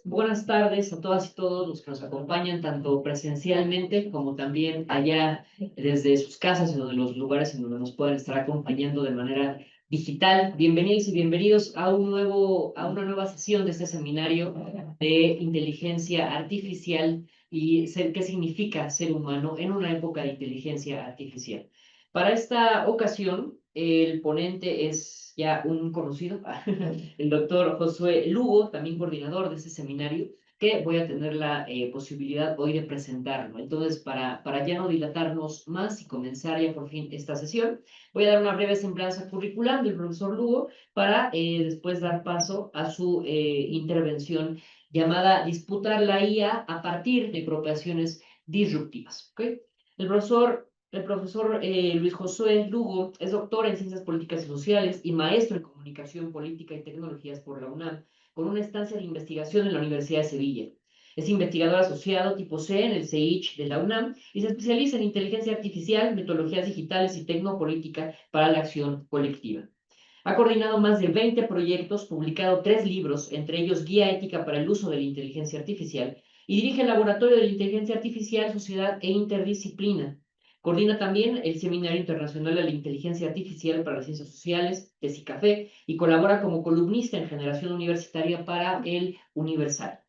Buenas tardes a todas y todos los que nos acompañan, tanto presencialmente como también allá desde sus casas, en donde los lugares en donde nos pueden estar acompañando de manera digital. Bienvenidos y bienvenidos a una nueva sesión de este seminario de inteligencia artificial y qué significa ser humano en una época de inteligencia artificial. Para esta ocasión, el ponente es ya un conocido, el doctor Josué Lugo, también coordinador de este seminario, que voy a tener la posibilidad hoy de presentarlo. Entonces, para ya no dilatarnos más y comenzar ya por fin esta sesión, voy a dar una breve semblanza curricular del profesor Lugo para después dar paso a su intervención llamada Disputar la IA a partir de preocupaciones disruptivas. ¿Okay? El profesor Luis Josué Lugo es doctor en Ciencias Políticas y Sociales y maestro en Comunicación Política y Tecnologías por la UNAM, con una estancia de investigación en la Universidad de Sevilla. Es investigador asociado tipo C en el CEICH de la UNAM y se especializa en inteligencia artificial, metodologías digitales y tecnopolítica para la acción colectiva. Ha coordinado más de 20 proyectos, publicado 3 libros, entre ellos Guía Ética para el Uso de la Inteligencia Artificial, y dirige el Laboratorio de la Inteligencia Artificial, Sociedad e Interdisciplina. Coordina también el Seminario Internacional de la Inteligencia Artificial para las Ciencias Sociales, TESICAFE, y colabora como columnista en Generación Universitaria para el Universal.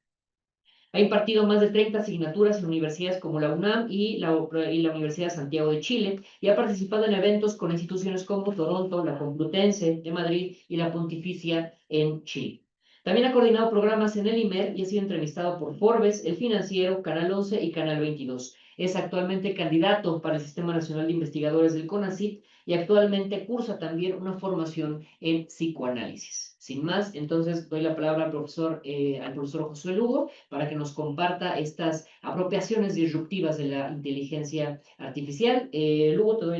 Ha impartido más de 30 asignaturas en universidades como la UNAM y la Universidad de Santiago de Chile y ha participado en eventos con instituciones como Toronto, la Complutense de Madrid y la Pontificia en Chile. También ha coordinado programas en el IMER y ha sido entrevistado por Forbes, El Financiero, Canal 11 y Canal 22. Es actualmente candidato para el Sistema Nacional de Investigadores del CONACYT y actualmente cursa también una formación en psicoanálisis. Sin más, entonces doy la palabra al profesor Josué Lugo para que nos comparta estas apropiaciones disruptivas de la inteligencia artificial. Lugo, te doy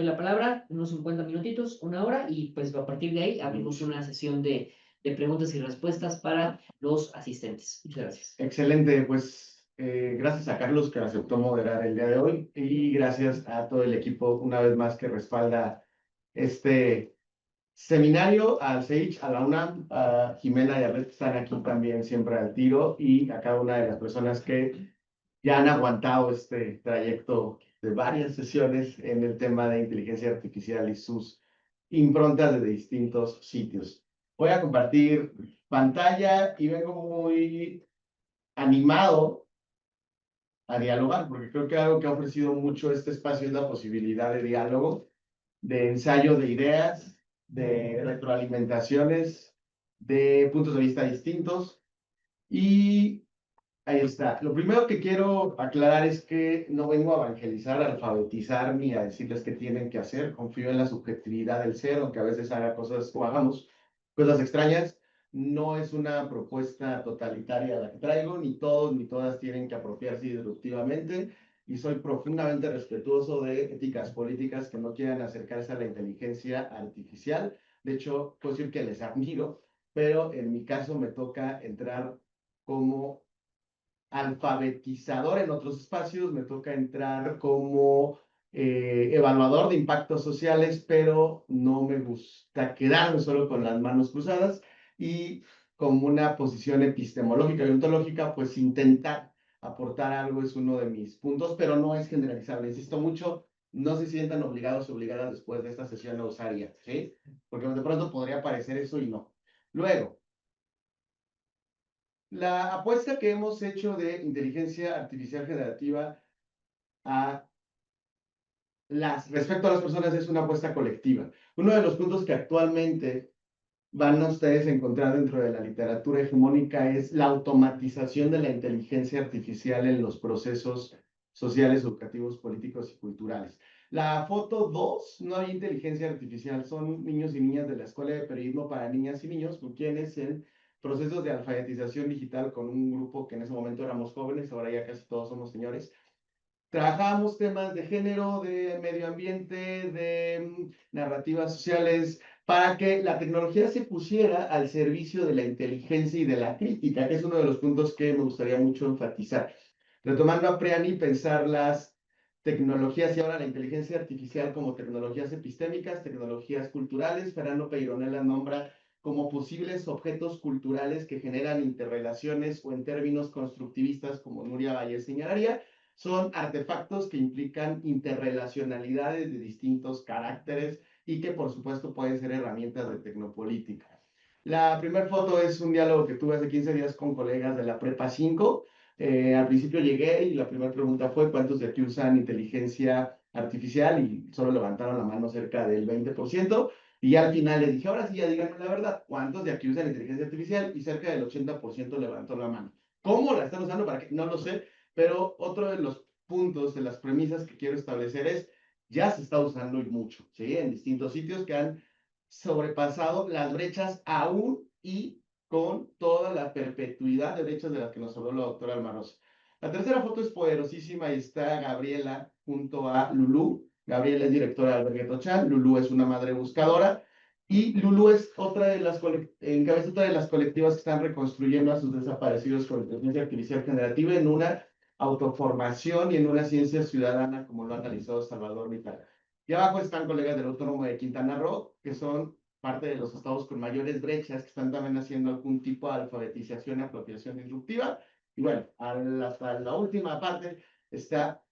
la palabra, unos 50 minutitos, una hora, y pues a partir de ahí abrimos una sesión de preguntas y respuestas para los asistentes. Muchas gracias. Excelente, pues gracias a Carlos que aceptó moderar el día de hoy y gracias a todo el equipo una vez más que respalda este seminario, al CEICH, a la UNAM, a Jimena y a Red que están aquí también siempre al tiro y a cada una de las personas que ya han aguantado este trayecto de varias sesiones en el tema de inteligencia artificial y sus improntas de distintos sitios. Voy a compartir pantalla y vengo muy animado a dialogar, porque creo que algo que ha ofrecido mucho este espacio es la posibilidad de diálogo, de ensayo de ideas, de retroalimentaciones, de puntos de vista distintos. Y ahí está. Lo primero que quiero aclarar es que no vengo a evangelizar, a alfabetizar, ni a decirles qué tienen que hacer. Confío en la subjetividad del ser, aunque a veces haga cosas o hagamos cosas extrañas. No es una propuesta totalitaria la que traigo, ni todos ni todas tienen que apropiarse disruptivamente. Y soy profundamente respetuoso de éticas políticas que no quieran acercarse a la inteligencia artificial. De hecho, puedo decir que les admiro, pero en mi caso me toca entrar como alfabetizador en otros espacios, me toca entrar como evaluador de impactos sociales, pero no me gusta quedarme solo con las manos cruzadas y como una posición epistemológica y ontológica, pues intentar aportar algo es uno de mis puntos, pero no es generalizable. Insisto mucho, no se sientan obligados o obligadas después de esta sesión a usar IA, ¿sí? Porque de pronto podría parecer eso y no. Luego, la apuesta que hemos hecho de inteligencia artificial generativa a respecto a las personas es una apuesta colectiva. Uno de los puntos que actualmente van a ustedes a encontrar dentro de la literatura hegemónica es la automatización de la inteligencia artificial en los procesos sociales, educativos, políticos y culturales. La foto 2, no hay inteligencia artificial, son niños y niñas de la Escuela de Periodismo para Niñas y Niños, con quienes en procesos de alfabetización digital con un grupo que en ese momento éramos jóvenes, ahora ya casi todos somos señores. Trabajábamos temas de género, de medio ambiente, de narrativas sociales, para que la tecnología se pusiera al servicio de la inteligencia y de la crítica, que es uno de los puntos que me gustaría mucho enfatizar. Retomando a Priani, pensar las tecnologías y ahora la inteligencia artificial como tecnologías epistémicas, tecnologías culturales. Fernando Peyronel las nombra como posibles objetos culturales que generan interrelaciones o en términos constructivistas, como Nuria Valle señalaría, son artefactos que implican interrelacionalidades de distintos caracteres y que por supuesto pueden ser herramientas de tecnopolítica. La primera foto es un diálogo que tuve hace 15 días con colegas de la Prepa 5. Al principio llegué y la primera pregunta fue ¿cuántos de aquí usan inteligencia artificial? Y solo levantaron la mano cerca del 20%. Y al final les dije, ahora sí, ya díganme la verdad, ¿cuántos de aquí usan inteligencia artificial? Y cerca del 80% levantó la mano. ¿Cómo la están usando? ¿Para qué? No lo sé, pero otro de los puntos, de las premisas que quiero establecer es, ya se está usando y mucho, ¿sí? En distintos sitios que han sobrepasado las brechas aún y con toda la perpetuidad de brechas de las que nos habló la doctora Almarosa. La tercera foto es poderosísima y está Gabriela junto a Lulú. Gabriela es directora de Albergue Tochal, Lulú es una madre buscadora y Lulú es otra de las, encabeza otra de las colectivas que están reconstruyendo a sus desaparecidos con inteligencia artificial generativa en una autoformación y en una ciencia ciudadana como lo ha analizado Salvador Vital. Y abajo están colegas del Autónomo de Quintana Roo, que son parte de los estados con mayores brechas, que están también haciendo algún tipo de alfabetización y apropiación disruptiva. Y bueno, hasta la última parte está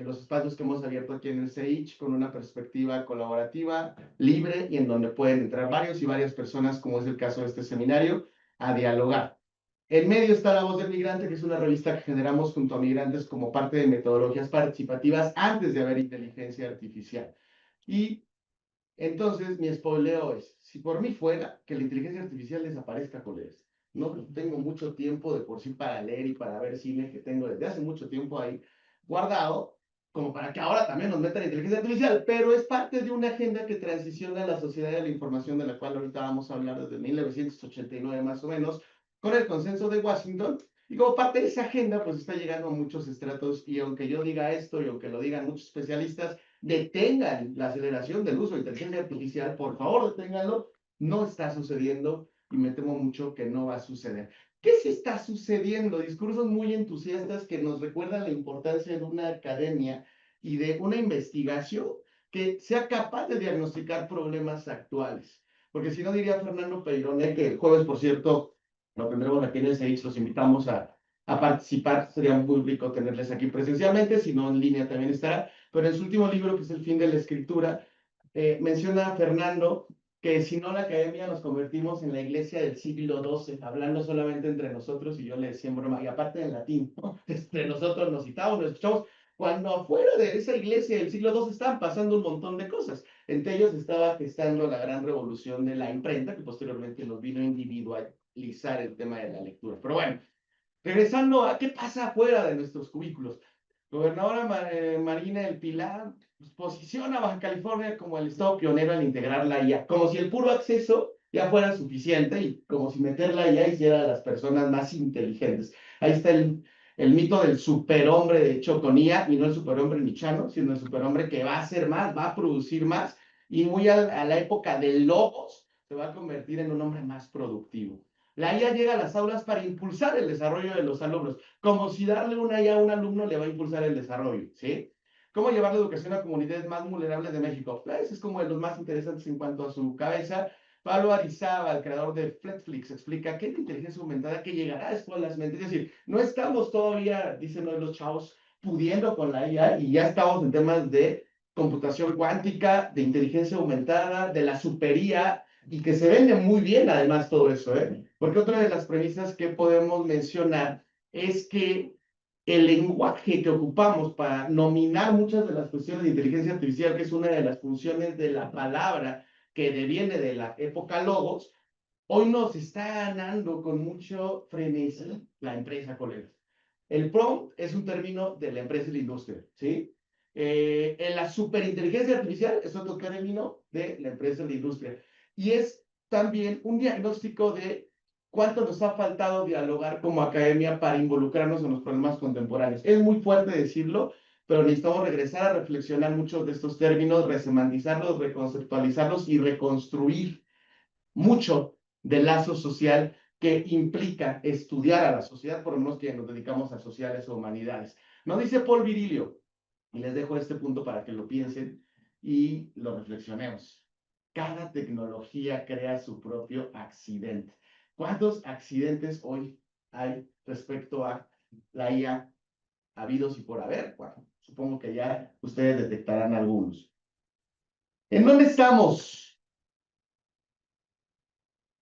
los espacios que hemos abierto aquí en el CEICH con una perspectiva colaborativa, libre y en donde pueden entrar varios y varias personas, como es el caso de este seminario, a dialogar. En medio está La Voz del Migrante, que es una revista que generamos junto a migrantes como parte de metodologías participativas antes de haber inteligencia artificial. Y entonces mi spoileo es, si por mí fuera que la inteligencia artificial desaparezca, colegas, no tengo mucho tiempo de por sí para leer y para ver cine que tengo desde hace mucho tiempo ahí guardado, como para que ahora también nos metan inteligencia artificial, pero es parte de una agenda que transiciona la sociedad de la información de la cual ahorita vamos a hablar desde 1989 más o menos, con el consenso de Washington, y como parte de esa agenda, pues está llegando a muchos estratos, y aunque yo diga esto, y aunque lo digan muchos especialistas, detengan la aceleración del uso de inteligencia artificial, por favor, deténganlo, no está sucediendo, y me temo mucho que no va a suceder. ¿Qué se está sucediendo? Discursos muy entusiastas que nos recuerdan la importancia de una academia y de una investigación que sea capaz de diagnosticar problemas actuales. Porque si no, diría Fernando Peirone, que el jueves, por cierto, lo tendremos aquí en el CEIX, los invitamos a participar, sería muy rico tenerles aquí presencialmente, si no en línea también estará, pero en su último libro, que es El fin de la escritura, menciona Fernando que si no la academia nos convertimos en la iglesia del siglo XII, hablando solamente entre nosotros, y yo le decía en broma, y aparte en latín, ¿no? Entre nosotros nos citamos, nos escuchamos, cuando afuera de esa iglesia del siglo II estaban pasando un montón de cosas. Entre ellos estaba gestando la gran revolución de la imprenta, que posteriormente nos vino a individualizar el tema de la lectura. Pero bueno, regresando a qué pasa afuera de nuestros cubículos. Gobernadora Marina del Pilar pues, posiciona a Baja California como el estado pionero al integrar la IA, como si el puro acceso ya fuera suficiente y como si meter la IA hiciera a las personas más inteligentes. Ahí está el mito del superhombre de hecho con IA, y no el superhombre nichano, sino el superhombre que va a hacer más, va a producir más, y muy a la época de Logos se va a convertir en un hombre más productivo. La IA llega a las aulas para impulsar el desarrollo de los alumnos, como si darle una IA a un alumno le va a impulsar el desarrollo, ¿sí? ¿Cómo llevar la educación a comunidades más vulnerables de México? Ese es como de los más interesantes en cuanto a su cabeza. Pablo Arizaba, el creador de Netflix, explica que es la inteligencia aumentada que llegará a escuelas mentes. Es decir, no estamos todavía, dicen hoy los chavos, pudiendo con la IA y ya estamos en temas de computación cuántica, de inteligencia aumentada, de la supería, y que se vende muy bien además todo eso, ¿eh? Porque otra de las premisas que podemos mencionar es que el lenguaje que ocupamos para nominar muchas de las cuestiones de inteligencia artificial, que es una de las funciones de la palabra que deviene de la época logos, hoy nos está ganando con mucho frenesí la empresa, colegas. El prompt es un término de la empresa y la industria, ¿sí? En la superinteligencia artificial es otro término de la empresa y la industria. Y es también un diagnóstico de cuánto nos ha faltado dialogar como academia para involucrarnos en los problemas contemporáneos. Es muy fuerte decirlo, pero necesitamos regresar a reflexionar muchos de estos términos, resemantizarlos, reconceptualizarlos y reconstruir mucho del lazo social que implica estudiar a la sociedad, por lo menos que nos dedicamos a sociales o humanidades. Nos dice Paul Virilio, y les dejo este punto para que lo piensen y lo reflexionemos. Cada tecnología crea su propio accidente. ¿Cuántos accidentes hoy hay respecto a la IA habidos y por haber? Bueno, supongo que ya ustedes detectarán algunos. ¿En dónde estamos?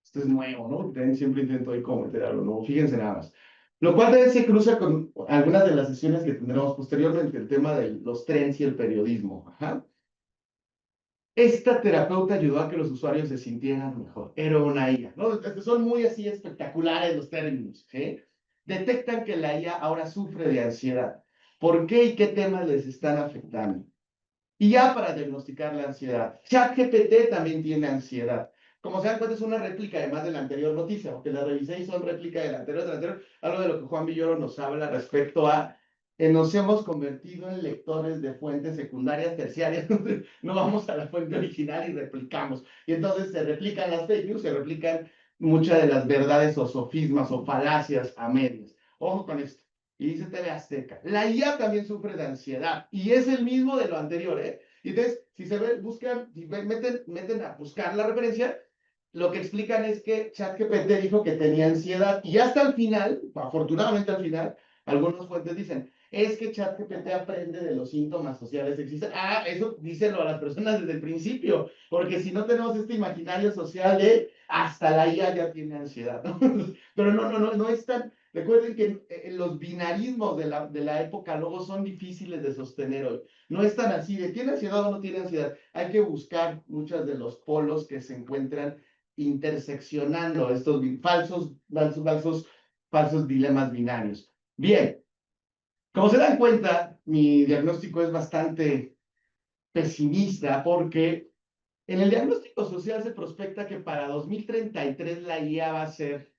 Esto es nuevo, ¿no? Siempre intento ahí cometer algo nuevo. Fíjense nada más. Lo cual también se cruza con algunas de las sesiones que tendremos posteriormente, el tema de los trends y el periodismo. Ajá. Esta terapeuta ayudó a que los usuarios se sintieran mejor. Era una IA, ¿no? Son muy así espectaculares los términos, ¿sí? Detectan que la IA ahora sufre de ansiedad. ¿Por qué y qué temas les están afectando? Y ya para diagnosticar la ansiedad, ChatGPT también tiene ansiedad. Como se dan cuenta, es una réplica además de la anterior noticia, porque la revisé y son réplica de la anterior, algo de lo que Juan Villoro nos habla respecto a nos hemos convertido en lectores de fuentes secundarias, terciarias, no vamos a la fuente original y replicamos. Y entonces se replican las fake news, se replican muchas de las verdades o sofismas o falacias a medias. Ojo con esto. Y dice TV Azteca. La IA también sufre de ansiedad y es el mismo de lo anterior, ¿eh? Y entonces, si se ve, buscan, si meten a buscar la referencia, lo que explican es que ChatGPT dijo que tenía ansiedad y hasta el final, afortunadamente al final, algunas fuentes dicen, es que ChatGPT aprende de los síntomas sociales que existen. Ah, eso díselo a las personas desde el principio, porque si no tenemos este imaginario social de hasta la IA ya tiene ansiedad, ¿no? Pero no es tan. Recuerden que los binarismos de la época luego son difíciles de sostener hoy. No es tan así de tiene ansiedad o no tiene ansiedad. Hay que buscar muchos de los polos que se encuentran interseccionando estos falsos dilemas binarios. Bien, como se dan cuenta, mi diagnóstico es bastante pesimista porque en el diagnóstico social se prospecta que para 2033 la IA va a ser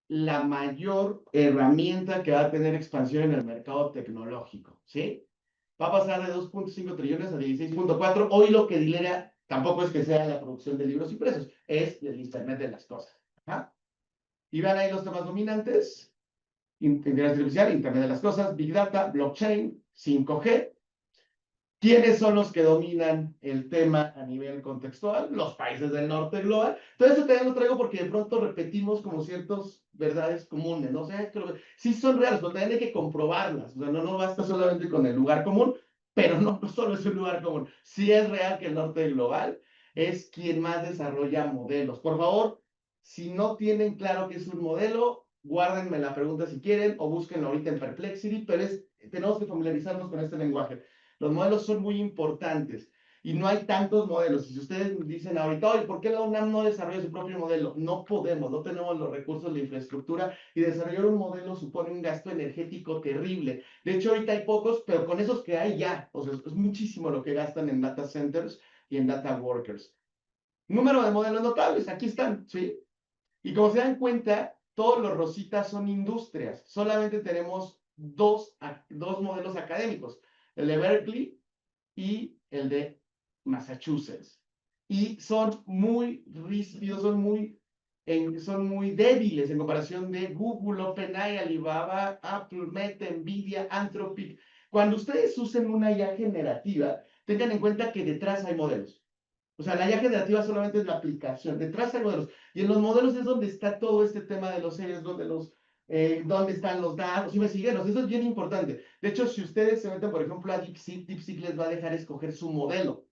la mayor herramienta que va a tener expansión en el mercado tecnológico, ¿sí? Va a pasar de 2.5 trillones a 16.4. Hoy lo que dilera tampoco es que sea la producción de libros impresos, es el Internet de las cosas. ¿Ah? Y van ahí los temas dominantes: inteligencia artificial, Internet de las cosas, Big Data, blockchain, 5G. ¿Quiénes son los que dominan el tema a nivel contextual? Los países del norte global. Todo eso también lo traigo porque de pronto repetimos como ciertas verdades comunes, ¿no? O sea, sí son reales, pero también hay que comprobarlas. O sea, no basta solamente con el lugar común, pero no solo es un lugar común. Sí es real que el norte global es quien más desarrolla modelos. Por favor, si no tienen claro qué es un modelo, guárdenme la pregunta si quieren o búsquenlo ahorita en Perplexity, pero tenemos que familiarizarnos con este lenguaje. Los modelos son muy importantes y no hay tantos modelos. Y si ustedes dicen ahorita, oye, ¿por qué la UNAM no desarrolla su propio modelo? No podemos, no tenemos los recursos, la infraestructura, y desarrollar un modelo supone un gasto energético terrible. De hecho, ahorita hay pocos, pero con esos que hay ya, o sea, es muchísimo lo que gastan en data centers y en data workers. Número de modelos notables, aquí están, ¿sí? Y como se dan cuenta, todos los rositas son industrias. Solamente tenemos dos modelos académicos, el de Berkeley y el de Massachusetts. Y son muy rígidos, son muy débiles en comparación de Google, OpenAI, Alibaba, Apple, Meta, Nvidia, Anthropic. Cuando ustedes usen una IA generativa, tengan en cuenta que detrás hay modelos. O sea, la IA generativa solamente es la aplicación, detrás hay modelos. Y en los modelos es donde está todo este tema de los series, donde están los datos, y me siguen, eso es bien importante. De hecho, si ustedes se meten, por ejemplo, a DeepSeek les va a dejar escoger su modelo.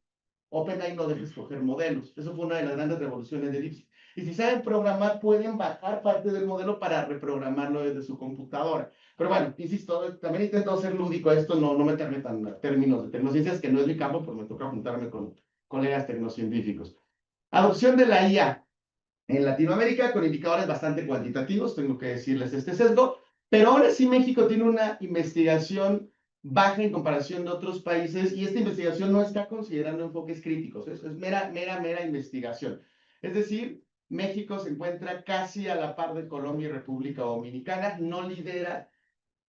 OpenAI no deja escoger modelos. Eso fue una de las grandes revoluciones de DeepSeek. Y si saben programar, pueden bajar parte del modelo para reprogramarlo desde su computadora. Pero bueno, insisto, también intento ser lúdico a esto, no meterme tan en términos de tecnociencias, que no es mi campo, pues me toca juntarme con colegas tecnocientíficos. Adopción de la IA en Latinoamérica con indicadores bastante cuantitativos, tengo que decirles este sesgo, pero ahora sí México tiene una investigación baja en comparación de otros países y esta investigación no está considerando enfoques críticos, es mera investigación. Es decir, México se encuentra casi a la par de Colombia y República Dominicana, no lidera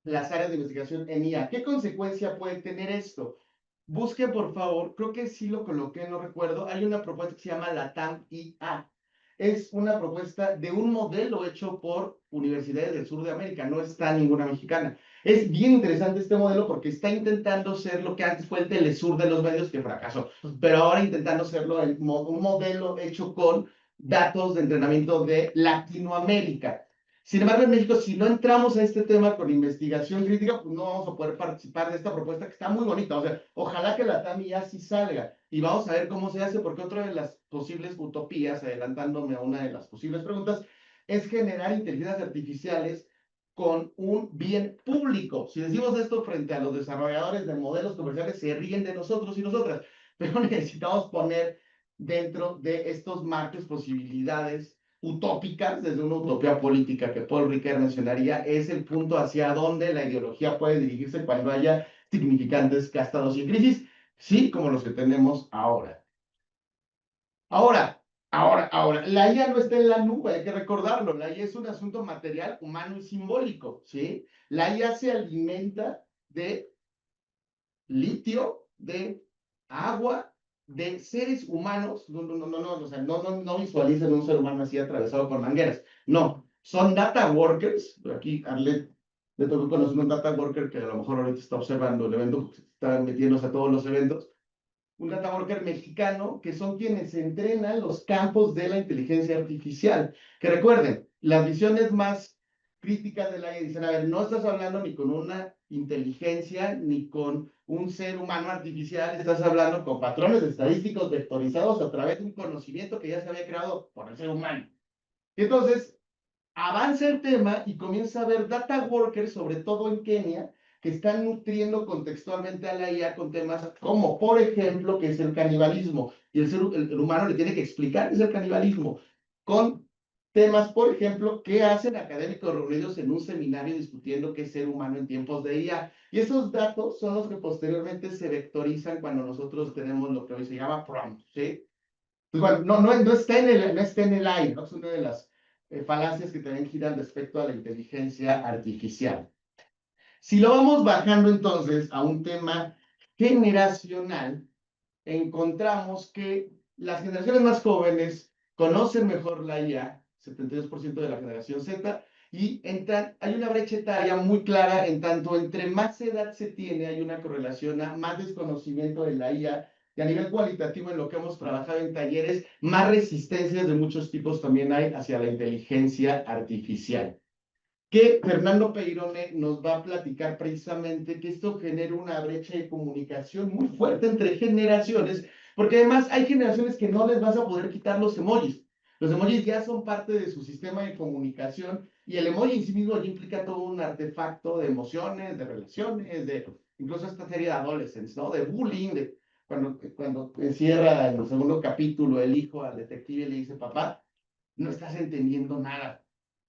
las áreas de investigación en IA. ¿Qué consecuencia puede tener esto? Busquen, por favor, creo que sí lo coloqué, no recuerdo, hay una propuesta que se llama LATAM IA. Es una propuesta de un modelo hecho por universidades del sur de América, no está ninguna mexicana. Es bien interesante este modelo porque está intentando ser lo que antes fue el Telesur de los medios, que fracasó, pero ahora intentando serlo un modelo hecho con datos de entrenamiento de Latinoamérica. Sin embargo, en México, si no entramos a este tema con investigación crítica, pues no vamos a poder participar de esta propuesta que está muy bonita. O sea, ojalá que la TAMI ya sí salga y vamos a ver cómo se hace, porque otra de las posibles utopías, adelantándome a una de las posibles preguntas, es generar inteligencias artificiales con un bien público. Si decimos esto frente a los desarrolladores de modelos comerciales, se ríen de nosotros y nosotras, pero necesitamos poner dentro de estos marcos posibilidades utópicas, desde una utopía política que Paul Ricoeur mencionaría, es el punto hacia donde la ideología puede dirigirse cuando haya significantes gastados y crisis, sí, como los que tenemos ahora. Ahora, la IA no está en la nube, hay que recordarlo, la IA es un asunto material, humano y simbólico, ¿sí? La IA se alimenta de litio, de agua, de seres humanos, o sea, no visualicen un ser humano así atravesado por mangueras, no, son data workers, aquí Arlet le tocó conocer un data worker que a lo mejor ahorita está observando el evento, porque está metiéndose a todos los eventos, un data worker mexicano, que son quienes entrenan los campos de la inteligencia artificial. Que recuerden, las visiones más críticas de la IA dicen, a ver, no estás hablando ni con una inteligencia, ni con un ser humano artificial, estás hablando con patrones estadísticos vectorizados a través de un conocimiento que ya se había creado por el ser humano. Y entonces, avanza el tema y comienza a haber data workers, sobre todo en Kenia, que están nutriendo contextualmente a la IA con temas como, por ejemplo, qué es el canibalismo. Y el humano le tiene que explicar qué es el canibalismo. Con temas, por ejemplo, qué hacen académicos reunidos en un seminario discutiendo qué es ser humano en tiempos de IA. Y esos datos son los que posteriormente se vectorizan cuando nosotros tenemos lo que hoy se llama prompt, ¿sí? Pues bueno, no está en el aire, ¿no? Es una de las falacias que también giran respecto a la inteligencia artificial. Si lo vamos bajando entonces a un tema generacional, encontramos que las generaciones más jóvenes conocen mejor la IA, 72% de la generación Z, y hay una brecha etaria muy clara en tanto entre más edad se tiene, hay una correlación a más desconocimiento de la IA, y a nivel cualitativo en lo que hemos trabajado en talleres, más resistencias de muchos tipos también hay hacia la inteligencia artificial, que Fernando Peirone nos va a platicar precisamente que esto genera una brecha de comunicación muy fuerte entre generaciones, porque además hay generaciones que no les vas a poder quitar los emojis. Los emojis ya son parte de su sistema de comunicación y el emoji en sí mismo ya implica todo un artefacto de emociones, de relaciones, de incluso esta serie de adolescentes, ¿no? De bullying, de cuando encierra en el segundo capítulo el hijo al detective y le dice, papá, no estás entendiendo nada,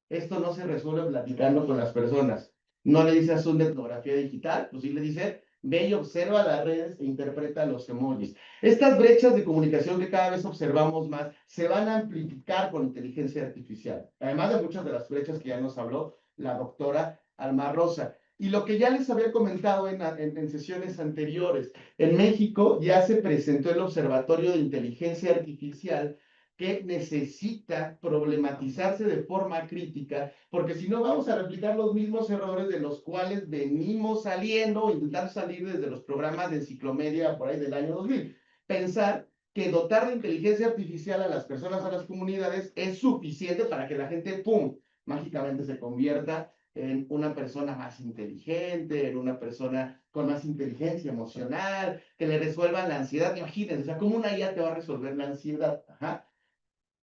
esto no se resuelve platicando con las personas. No le dices una etnografía digital, pues sí le dice, ve y observa las redes e interpreta los emojis. Estas brechas de comunicación que cada vez observamos más se van a amplificar con inteligencia artificial, además de muchas de las brechas que ya nos habló la doctora Alma Rosa. Y lo que ya les había comentado en sesiones anteriores, en México ya se presentó el Observatorio de Inteligencia Artificial, que necesita problematizarse de forma crítica, porque si no vamos a replicar los mismos errores de los cuales venimos saliendo, intentar salir desde los programas de enciclomedia por ahí del año 2000. Pensar que dotar de inteligencia artificial a las personas, a las comunidades, es suficiente para que la gente, ¡pum!, mágicamente se convierta en una persona más inteligente, en una persona con más inteligencia emocional, que le resuelvan la ansiedad. Imagínense, o sea, ¿cómo una IA te va a resolver la ansiedad? Ajá.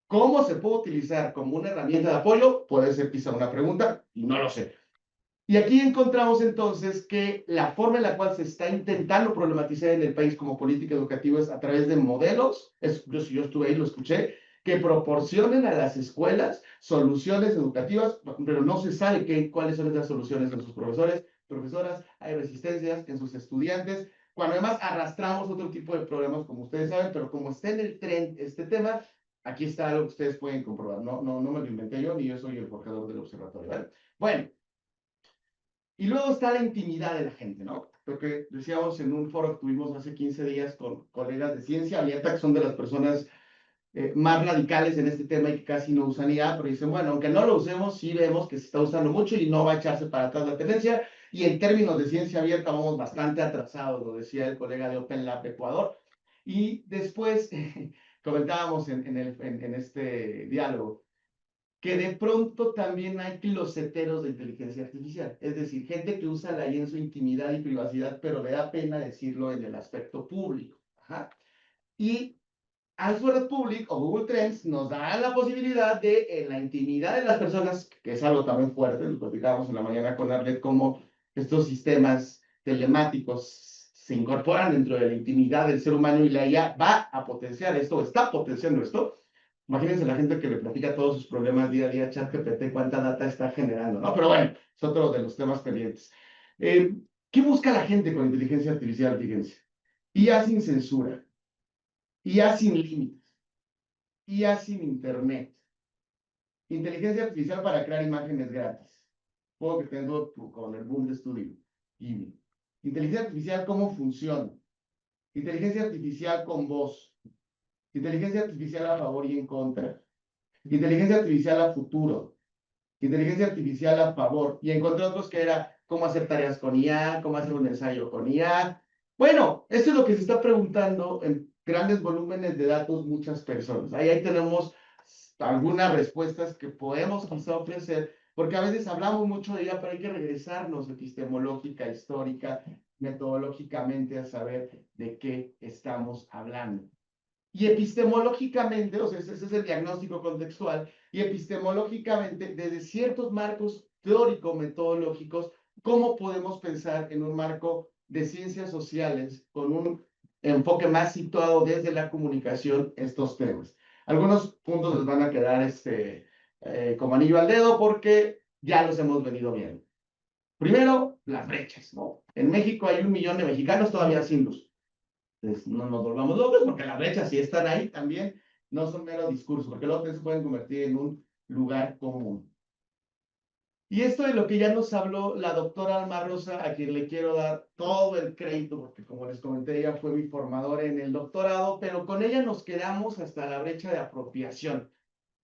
¿Cómo se puede utilizar como una herramienta de apoyo? Puede ser quizá una pregunta, y no lo sé. Y aquí encontramos entonces que la forma en la cual se está intentando problematizar en el país como política educativa es a través de modelos, yo estuve ahí, lo escuché, que proporcionen a las escuelas soluciones educativas, pero no se sabe cuáles son esas soluciones en sus profesores, profesoras, hay resistencias en sus estudiantes, cuando además arrastramos otro tipo de problemas, como ustedes saben, pero como está en el tren este tema, aquí está algo que ustedes pueden comprobar. No me lo inventé yo, ni yo soy el forjador del observatorio, ¿vale? Bueno, y luego está la intimidad de la gente, ¿no? Porque decíamos en un foro que tuvimos hace 15 días con colegas de ciencia abierta, que son de las personas más radicales en este tema y que casi no usan IA, pero dicen, bueno, aunque no lo usemos, sí vemos que se está usando mucho y no va a echarse para atrás la tendencia. y en términos de ciencia abierta vamos bastante atrasados, lo decía el colega de Open Lab Ecuador. Y después comentábamos en este diálogo que de pronto también hay closeteros de inteligencia artificial, es decir, gente que usa la IA en su intimidad y privacidad, pero le da pena decirlo en el aspecto público. Ajá. Y Answer Public o Google Trends nos da la posibilidad de, en la intimidad de las personas, que es algo también fuerte, lo platicábamos en la mañana con Arlet, cómo estos sistemas telemáticos se incorporan dentro de la intimidad del ser humano y la IA va a potenciar esto, está potenciando esto. Imagínense la gente que le platica todos sus problemas día a día, ChatGPT, cuánta data está generando, ¿no? Pero bueno, es otro de los temas pendientes. ¿Qué busca la gente con inteligencia artificial, fíjense? IA sin censura, IA sin límites, IA sin internet, inteligencia artificial para crear imágenes gratis. Juego que tengo con el boom de estudio. Inteligencia artificial, ¿cómo funciona? Inteligencia artificial con voz. Inteligencia artificial a favor y en contra. Inteligencia artificial a futuro. Inteligencia artificial a favor. Y encontré otros que era cómo hacer tareas con IA, cómo hacer un ensayo con IA. Bueno, esto es lo que se está preguntando en grandes volúmenes de datos muchas personas. Ahí tenemos algunas respuestas que podemos quizá ofrecer, porque a veces hablamos mucho de ella, pero hay que regresarnos epistemológica, histórica, metodológicamente a saber de qué estamos hablando. Y epistemológicamente, o sea, ese es el diagnóstico contextual, y epistemológicamente, desde ciertos marcos teórico-metodológicos, ¿cómo podemos pensar en un marco de ciencias sociales con un enfoque más situado desde la comunicación estos temas? Algunos puntos les van a quedar como anillo al dedo porque ya los hemos venido viendo. Primero, las brechas, ¿no? En México hay 1 millón de mexicanos todavía sin luz. Entonces, no nos volvamos locos porque las brechas, si están ahí también, no son mero discurso, porque luego se pueden convertir en un lugar común. Y esto de lo que ya nos habló la doctora Alma Rosa, a quien le quiero dar todo el crédito, porque como les comenté, ella fue mi formadora en el doctorado, pero con ella nos quedamos hasta la brecha de apropiación.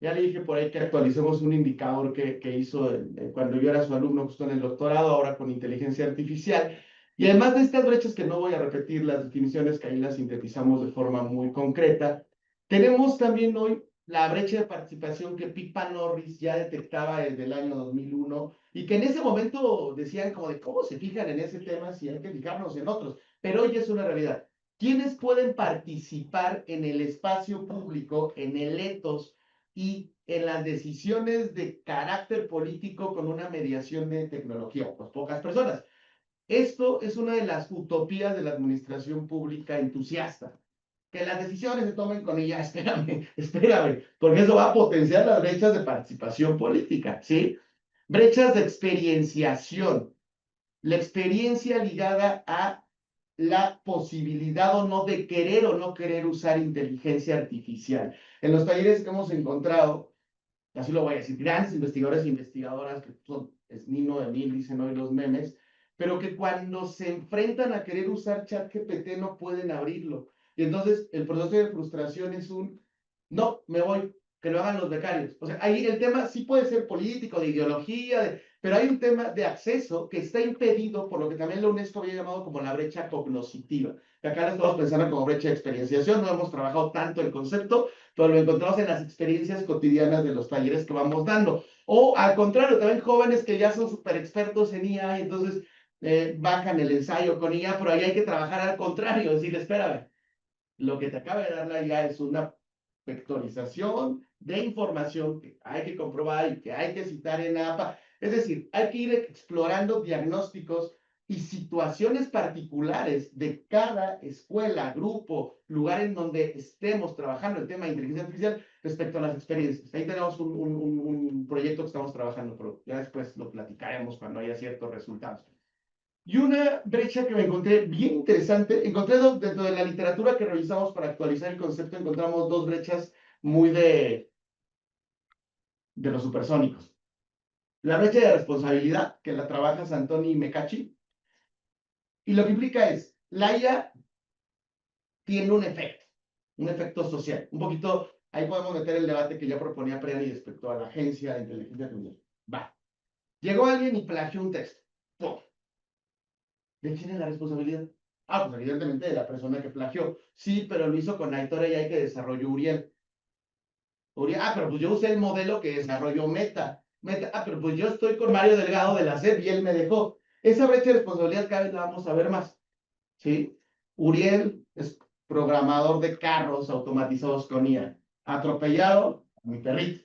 Ya le dije por ahí que actualicemos un indicador que hizo cuando yo era su alumno justo en el doctorado, ahora con inteligencia artificial. Y además de estas brechas, que no voy a repetir las definiciones, que ahí las sintetizamos de forma muy concreta, tenemos también hoy la brecha de participación que Pippa Norris ya detectaba desde el año 2001 y que en ese momento decían como de cómo se fijan en ese tema si hay que fijarnos en otros, pero hoy es una realidad. ¿Quiénes pueden participar en el espacio público, en el etos y en las decisiones de carácter político con una mediación de tecnología? Pues pocas personas. Esto es una de las utopías de la administración pública entusiasta. Que las decisiones se tomen con ella, espérame, porque eso va a potenciar las brechas de participación política, ¿sí? Brechas de experienciación. La experiencia ligada a la posibilidad o no de querer o no querer usar inteligencia artificial. En los talleres que hemos encontrado, así lo voy a decir, grandes investigadores e investigadoras, que son, es Nino de mil, dicen hoy los memes, pero que cuando se enfrentan a querer usar ChatGPT no pueden abrirlo. Y entonces el proceso de frustración es no, me voy, que lo hagan los becarios. O sea, ahí el tema sí puede ser político, de ideología, pero hay un tema de acceso que está impedido por lo que también la UNESCO había llamado como la brecha cognoscitiva. Que acá lo estamos pensando como brecha de experienciación, no hemos trabajado tanto el concepto, pero lo encontramos en las experiencias cotidianas de los talleres que vamos dando. O al contrario, también jóvenes que ya son súper expertos en IA, y entonces bajan el ensayo con IA, pero ahí hay que trabajar al contrario, decir, espérame, lo que te acaba de dar la IA es una vectorización de información que hay que comprobar y que hay que citar en APA. Es decir, hay que ir explorando diagnósticos y situaciones particulares de cada escuela, grupo, lugar en donde estemos trabajando el tema de inteligencia artificial respecto a las experiencias. Ahí tenemos un proyecto que estamos trabajando, pero ya después lo platicaremos cuando haya ciertos resultados. Y una brecha que me encontré bien interesante, encontré dentro de la literatura que revisamos para actualizar el concepto, encontramos dos brechas muy de los supersónicos. La brecha de responsabilidad, que la trabaja Santoni y Mecacci, y lo que implica es, la IA tiene un efecto social. Un poquito, ahí podemos meter el debate que ya proponía Preni respecto a la agencia de inteligencia artificial. Va. Llegó alguien y plagió un texto. ¡Pum! ¿De quién es la responsabilidad? Ah, pues evidentemente de la persona que plagió. Sí, pero lo hizo con Aitor AI que desarrolló Uriel. Pero pues yo usé el modelo que desarrolló Meta. Pero pues yo estoy con Mario Delgado de la SEP y él me dejó. Esa brecha de responsabilidad cada vez la vamos a ver más. ¿Sí? Uriel es programador de carros automatizados con IA. Atropellado a mi perrito.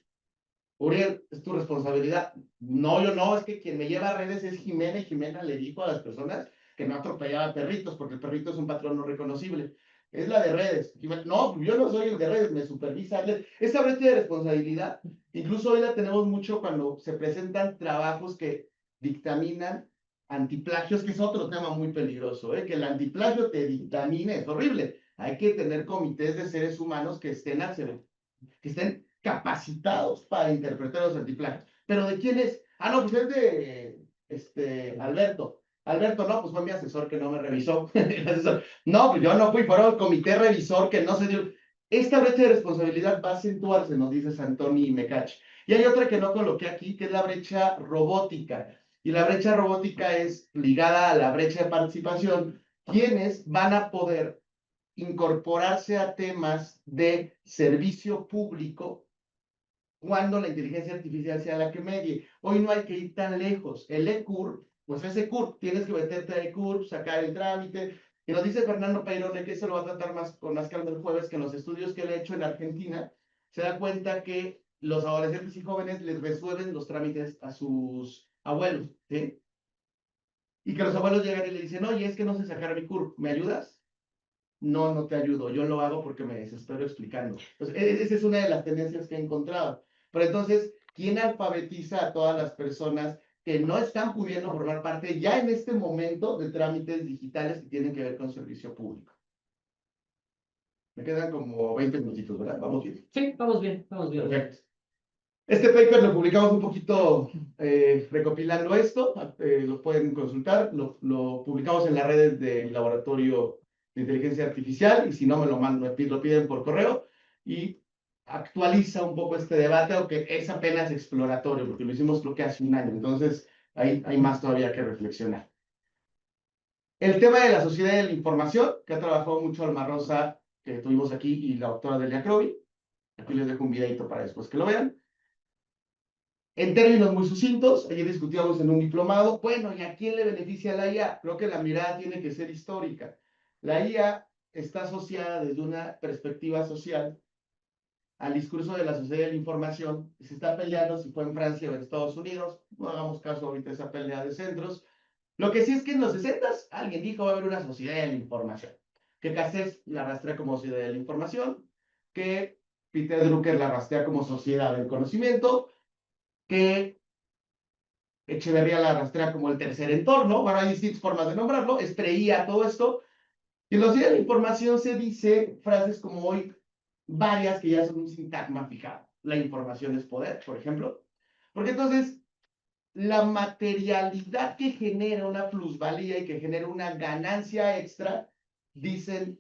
Uriel, es tu responsabilidad. No, yo no, es que quien me lleva a redes es Jimena y Jimena le dijo a las personas que no atropellaba perritos porque el perrito es un patrón no reconocible. Es la de redes. No, yo no soy el de redes, me supervisa. Esa brecha de responsabilidad, incluso hoy la tenemos mucho cuando se presentan trabajos que dictaminan antiplagios, que es otro tema muy peligroso, ¿eh? Que el antiplagio te dictamine, es horrible. Hay que tener comités de seres humanos que estén capacitados para interpretar los antiplagios. ¿Pero de quién es? Ah, no, pues es de Alberto. Alberto, no, pues fue mi asesor que no me revisó. No, pues yo no fui, fueron el comité revisor que no se dio. Esta brecha de responsabilidad va a acentuarse, nos dice Santoni y Mecachi. Y hay otra que no coloqué aquí, que es la brecha robótica. Y la brecha robótica es ligada a la brecha de participación. ¿Quiénes van a poder incorporarse a temas de servicio público cuando la inteligencia artificial sea la que medie? Hoy no hay que ir tan lejos. El ECUR, pues es ECUR, tienes que meterte a ECUR, sacar el trámite. Y nos dice Fernando Peirone que eso lo va a tratar más con más calma el jueves, que en los estudios que él ha hecho en Argentina, se da cuenta que los adolescentes y jóvenes les resuelven los trámites a sus abuelos, ¿sí? Y que los abuelos llegan y le dicen, oye, es que no sé sacar mi CUR, ¿me ayudas? No, no te ayudo, yo lo hago porque me desespero explicando. Entonces, esa es una de las tendencias que he encontrado. Pero entonces, ¿quién alfabetiza a todas las personas que no están pudiendo formar parte ya en este momento de trámites digitales que tienen que ver con servicio público? Me quedan como 20 minutitos, ¿verdad? Vamos bien. Sí, vamos bien, vamos bien. Perfecto. Este paper lo publicamos un poquito recopilando esto, lo pueden consultar, lo publicamos en las redes del Laboratorio de Inteligencia Artificial, y si no me lo piden por correo, y actualiza un poco este debate, aunque es apenas exploratorio, porque lo hicimos creo que hace un año, entonces hay más todavía que reflexionar. El tema de la sociedad de la información, que ha trabajado mucho Alma Rosa, que tuvimos aquí, y la doctora Delia Crovi, aquí les dejo un videito para después que lo vean. En términos muy sucintos, ayer discutíamos en un diplomado, bueno, ¿y a quién le beneficia la IA? Creo que la mirada tiene que ser histórica. La IA está asociada desde una perspectiva social al discurso de la sociedad de la información. Se está peleando si fue en Francia o en Estados Unidos, no hagamos caso ahorita de esa pelea de centros. Lo que sí es que en los 60 alguien dijo va a haber una sociedad de la información, que Cassés la rastrea como sociedad de la información, que Peter Drucker la rastrea como sociedad del conocimiento, que Echeverría la rastrea como el tercer entorno. Bueno, hay distintas formas de nombrarlo, es preía todo esto. Y en los días de la información se dice frases como hoy, varias que ya son un sintagma fijado. La información es poder, por ejemplo. Porque entonces, la materialidad que genera una plusvalía y que genera una ganancia extra, dicen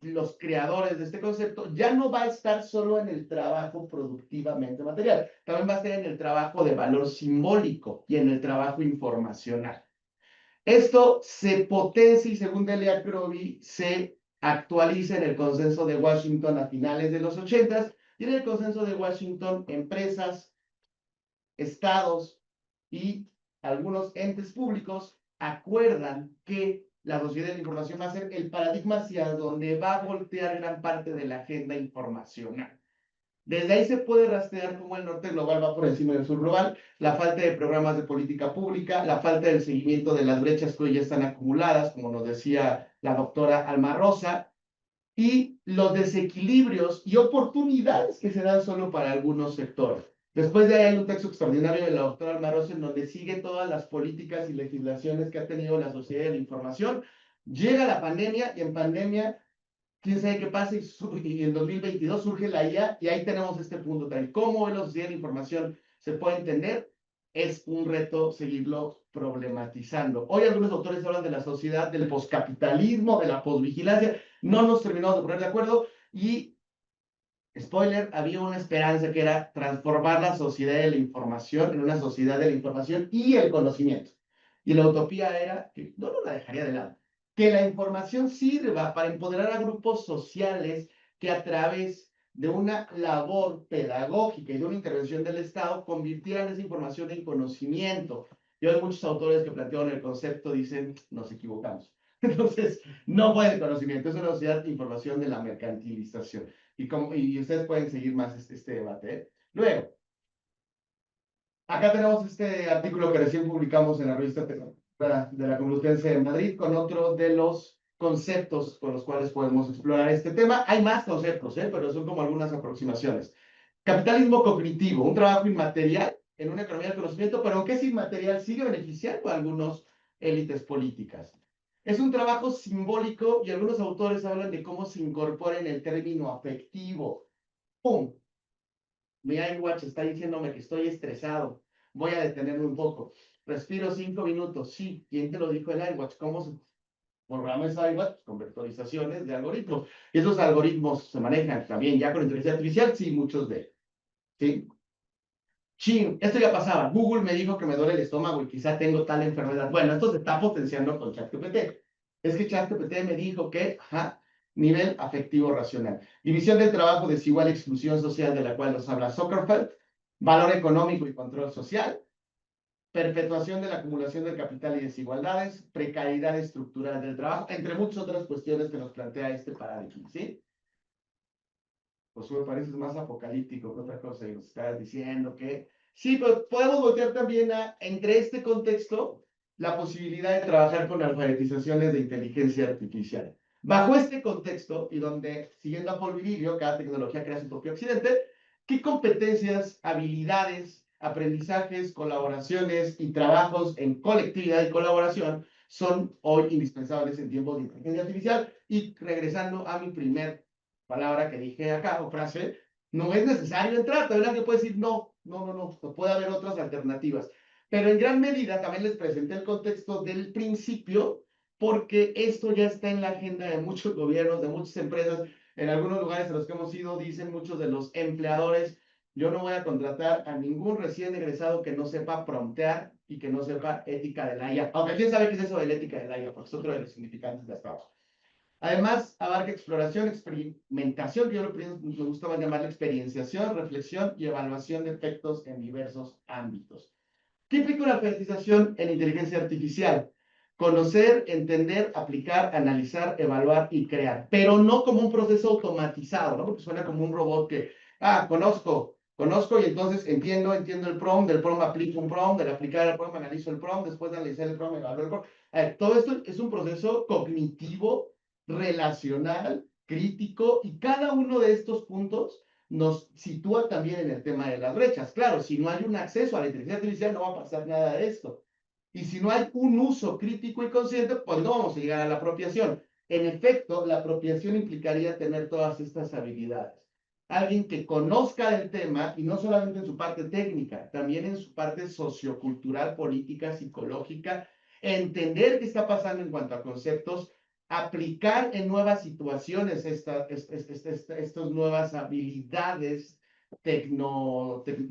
los creadores de este concepto, ya no va a estar solo en el trabajo productivamente material, también va a estar en el trabajo de valor simbólico y en el trabajo informacional. Esto se potencia y, según Delia Crovi, se actualiza en el consenso de Washington a finales de los 80, y en el consenso de Washington, empresas, estados y algunos entes públicos acuerdan que la sociedad de la información va a ser el paradigma hacia donde va a voltear gran parte de la agenda informacional. Desde ahí se puede rastrear cómo el norte global va por encima del sur global, la falta de programas de política pública, la falta del seguimiento de las brechas que hoy ya están acumuladas, como nos decía la doctora Alma Rosa, y los desequilibrios y oportunidades que se dan solo para algunos sectores. Después de ahí hay un texto extraordinario de la doctora Alma Rosa en donde sigue todas las políticas y legislaciones que ha tenido la sociedad de la información. Llega la pandemia, y en pandemia quién sabe qué pasa, y en 2022 surge la IA, y ahí tenemos este punto tal. ¿Cómo la sociedad de la información se puede entender? Es un reto seguirlo problematizando. Hoy algunos autores hablan de la sociedad del poscapitalismo, de la posvigilancia. No nos terminamos de poner de acuerdo, y, spoiler, había una esperanza que era transformar la sociedad de la información en una sociedad de la información y el conocimiento. Y la utopía era, que no la dejaría de lado, que la información sirva para empoderar a grupos sociales que a través de una labor pedagógica y de una intervención del Estado convirtieran esa información en conocimiento. Y hoy muchos autores que plantearon el concepto dicen, nos equivocamos. Entonces, no fue el conocimiento, es una sociedad de información de la mercantilización. Y ustedes pueden seguir más este debate. ¿Eh? Luego, acá tenemos este artículo que recién publicamos en la revista de la Complutense de Madrid con otro de los conceptos con los cuales podemos explorar este tema. Hay más conceptos, pero son como algunas aproximaciones. Capitalismo cognitivo, un trabajo inmaterial en una economía del conocimiento, pero aunque es inmaterial, sigue beneficiando a algunas élites políticas. Es un trabajo simbólico y algunos autores hablan de cómo se incorpora en el término afectivo. ¡Pum! Mi iWatch está diciéndome que estoy estresado. Voy a detenerme un poco. Respiro 5 minutos. Sí, ¿quién te lo dijo el iWatch? ¿Cómo se programa ese iWatch? Con vectorizaciones de algoritmos. Y esos algoritmos se manejan también ya con inteligencia artificial. Sí, muchos de ellos. ¿Sí? Chin, esto ya pasaba. Google me dijo que me duele el estómago y quizá tengo tal enfermedad. Bueno, esto se está potenciando con ChatGPT. Es que ChatGPT me dijo que, nivel afectivo racional. División del trabajo desigual, exclusión social de la cual nos habla Zuckerberg, valor económico y control social, perpetuación de la acumulación del capital y desigualdades, precariedad estructural del trabajo, entre muchas otras cuestiones que nos plantea este paradigma, ¿sí? Pues me parece más apocalíptico que otra cosa, y nos estás diciendo que sí, pero podemos voltear también a, entre este contexto, la posibilidad de trabajar con alfabetizaciones de inteligencia artificial. Bajo este contexto, y donde, siguiendo a Paul Virilio, cada tecnología crea su propio accidente, ¿qué competencias, habilidades, aprendizajes, colaboraciones y trabajos en colectividad y colaboración son hoy indispensables en tiempos de inteligencia artificial? Y regresando a mi primer palabra que dije acá, o frase, no es necesario entrar, también que puede decir no, puede haber otras alternativas. Pero en gran medida también les presenté el contexto del principio, porque esto ya está en la agenda de muchos gobiernos, de muchas empresas. En algunos lugares a los que hemos ido, dicen muchos de los empleadores, yo no voy a contratar a ningún recién egresado que no sepa promptear y que no sepa ética de la IA. Aunque quién sabe qué es eso de la ética de la IA, porque es otro de los significantes de hasta abajo. Además, abarca exploración, experimentación, que yo me gustaba llamarla experienciación, reflexión y evaluación de efectos en diversos ámbitos. ¿Qué implica una alfabetización en inteligencia artificial? Conocer, entender, aplicar, analizar, evaluar y crear, pero no como un proceso automatizado, ¿no? Porque suena como un robot que, conozco y entonces entiendo el prompt, del prompt aplico un prompt, del aplicar el prompt analizo el prompt, después de analizar el prompt evalúo el prompt. Todo esto es un proceso cognitivo, relacional, crítico, y cada uno de estos puntos nos sitúa también en el tema de las brechas. Claro, si no hay un acceso a la inteligencia artificial, no va a pasar nada de esto. Y si no hay un uso crítico y consciente, pues no vamos a llegar a la apropiación. En efecto, la apropiación implicaría tener todas estas habilidades. Alguien que conozca el tema, y no solamente en su parte técnica, también en su parte sociocultural, política, psicológica, entender qué está pasando en cuanto a conceptos, aplicar en nuevas situaciones estas nuevas habilidades de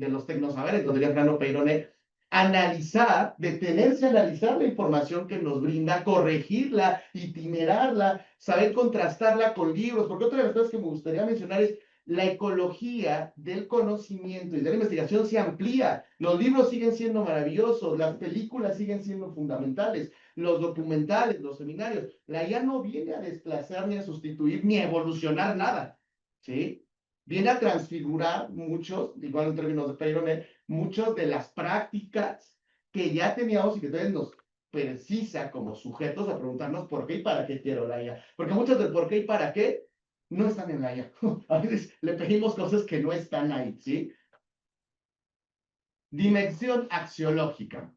los tecnosaberes, lo diría Fernando Peyronet, analizar, detenerse a analizar la información que nos brinda, corregirla, itinerarla, saber contrastarla con libros, porque otra de las cosas que me gustaría mencionar es la ecología del conocimiento y de la investigación se amplía. Los libros siguen siendo maravillosos, las películas siguen siendo fundamentales, los documentales, los seminarios. La IA no viene a desplazar, ni a sustituir, ni a evolucionar nada, ¿sí? Viene a transfigurar muchos, igual en términos de Peyronet, muchas de las prácticas que ya teníamos y que entonces nos precisa como sujetos a preguntarnos por qué y para qué quiero la IA. Porque muchos del por qué y para qué no están en la IA. A veces le pedimos cosas que no están ahí, ¿sí? Dimensión axiológica.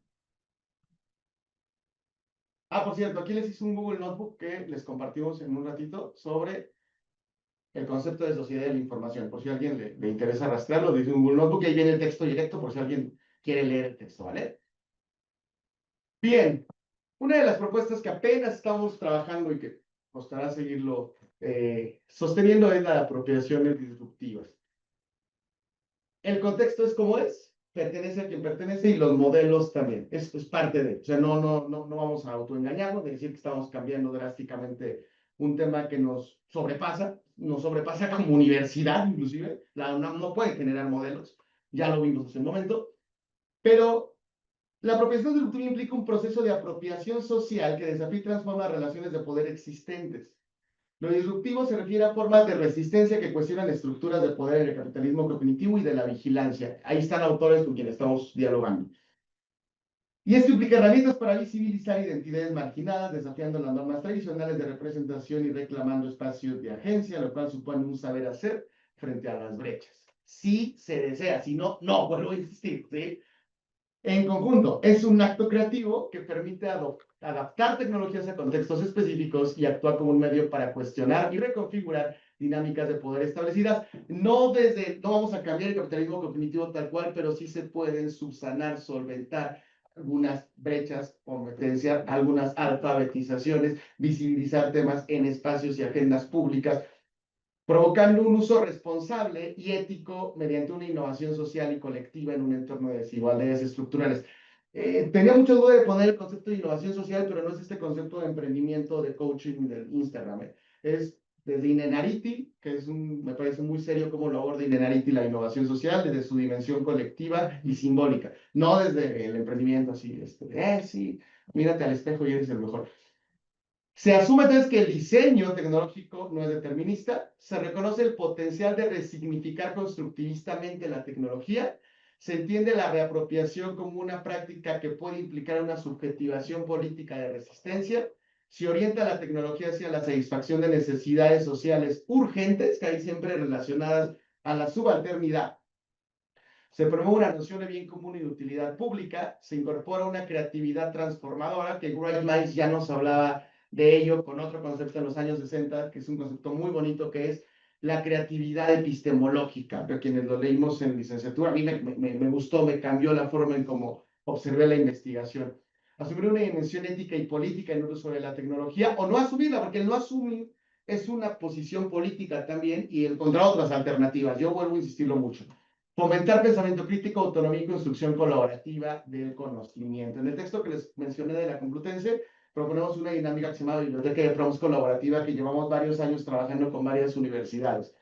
Por cierto, aquí les hice un Google Notebook que les compartimos en un ratito sobre el concepto de sociedad de la información. Por si a alguien le interesa rastrearlo, dice un Google Notebook y ahí viene el texto directo por si alguien quiere leer el texto, ¿vale? Bien, una de las propuestas que apenas estamos trabajando y que costará seguirlo sosteniendo es la de apropiaciones disruptivas. El contexto es como es. pertenece a quien pertenece y los modelos también. Es parte de, o sea, no vamos a autoengañarnos de decir que estamos cambiando drásticamente un tema que nos sobrepasa como universidad inclusive. La UNAM no puede generar modelos, ya lo vimos hace un momento, pero la apropiación disruptiva implica un proceso de apropiación social que desafía y transforma relaciones de poder existentes. Lo disruptivo se refiere a formas de resistencia que cuestionan estructuras de poder del capitalismo cognitivo y de la vigilancia. Ahí están autores con quienes estamos dialogando. Y esto implica herramientas para visibilizar identidades marginadas, desafiando las normas tradicionales de representación y reclamando espacios de agencia, lo cual supone un saber hacer frente a las brechas. Si se desea, si no, no, vuelvo a insistir, ¿sí? En conjunto, es un acto creativo que permite adaptar tecnologías a contextos específicos y actuar como un medio para cuestionar y reconfigurar dinámicas de poder establecidas. No vamos a cambiar el capitalismo cognitivo tal cual, pero sí se pueden subsanar, solventar algunas brechas, competencias, algunas alfabetizaciones, visibilizar temas en espacios y agendas públicas, provocando un uso responsable y ético mediante una innovación social y colectiva en un entorno de desigualdades estructurales. Tenía mucha duda de poner el concepto de innovación social, pero no es este concepto de emprendimiento, de coaching del Instagram. Es desde Inenarity, que me parece muy serio cómo lo aborda Inenarity la innovación social, desde su dimensión colectiva y simbólica, no desde el emprendimiento así, sí, mírate al espejo y eres el mejor. Se asume entonces que el diseño tecnológico no es determinista, se reconoce el potencial de resignificar constructivistamente la tecnología, se entiende la reapropiación como una práctica que puede implicar una subjetivación política de resistencia, se orienta la tecnología hacia la satisfacción de necesidades sociales urgentes, que hay siempre relacionadas a la subalternidad. Se promueve una noción de bien común y de utilidad pública, se incorpora una creatividad transformadora, que Wright Miles ya nos hablaba de ello con otro concepto en los años 60, que es un concepto muy bonito, que es la creatividad epistemológica. Para quienes lo leímos en licenciatura, a mí me gustó, me cambió la forma en cómo observé la investigación. Asumir una dimensión ética y política en uso de la tecnología, o no asumirla, porque el no asumir es una posición política también, y encontrar otras alternativas. Yo vuelvo a insistirlo mucho. Fomentar pensamiento crítico, autonomía y construcción colaborativa del conocimiento. En el texto que les mencioné de la Complutense, proponemos una dinámica que se llama Biblioteca de Prompts Colaborativa, que llevamos varios años trabajando con varias universidades.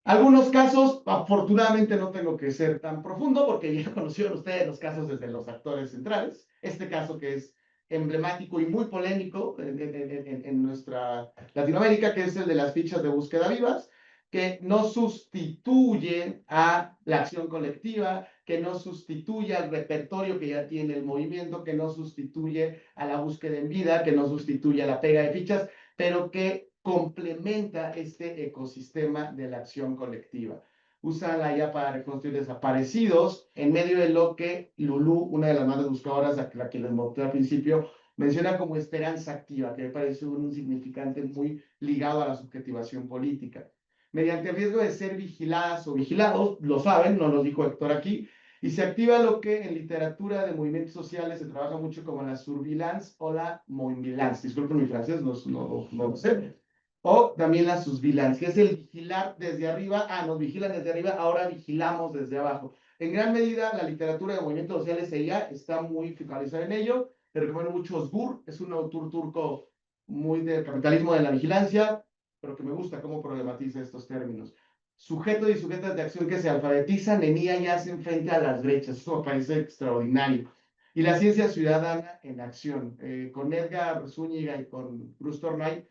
Algunos casos, afortunadamente no tengo que ser tan profundo, porque ya conocieron ustedes los casos desde los actores centrales. Este caso que es emblemático y muy polémico en nuestra Latinoamérica, que es el de las fichas de búsqueda vivas, que no sustituye a la acción colectiva, que no sustituye al repertorio que ya tiene el movimiento, que no sustituye a la búsqueda en vida, que no sustituye a la pega de fichas, pero que complementa este ecosistema de la acción colectiva. Usan la IA para reconstruir desaparecidos en medio de lo que Lulú, una de las más buscadoras, a la que les mostré al principio, menciona como esperanza activa, que me parece un significante muy ligado a la subjetivación política. Mediante el riesgo de ser vigiladas o vigilados, lo saben, nos lo dijo Héctor aquí, y se activa lo que en literatura de movimientos sociales se trabaja mucho como la surveillance o la moimbilance. Disculpen mi francés, no lo sé. O también la susvilance, que es el vigilar desde arriba. Nos vigilan desde arriba, ahora vigilamos desde abajo. En gran medida, la literatura de movimientos sociales ella está muy focalizada en ello. Le recomiendo mucho Osgur, es un autor turco muy del capitalismo de la vigilancia, pero que me gusta cómo problematiza estos términos. Sujetos y sujetas de acción que se alfabetizan en IA y hacen frente a las brechas. Eso me parece extraordinario. Y la ciencia ciudadana en acción. Con Edgar Zúñiga y con Bruce Tornay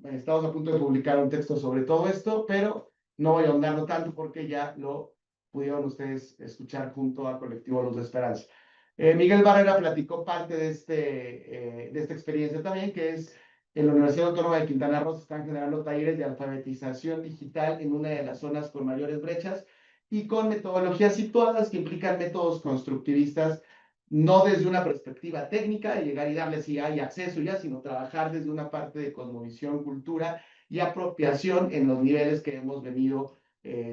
estamos a punto de publicar un texto sobre todo esto, pero no voy a ahondarlo tanto porque ya lo pudieron ustedes escuchar junto al colectivo Luz de Esperanza. Miguel Barrera platicó parte de esta experiencia también, que es en la Universidad Autónoma de Quintana Roo se están generando talleres de alfabetización digital en una de las zonas con mayores brechas y con metodologías situadas que implican métodos constructivistas, no desde una perspectiva técnica de llegar y darles si hay acceso ya, sino trabajar desde una parte de cosmovisión, cultura y apropiación en los niveles que hemos venido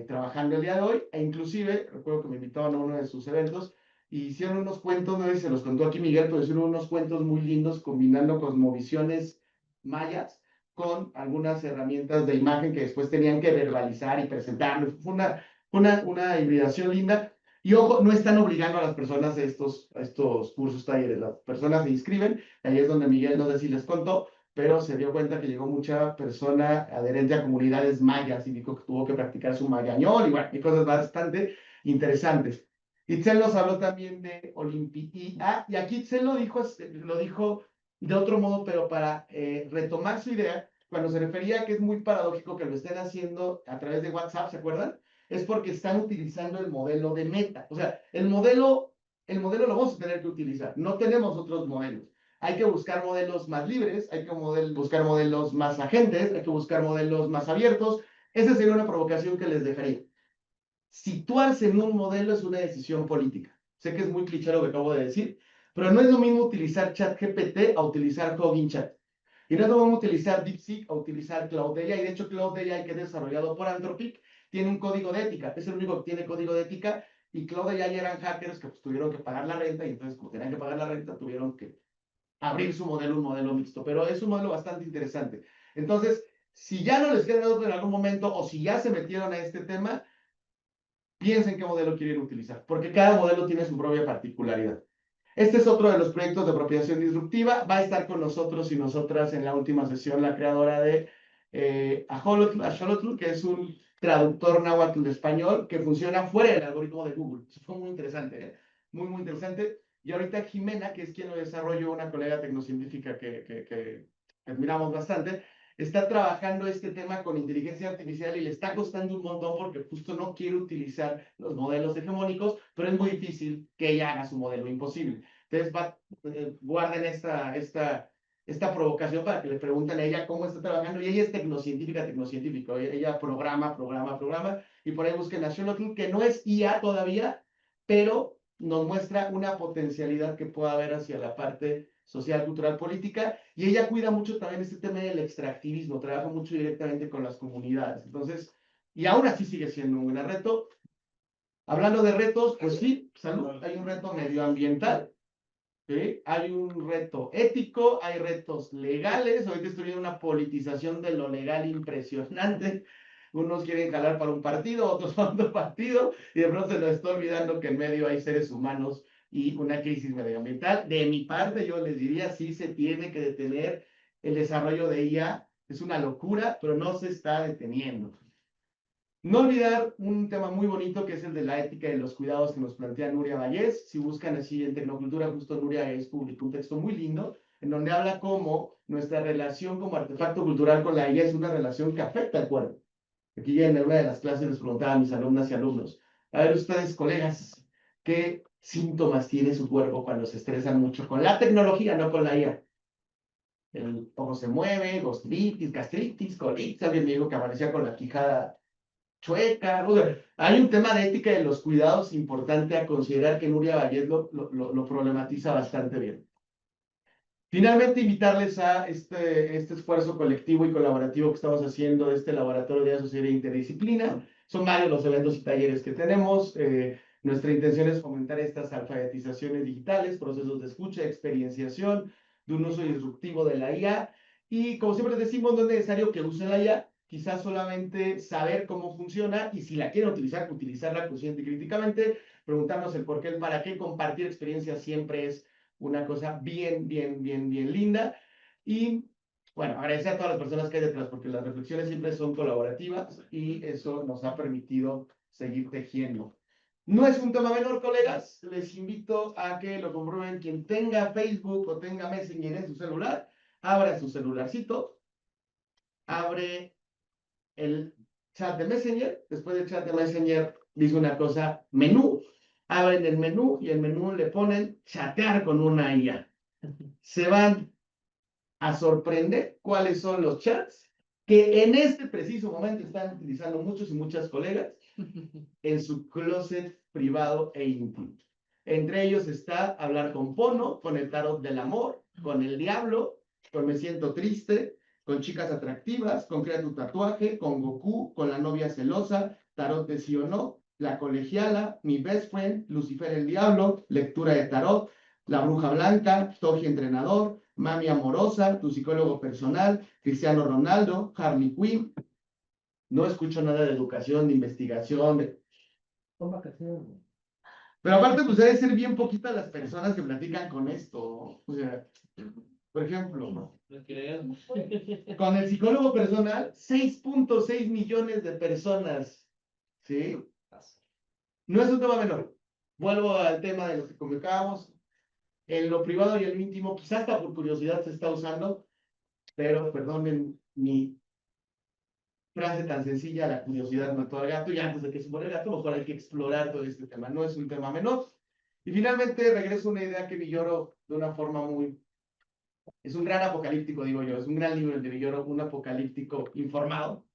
trabajando el día de hoy. E inclusive, recuerdo que me invitaron a uno de sus eventos y hicieron unos cuentos, no sé si se los contó aquí Miguel, pero hicieron unos cuentos muy lindos combinando cosmovisiones mayas con algunas herramientas de imagen que después tenían que verbalizar y presentar. Fue una hibridación linda. Y ojo, no están obligando a las personas a estos cursos, talleres. Las personas se inscriben, ahí es donde Miguel, no sé si les contó, pero se dio cuenta que llegó mucha persona adherente a comunidades mayas y dijo que tuvo que practicar su mayañol y bueno, y cosas bastante interesantes. Itzel nos habló también de Olimpia, y aquí Itzel lo dijo de otro modo, pero para retomar su idea, cuando se refería a que es muy paradójico que lo estén haciendo a través de WhatsApp, ¿se acuerdan? Es porque están utilizando el modelo de Meta. O sea, el modelo lo vamos a tener que utilizar. No tenemos otros modelos. Hay que buscar modelos más libres, hay que buscar modelos más agentes, hay que buscar modelos más abiertos. Esa sería una provocación que les dejaría. Situarse en un modelo es una decisión política. Sé que es muy cliché lo que acabo de decir, pero no es lo mismo utilizar ChatGPT a utilizar Hugging Chat. Y no es lo mismo utilizar DeepSeek a utilizar Cloud AI. Y de hecho, Cloud AI, que es desarrollado por Anthropic, tiene un código de ética. Es el único que tiene código de ética. Y Cloud AI eran hackers que pues, tuvieron que pagar la renta. Y entonces, como tenían que pagar la renta, tuvieron que abrir su modelo, un modelo mixto. Pero es un modelo bastante interesante. Entonces, si ya no les queda duda en algún momento o si ya se metieron a este tema, piensen qué modelo quieren utilizar, porque cada modelo tiene su propia particularidad. Este es otro de los proyectos de apropiación disruptiva. Va a estar con nosotros y nosotras en la última sesión la creadora de Axolotl, que es un traductor náhuatl de español que funciona fuera del algoritmo de Google. Eso fue muy interesante, ¿eh? Muy, muy interesante. Y ahorita Jimena, que es quien lo desarrolló, una colega tecnocientífica que admiramos bastante, está trabajando este tema con inteligencia artificial y le está costando un montón porque justo no quiere utilizar los modelos hegemónicos, pero es muy difícil que ella haga su modelo imposible. Entonces, guarden esta provocación para que le pregunten a ella cómo está trabajando. Y ella es tecnocientífico. Ella programa, y por ahí busquen a Sherlock, que no es IA todavía, pero nos muestra una potencialidad que pueda haber hacia la parte social, cultural, política, y ella cuida mucho también este tema del extractivismo, trabaja mucho directamente con las comunidades. Entonces, y aún así sigue siendo un gran reto. Hablando de retos, pues sí, salud, hay un reto medioambiental, ¿sí? Hay un reto ético, hay retos legales. Ahorita estoy viendo una politización de lo legal impresionante. Unos quieren jalar para un partido, otros para otro partido, y de pronto se nos está olvidando que en medio hay seres humanos y una crisis medioambiental. De mi parte, yo les diría, sí se tiene que detener el desarrollo de IA. Es una locura, pero no se está deteniendo. No olvidar un tema muy bonito que es el de la ética y los cuidados que nos plantea Nuria Vallés. Si buscan así en Tecnocultura, justo Nuria Vallés publicó un texto muy lindo en donde habla cómo nuestra relación como artefacto cultural con la IA es una relación que afecta al cuerpo. Aquí en una de las clases les preguntaba a mis alumnas y alumnos, a ver ustedes, colegas, ¿qué síntomas tiene su cuerpo cuando se estresan mucho con la tecnología, no con la IA? El ojo se mueve, gastritis, colitis, alguien me dijo que aparecía con la quijada chueca. O sea, hay un tema de ética de los cuidados importante a considerar que Nuria Vallés lo problematiza bastante bien. Finalmente, invitarles a este esfuerzo colectivo y colaborativo que estamos haciendo de este laboratorio de sociedad e interdisciplina. Son varios los eventos y talleres que tenemos. Nuestra intención es fomentar estas alfabetizaciones digitales, procesos de escucha, experienciación, de un uso disruptivo de la IA. Y como siempre les decimos, no es necesario que usen la IA, quizás solamente saber cómo funciona y si la quieren utilizar, utilizarla consciente y críticamente, preguntarnos el por qué, el para qué. Compartir experiencias siempre es una cosa bien, bien, bien, bien linda. Y bueno, agradecer a todas las personas que hay detrás, porque las reflexiones siempre son colaborativas y eso nos ha permitido seguir tejiendo. No es un tema menor, colegas. Les invito a que lo comprueben. Quien tenga Facebook o tenga Messenger en su celular, abra su celularcito, abre el chat de Messenger. Después del chat de Messenger dice una cosa, menú. Abren el menú y el menú le ponen chatear con una IA. Se van a sorprender cuáles son los chats que en este preciso momento están utilizando muchos y muchas colegas en su closet privado e íntimo. Entre ellos está hablar con Pono, con el tarot del amor, con el diablo, con me siento triste, con chicas atractivas, con crea tu tatuaje, con Goku, con la novia celosa, tarot de sí o no, la colegiala, mi best friend, Lucifer el diablo, lectura de tarot, la bruja blanca, Toji entrenador, mami amorosa, tu psicólogo personal, Cristiano Ronaldo, Harley Quinn. No escucho nada de educación, de investigación, de... Son vacaciones. Pero aparte, pues debe ser bien poquitas las personas que platican con esto. O sea, por ejemplo, ¿no? Con el psicólogo personal, 6.6 millones de personas, ¿sí? No es un tema menor. Vuelvo al tema de lo que comentábamos. En lo privado y en lo íntimo, quizás hasta por curiosidad se está usando, pero perdonen mi frase tan sencilla, la curiosidad mató al gato, y antes de que se muera el gato, mejor hay que explorar todo este tema. No es un tema menor. Y finalmente regreso a una idea que Villoro, de una forma muy... Es un gran apocalíptico, digo yo, es un gran libro el de Villoro, un apocalíptico informado.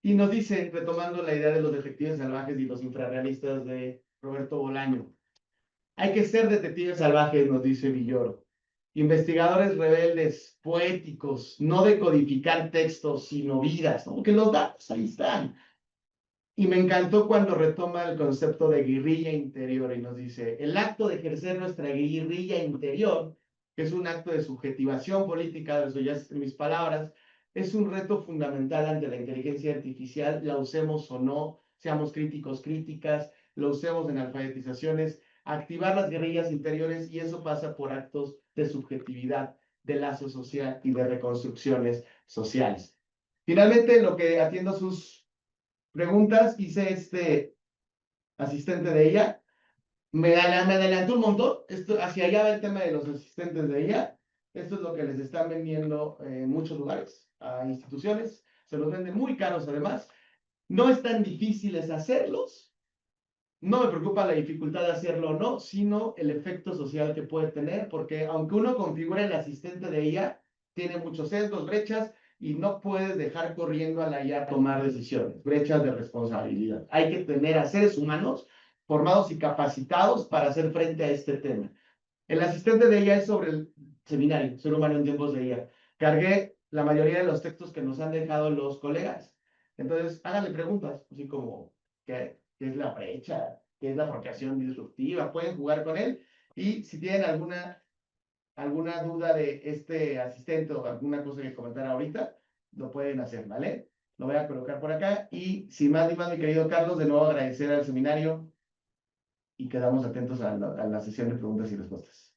Y nos dice, retomando la idea de los detectives salvajes y los infrarrealistas de Roberto Bolaño, hay que ser detectives salvajes, nos dice Villoro. Investigadores rebeldes, poéticos, no de codificar textos, sino vidas, ¿no? Porque los datos ahí están. Y me encantó cuando retoma el concepto de guerrilla interior y nos dice, el acto de ejercer nuestra guerrilla interior, que es un acto de subjetivación política, eso ya es en mis palabras, es un reto fundamental ante la inteligencia artificial, la usemos o no, seamos críticos, críticas, lo usemos en alfabetizaciones, activar las guerrillas interiores y eso pasa por actos de subjetividad, de lazo social y de reconstrucciones sociales. Finalmente, lo que atiendo sus preguntas, hice asistente de ella, me adelantó un montón, esto, hacia allá va el tema de los asistentes de ella, esto es lo que les están vendiendo en muchos lugares, a instituciones, se los venden muy caros además, no es tan difíciles hacerlos, no me preocupa la dificultad de hacerlo o no, sino el efecto social que puede tener, porque aunque uno configure el asistente de IA, tiene muchos sesgos, brechas, y no puedes dejar corriendo a la IA a tomar decisiones, brechas de responsabilidad. Hay que tener a seres humanos formados y capacitados para hacer frente a este tema. El asistente de IA es sobre el seminario, Ser humano en tiempos de IA. Cargué la mayoría de los textos que nos han dejado los colegas. Entonces, háganle preguntas, así como, ¿qué es la brecha? ¿Qué es la apropiación disruptiva? Pueden jugar con él. Y si tienen alguna duda de este asistente o alguna cosa que comentar ahorita, lo pueden hacer, ¿vale? Lo voy a colocar por acá. Y sin más ni más, mi querido Carlos, de nuevo agradecer al seminario y quedamos atentos a la sesión de preguntas y respuestas.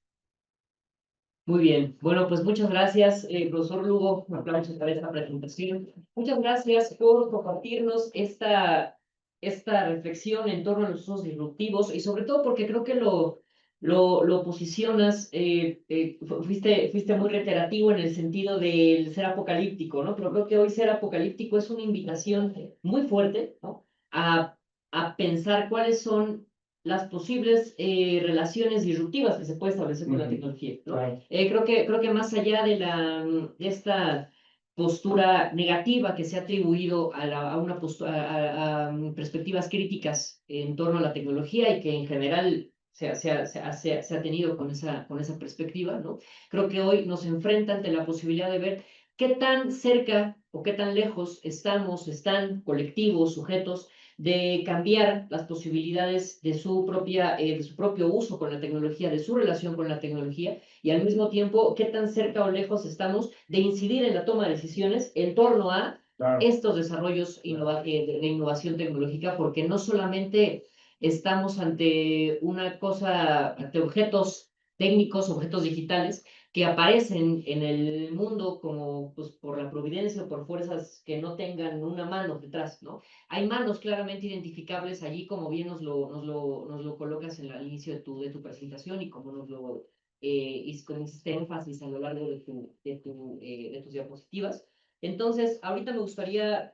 Muy bien, bueno, pues muchas gracias, profesor Lugo, un aplauso para esta presentación. Muchas gracias por compartirnos esta reflexión en torno a los usos disruptivos y sobre todo porque creo que lo posicionas, fuiste muy reiterativo en el sentido del ser apocalíptico, ¿no? Pero creo que hoy ser apocalíptico es una invitación muy fuerte, ¿no? A pensar cuáles son las posibles relaciones disruptivas que se puede establecer con la tecnología, ¿no? Claro. Creo que más allá de esta postura negativa que se ha atribuido a una postura, a perspectivas críticas en torno a la tecnología y que en general se ha tenido con esa perspectiva, ¿no? Creo que hoy nos enfrenta ante la posibilidad de ver qué tan cerca o qué tan lejos están colectivos, sujetos, de cambiar las posibilidades de de su propio uso con la tecnología, de su relación con la tecnología, y al mismo tiempo qué tan cerca o lejos estamos de incidir en la toma de decisiones en torno a estos desarrollos de innovación tecnológica, porque no solamente estamos ante objetos técnicos, objetos digitales, que aparecen en el mundo como pues, por la providencia o por fuerzas que no tengan una mano detrás, ¿no? Hay manos claramente identificables allí, como bien nos lo colocas al inicio de tu presentación y como y con este énfasis a lo largo de tus diapositivas. Entonces, ahorita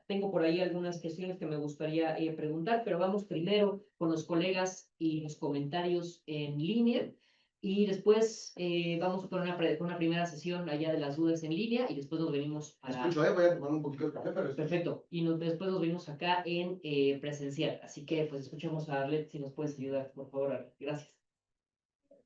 tengo por ahí algunas cuestiones que me gustaría preguntar, pero vamos primero con los colegas y los comentarios en línea. Y después vamos con una primera sesión allá de las dudas en línea y después nos venimos Escucho, voy a tomar un poquito de café, pero... Perfecto. Y después nos venimos acá en presencial. Así que pues escuchemos a Arlet si nos puedes ayudar, por favor, Arlet. Gracias.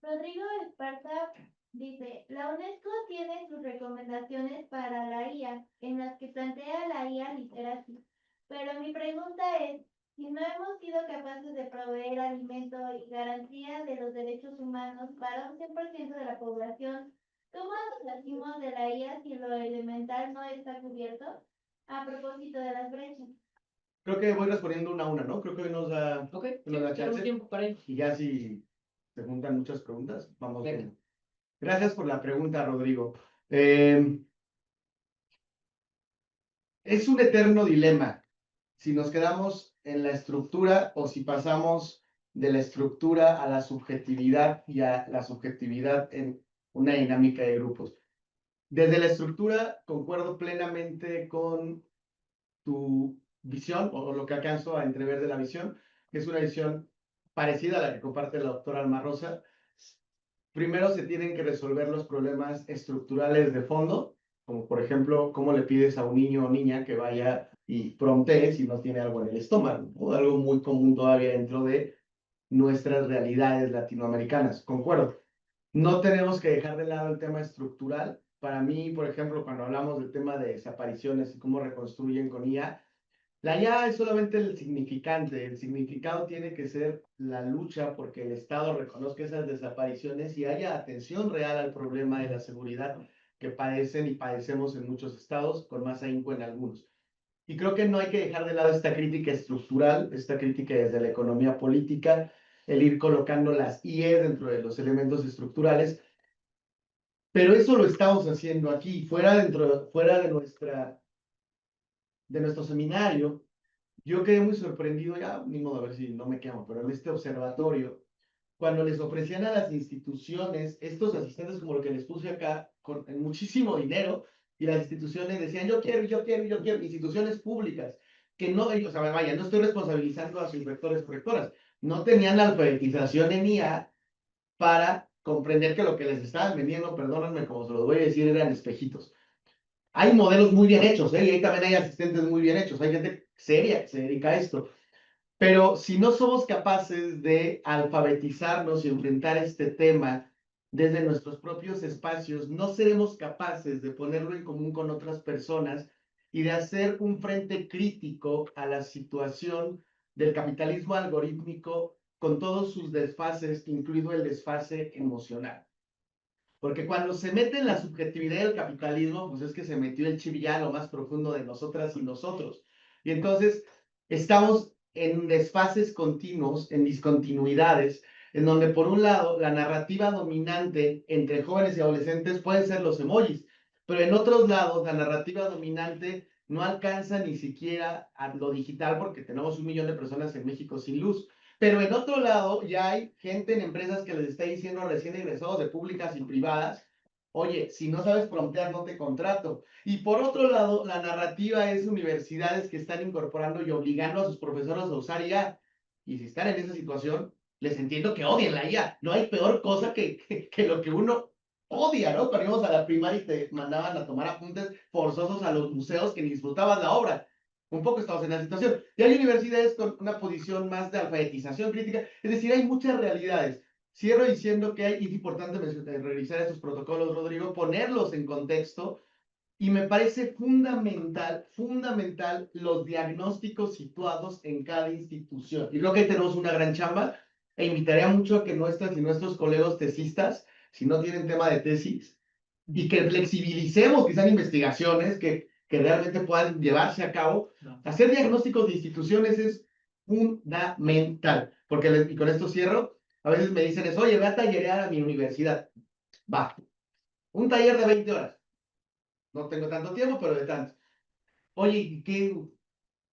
Rodrigo Esparta dice, la UNESCO tiene sus recomendaciones para la IA, en las que plantea la IA literacy. Pero mi pregunta es, si no hemos sido capaces de proveer alimento y garantía de los derechos humanos para un 100% de la población, ¿cómo nos hacemos de la IA si lo elemental no está cubierto? A propósito de las brechas. Creo que voy respondiendo una a una, ¿no? Creo que hoy nos da, Ok, sí, nos da tenemos chance. tiempo para ello. Y ya si se juntan muchas preguntas, vamos Venga. viendo. Gracias por la pregunta, Rodrigo. Es un eterno dilema si nos quedamos en la estructura o si pasamos de la estructura a la subjetividad y a la subjetividad en una dinámica de grupos. Desde la estructura, concuerdo plenamente con tu visión o lo que alcanzo a entrever de la visión, que es una visión parecida a la que comparte la doctora Alma Rosa. Primero se tienen que resolver los problemas estructurales de fondo, como por ejemplo, cómo le pides a un niño o niña que vaya y promptee si no tiene algo en el estómago, o algo muy común todavía dentro de nuestras realidades latinoamericanas. Concuerdo. No tenemos que dejar de lado el tema estructural. Para mí, por ejemplo, cuando hablamos del tema de desapariciones y cómo reconstruyen con IA, la IA es solamente el significante. El significado tiene que ser la lucha porque el Estado reconozca esas desapariciones y haya atención real al problema de la seguridad que padecen y padecemos en muchos estados, con más ahínco en algunos. Y creo que no hay que dejar de lado esta crítica estructural, esta crítica desde la economía política, el ir colocando las IE dentro de los elementos estructurales, pero eso lo estamos haciendo aquí, fuera de nuestro seminario. Yo quedé muy sorprendido, ya ni modo a ver si no me quemo, pero en este observatorio, cuando les ofrecían a las instituciones estos asistentes como lo que les puse acá, con muchísimo dinero, y las instituciones decían, yo quiero, yo quiero, yo quiero, instituciones públicas, que no, o sea, vaya, no estoy responsabilizando a sus rectores o rectoras, no tenían la alfabetización en IA para comprender que lo que les estaban vendiendo, perdónenme como se los voy a decir, eran espejitos. Hay modelos muy bien hechos, ¿eh? Y ahí también hay asistentes muy bien hechos, hay gente seria que se dedica a esto. Pero si no somos capaces de alfabetizarnos y enfrentar este tema desde nuestros propios espacios, no seremos capaces de ponerlo en común con otras personas y de hacer un frente crítico a la situación del capitalismo algorítmico con todos sus desfases, incluido el desfase emocional. Porque cuando se mete en la subjetividad del capitalismo, pues es que se metió el chip ya a lo más profundo de nosotras y nosotros. Y entonces estamos en desfases continuos, en discontinuidades, en donde por un lado la narrativa dominante entre jóvenes y adolescentes pueden ser los emojis, pero en otros lados la narrativa dominante no alcanza ni siquiera a lo digital porque tenemos 1 millón de personas en México sin luz. Pero en otro lado, ya hay gente en empresas que les está diciendo a recién egresados de públicas y privadas, oye, si no sabes promptear, no te contrato. Y por otro lado, la narrativa es universidades que están incorporando y obligando a sus profesores a usar IA. Y si están en esa situación, les entiendo que odien la IA. No hay peor cosa que lo que uno odia, ¿no? Cuando íbamos a la primaria y te mandaban a tomar apuntes forzosos a los museos que ni disfrutabas la obra. Un poco estamos en la situación. Y hay universidades con una posición más de alfabetización crítica, es decir, hay muchas realidades. Cierro diciendo que es importante revisar estos protocolos, Rodrigo, ponerlos en contexto, y me parece fundamental los diagnósticos situados en cada institución. Y creo que ahí tenemos una gran chamba, e invitaría mucho a que nuestras y nuestros colegas tesistas, si no tienen tema de tesis, y que flexibilicemos quizás investigaciones que realmente puedan llevarse a cabo. Hacer diagnósticos de instituciones es fundamental, porque y con esto cierro, a veces me dicen eso, oye, ve a tallerear a mi universidad. Va, un taller de 20 horas. No tengo tanto tiempo, pero de tanto. Oye,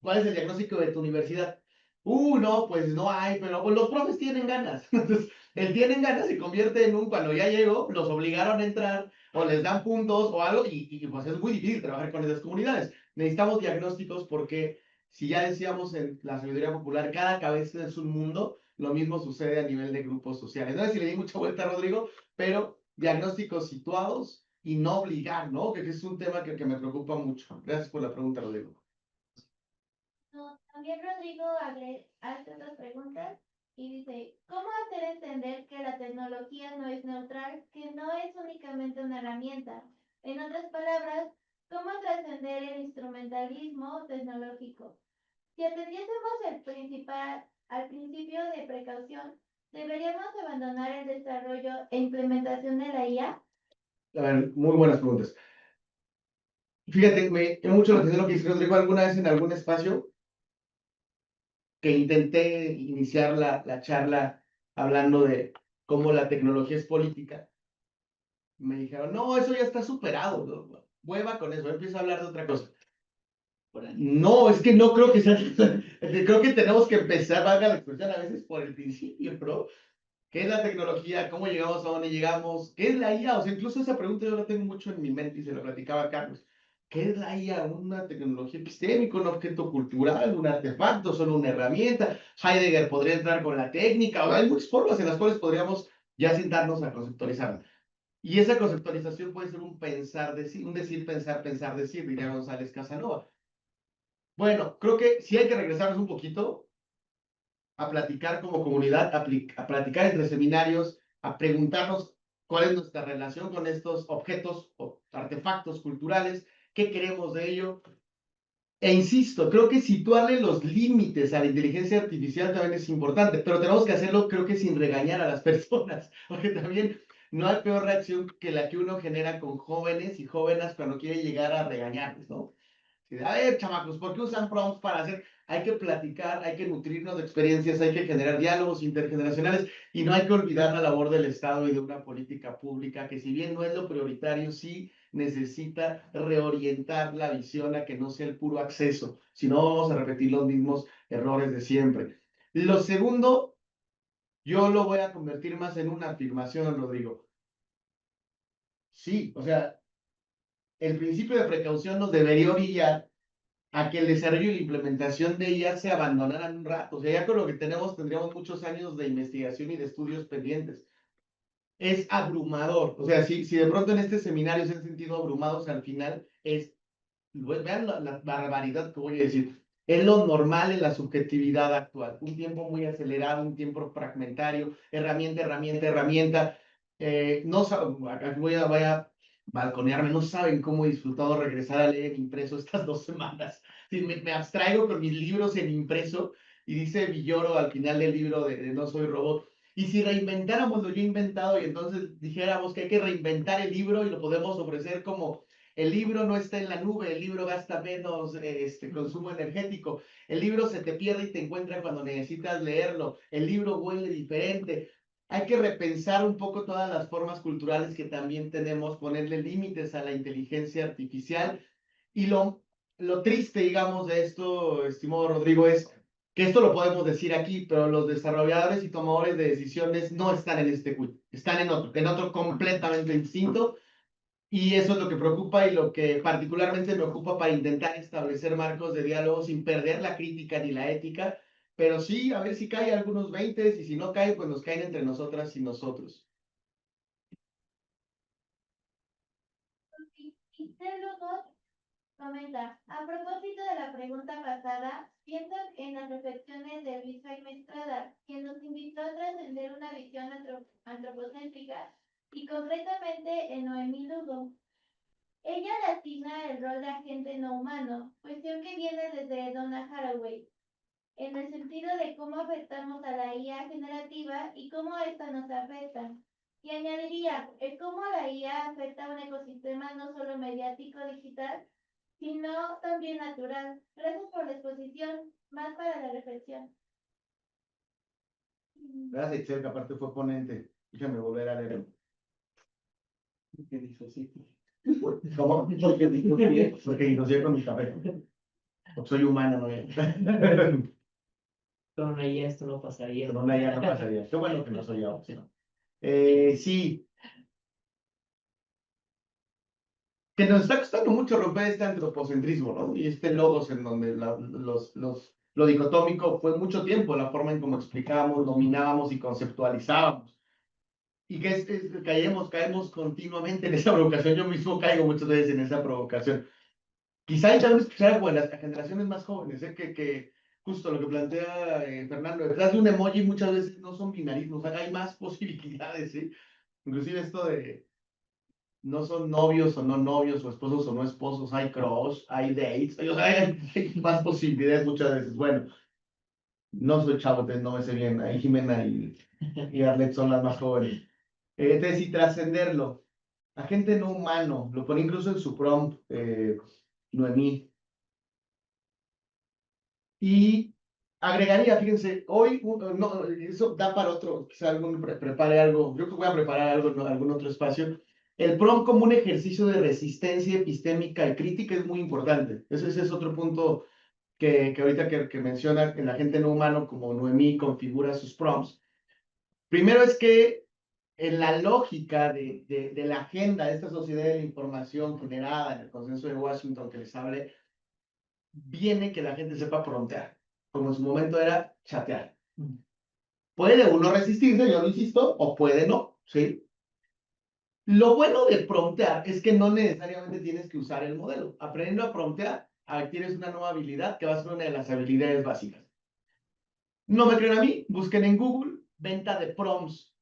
¿cuál es el diagnóstico de tu universidad? No, pues no hay, pero pues los profes tienen ganas. Entonces, el tienen ganas se convierte en cuando ya llegó, los obligaron a entrar, o les dan puntos o algo, y pues es muy difícil trabajar con esas comunidades. Necesitamos diagnósticos porque, si ya decíamos en la sabiduría popular, cada cabeza es un mundo, lo mismo sucede a nivel de grupos sociales. No sé si le di mucha vuelta a Rodrigo, pero diagnósticos situados y no obligar, ¿no? Que es un tema que me preocupa mucho. Gracias por la pregunta, Rodrigo. No, también Rodrigo hace otras preguntas y dice, ¿cómo hacer entender que la tecnología no es neutral, que no es únicamente una herramienta? En otras palabras, ¿cómo trascender el instrumentalismo tecnológico? Si atendiésemos al principio de precaución, ¿deberíamos abandonar el desarrollo e implementación de la IA? A ver, muy buenas preguntas. Fíjate, me llama mucho la atención lo que dice Rodrigo alguna vez en algún espacio. que intenté iniciar la charla hablando de cómo la tecnología es política, me dijeron, no, eso ya está superado, ¿no? Hueva con eso, empiezo a hablar de otra cosa. No, es que no creo que sea, creo que tenemos que empezar, valga la expresión, a veces por el principio, ¿no? ¿Qué es la tecnología? ¿Cómo llegamos a dónde llegamos? ¿Qué es la IA? O sea, incluso esa pregunta yo la tengo mucho en mi mente y se lo platicaba a Carlos. ¿Qué es la IA? Una tecnología epistémica, un objeto cultural, un artefacto, solo una herramienta. Heidegger podría entrar con la técnica. O sea, hay muchas formas en las cuales podríamos ya sentarnos a conceptualizar. Y esa conceptualización puede ser un pensar, decir, un decir, pensar, pensar, decir, diría González Casanova. Bueno, creo que sí hay que regresarnos un poquito a platicar como comunidad, a platicar entre seminarios, a preguntarnos cuál es nuestra relación con estos objetos o artefactos culturales, qué queremos de ello. E insisto, creo que situarle los límites a la inteligencia artificial también es importante, pero tenemos que hacerlo, creo que sin regañar a las personas, porque también no hay peor reacción que la que uno genera con jóvenes y jóvenes cuando quiere llegar a regañarles, ¿no? A ver, chamacos, ¿por qué usan prompts para hacer? Hay que platicar, hay que nutrirnos de experiencias, hay que generar diálogos intergeneracionales y no hay que olvidar la labor del Estado y de una política pública que si bien no es lo prioritario, sí necesita reorientar la visión a que no sea el puro acceso, si no vamos a repetir los mismos errores de siempre. Lo segundo, yo lo voy a convertir más en una afirmación, Rodrigo. Sí, o sea, el principio de precaución nos debería orillar a que el desarrollo y la implementación de ella se abandonaran un rato. O sea, ya con lo que tenemos tendríamos muchos años de investigación y de estudios pendientes. Es abrumador. O sea, si de pronto en este seminario se han sentido abrumados al final, vean la barbaridad que voy a decir. Es lo normal en la subjetividad actual. Un tiempo muy acelerado, un tiempo fragmentario, herramienta, herramienta, herramienta. No voy a balconearme, no saben cómo he disfrutado regresar a leer en impreso estas 2 semanas. Sí, me abstraigo con mis libros en impreso y dice Villoro al final del libro de No Soy Robot. Y si reinventáramos lo yo he inventado y entonces dijéramos que hay que reinventar el libro y lo podemos ofrecer como el libro no está en la nube, el libro gasta menos consumo energético, el libro se te pierde y te encuentra cuando necesitas leerlo, el libro huele diferente. Hay que repensar un poco todas las formas culturales que también tenemos, ponerle límites a la inteligencia artificial. Y lo triste, digamos, de esto, estimado Rodrigo, es que esto lo podemos decir aquí, pero los desarrolladores y tomadores de decisiones no están en este culto, están en otro completamente distinto. Y eso es lo que preocupa y lo que particularmente me ocupa para intentar establecer marcos de diálogo sin perder la crítica ni la ética, pero sí, a ver si cae algunos 20 y si no cae, pues nos caen entre nosotras y nosotros. Comenta, a propósito de la pregunta pasada, pienso en las reflexiones de Luis Jaime Estrada, quien nos invitó a trascender una visión antropocéntrica y concretamente en Noemí Lugo. Ella le asigna el rol de agente no humano, cuestión que viene desde Donna Haraway, en el sentido de cómo afectamos a la IA generativa y cómo esta nos afecta. Y añadiría, el cómo la IA afecta a un ecosistema no solo mediático digital, sino también natural. Gracias por la exposición, más para la reflexión. Gracias, Excel, que aparte fue ponente. Déjame volver a leerlo. ¿Qué dijo así? ¿Cómo? Porque dijo bien. Porque disocié con mi cabeza. Porque soy humano, ¿no? Con una IA esto no pasaría. Con una IA no pasaría. Qué bueno que no soy yo. ¿Sí? Sí, que nos está costando mucho romper este antropocentrismo, ¿no? Y este logos en donde lo dicotómico fue mucho tiempo la forma en cómo explicábamos, dominábamos y conceptualizábamos. Y que caemos continuamente en esa provocación. Yo mismo caigo muchas veces en esa provocación. Quizá hay también escuchar algo de las generaciones más jóvenes, que justo lo que plantea Fernando, detrás de un emoji muchas veces no son binarismos, hay más posibilidades, ¿sí? Inclusive esto de no son novios o no novios, o esposos o no esposos, hay crush, hay dates, o sea, hay más posibilidades muchas veces. Bueno, no soy chavo, entonces no me sé bien, ahí Jimena y Arlet son las más jóvenes. Entonces, y trascenderlo, agente no humano, lo pone incluso en su prompt, Noemí. Y Agregaría, fíjense, hoy, no, eso da para otro, quizá algún prepare algo, yo que voy a preparar algo en algún otro espacio. El prompt como un ejercicio de resistencia epistémica y crítica es muy importante. Ese es otro punto que ahorita que menciona el agente no humano, como Noemí configura sus prompts. Primero es que en la lógica de la agenda de esta sociedad de la información generada en el consenso de Washington que les hable, viene que la gente sepa promptear, como en su momento era chatear. Puede uno resistirse, yo lo insisto, o puede no, ¿sí? Lo bueno de promptear es que no necesariamente tienes que usar el modelo. Aprendiendo a promptear, adquieres una nueva habilidad que va a ser una de las habilidades básicas. No me creen a mí, busquen en Google venta de prompts.